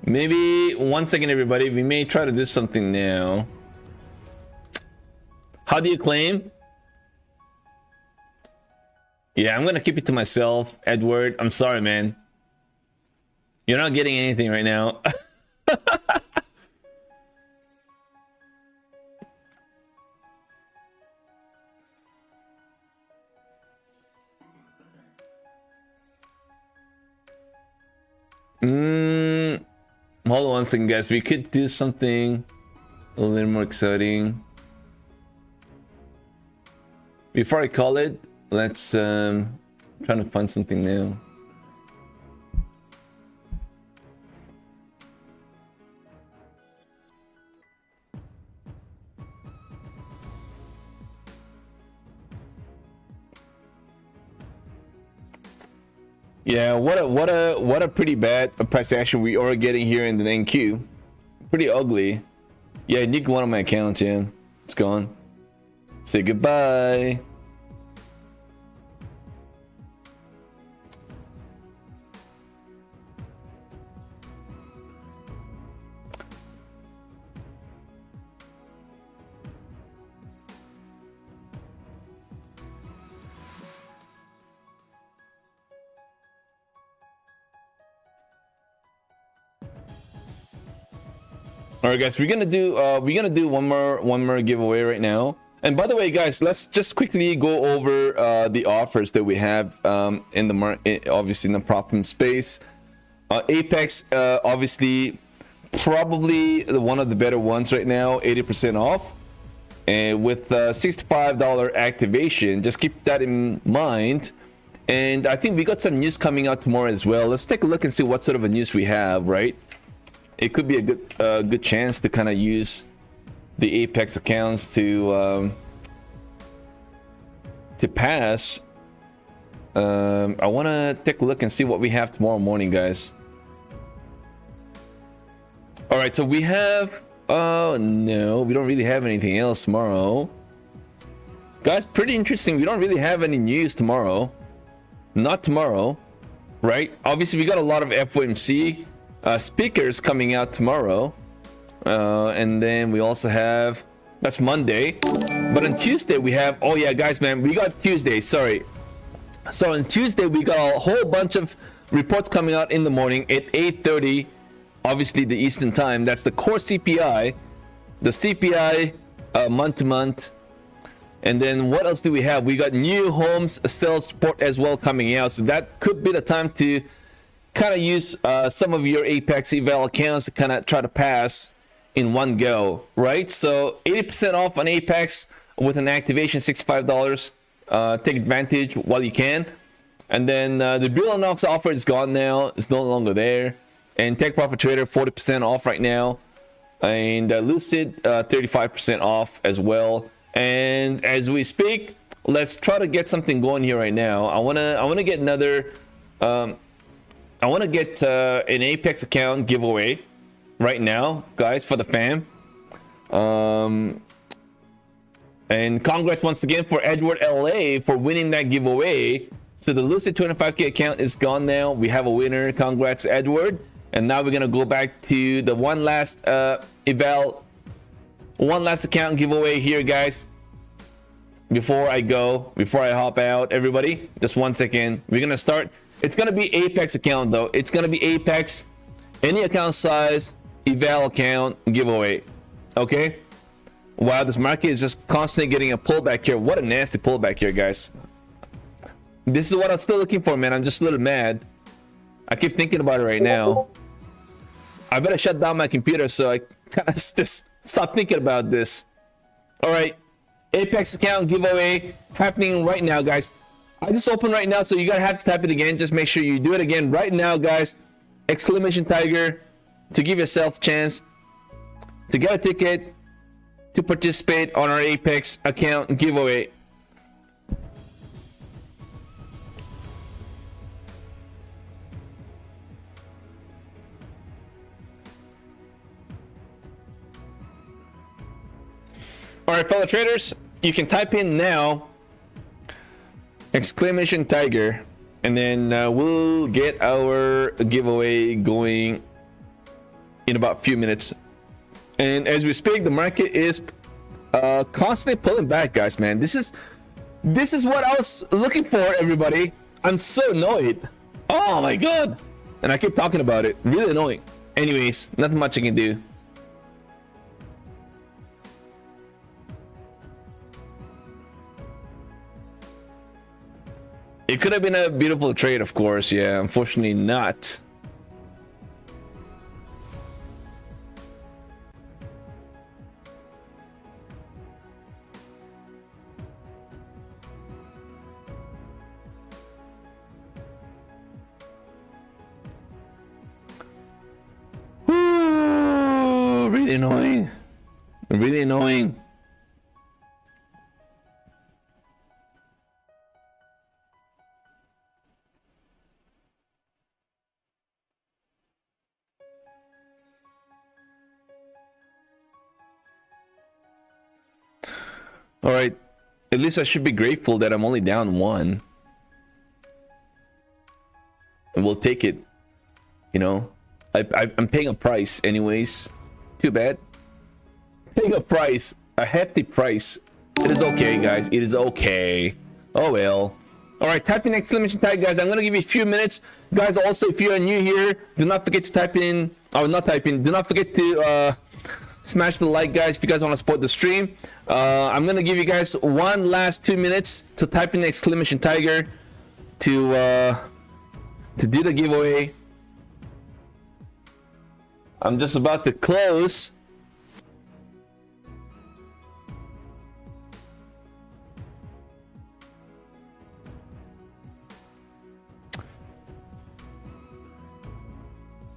Maybe 1 second, everybody. We may try to do something now. How do you claim? Yeah, I'm gonna keep it to myself, Edward. I'm sorry, man. You're not getting anything right now. Hold on 1 second, guys. We could do something a little more exciting. Before I call it, let's try to find something new. Yeah, what a pretty bad price action we are getting here in the NQ. Pretty ugly. Yeah, I nicked one of my accounts, yeah. It's gone. Say goodbye. All right, guys, we're gonna do one more giveaway right now. And by the way, guys, let's just quickly go over the offers that we have in the market, obviously in the PROPFIRM space. Apex, obviously, probably one of the better ones right now, 80% off, and with $65 activation. Just keep that in mind. And I think we got some news coming out tomorrow as well. Let's take a look and see what sort of a news we have, right? It could be a good chance to kind of use the Apex accounts to pass. I want to take a look and see what we have tomorrow morning, guys. All right, so we have. Oh no, we don't really have anything else tomorrow, guys. Pretty interesting. We don't really have any news tomorrow. Not tomorrow, right? Obviously, we got a lot of FOMC speakers coming out tomorrow, and then we also have, that's Monday, but on Tuesday we have, oh yeah, guys, man, we got Tuesday, sorry. So on Tuesday we got a whole bunch of reports coming out in the morning at 8:30, obviously the Eastern time. That's the core CPI, the CPI month to month, and then what else do we have? We got new homes sales report as well coming out, so that could be the time to kind of use some of your Apex eval accounts to kind of try to pass in one go, right? So 80% off on Apex with an activation, $65. Take advantage while you can. And then the Bill and Knox offer is gone now. It's no longer there. And Take Profit Trader 40% off right now. And Lucid 35% off as well. And as we speak, let's try to get something going here right now. I wanna get another. I want to get an Apex account giveaway right now, guys, for the fam. And congrats once again for Edward LA for winning that giveaway. So the Lucid 25k account is gone now. We have a winner. Congrats, Edward. And now we're gonna go back to the one last account giveaway here, guys. Before I hop out, everybody, just 1 second. We're gonna start. It's gonna be Apex account though. It's gonna be Apex, any account size, eval account giveaway. Okay. Wow, this market is just constantly getting a pullback here. What a nasty pullback here, guys. This is what I'm still looking for, man. I'm just a little mad. I keep thinking about it right now. I better shut down my computer so I kind of just stop thinking about this. All right, Apex account giveaway happening right now, guys. I just opened right now, so you're gonna have to type it again. Just make sure you do it again right now, guys. !Tiger to give yourself a chance to get a ticket to participate on our Apex account giveaway. All right, fellow traders, you can type in now !Tiger, and then we'll get our giveaway going in about a few minutes. And as we speak, the market is constantly pulling back, guys, man. This is what I was looking for, everybody. I'm so annoyed. Oh my god. And I keep talking about it. Really annoying. Anyways, nothing much I can do. It could have been a beautiful trade, of course. Yeah, unfortunately not. Ooh, really annoying. Really annoying. All right, at least I should be grateful that I'm only down one. And we'll take it. You know, I'm paying a price anyways. Too bad. Paying a price, a hefty price. It is okay, guys. It is okay. Oh well. All right, type in !Tiger, guys. I'm gonna give you a few minutes, guys. Also, if you are new here, do not forget to type in. Or not type in. Do not forget to smash the like, guys, if you guys want to support the stream. I'm gonna give you guys one last 2 minutes to type in !Tiger to do the giveaway. I'm just about to close.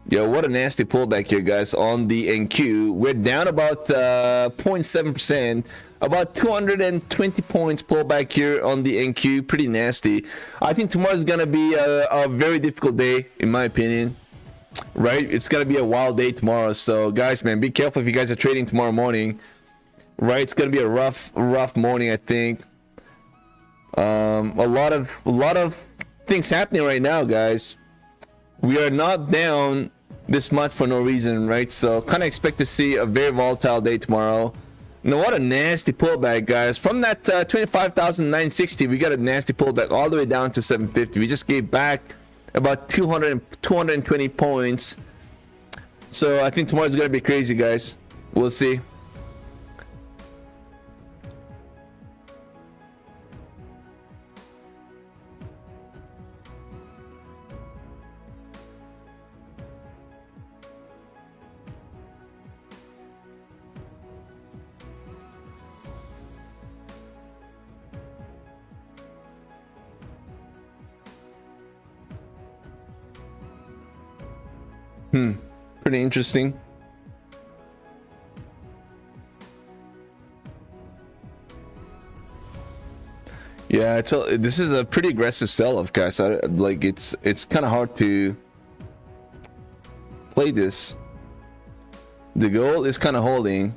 Yo, what a nasty pullback here, guys, on the NQ. We're down about 0.7%, about 220 points pullback here on the NQ. Pretty nasty. I think tomorrow's gonna be a very difficult day, in my opinion. Right? It's gonna be a wild day tomorrow. So, guys, man, be careful if you guys are trading tomorrow morning. Right? It's gonna be a rough morning, I think. A lot of things happening right now, guys. We are not down this much for no reason, right? So kind of expect to see a very volatile day tomorrow. Now, what a nasty pullback, guys. From that 25,960, we got a nasty pullback all the way down to 750. We just gave back about 220 points. So I think tomorrow's gonna be crazy, guys. We'll see. Pretty interesting. Yeah, this is a pretty aggressive sell-off, guys. Like it's kind of hard to play this. The gold is kind of holding.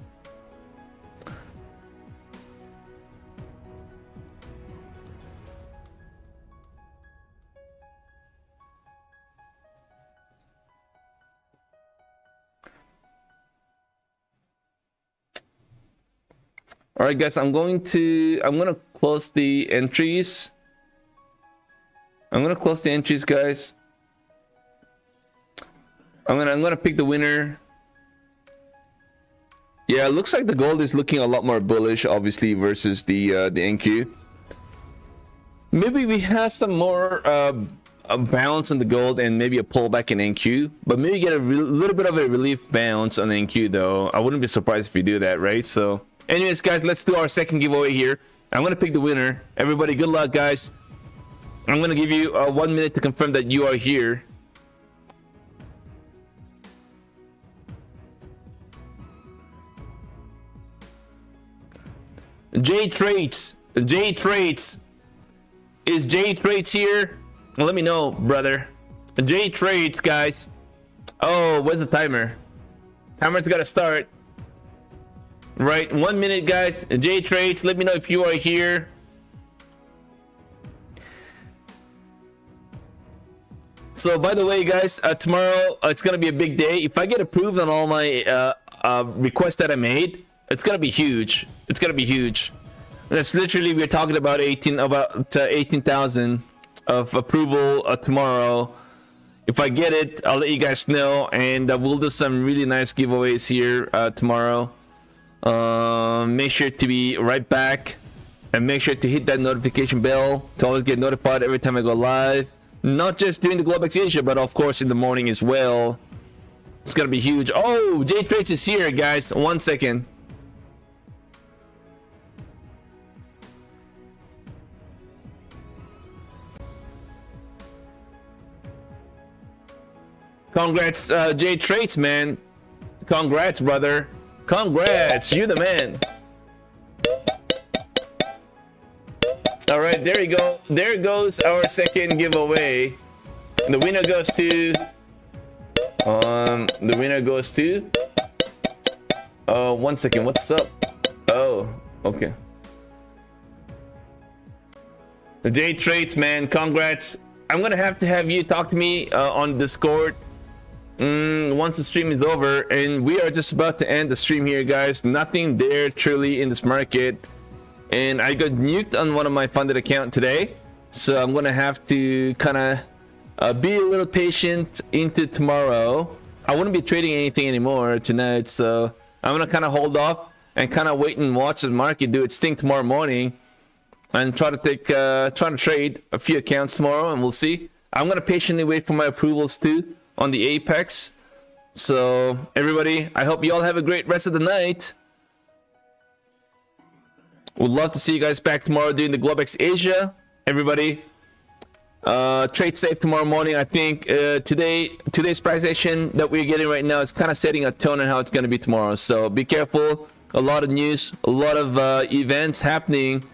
All right, guys, I'm gonna close the entries. I'm gonna close the entries, guys. I'm gonna pick the winner. Yeah, it looks like the gold is looking a lot more bullish, obviously, versus the NQ. Maybe we have some more a bounce on the gold and maybe a pullback in NQ, but maybe get a little bit of a relief bounce on NQ though. I wouldn't be surprised if we do that, right? So anyways, guys, let's do our second giveaway here. I'm gonna pick the winner. Everybody, good luck, guys. I'm gonna give you 1 minute to confirm that you are here. J Trades. Is J Trades here? Well, let me know, brother. J Trades, guys. Oh, where's the timer? Timer's gotta start. Right, 1 minute, guys. J Trades, let me know if you are here. So, by the way, guys, tomorrow it's gonna be a big day. If I get approved on all my requests that I made, it's gonna be huge. It's gonna be huge. That's literally, we're talking about 18,000 of approval tomorrow. If I get it, I'll let you guys know, and we'll do some really nice giveaways here tomorrow. Make sure to be right back, and make sure to hit that notification bell to always get notified every time I go live. Not just during the Globex Asia, but of course in the morning as well. It's gonna be huge. Oh, J Trades is here, guys. 1 second. Congrats, J Trades, man. Congrats, brother. Congrats, you the man. All right, there you go. There goes our second giveaway. The winner goes to the winner goes to 1 second. What's up? Oh, okay. The J Trades, man. Congrats. I'm gonna have to have you talk to me on Discord once the stream is over, and we are just about to end the stream here, guys. Nothing there truly in this market, and I got nuked on one of my funded account today, so I'm gonna have to kind of be a little patient into tomorrow. I wouldn't be trading anything anymore tonight, so I'm gonna kind of hold off and kind of wait and watch the market do its thing tomorrow morning, and try to trade a few accounts tomorrow, and we'll see. I'm gonna patiently wait for my approvals too on the Apex. So everybody, I hope you all have a great rest of the night. Would love to see you guys back tomorrow doing the Globex Asia. Everybody, trade safe tomorrow morning. I think today's price action that we're getting right now is kind of setting a tone on how it's going to be tomorrow. So be careful. A lot of news, a lot of events happening.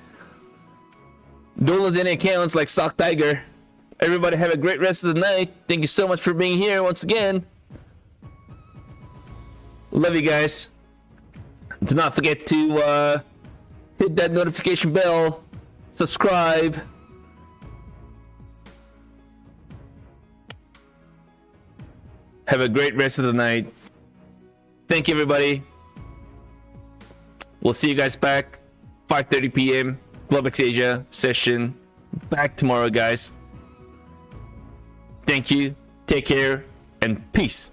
Don't lose any accounts like StockTiger. Everybody have a great rest of the night. Thank you so much for being here once again. Love you guys. Do not forget to hit that notification bell, subscribe. Have a great rest of the night. Thank you, everybody. We'll see you guys back 5:30 p.m. Globex Asia session. Back tomorrow, guys. Thank you. Take care and peace.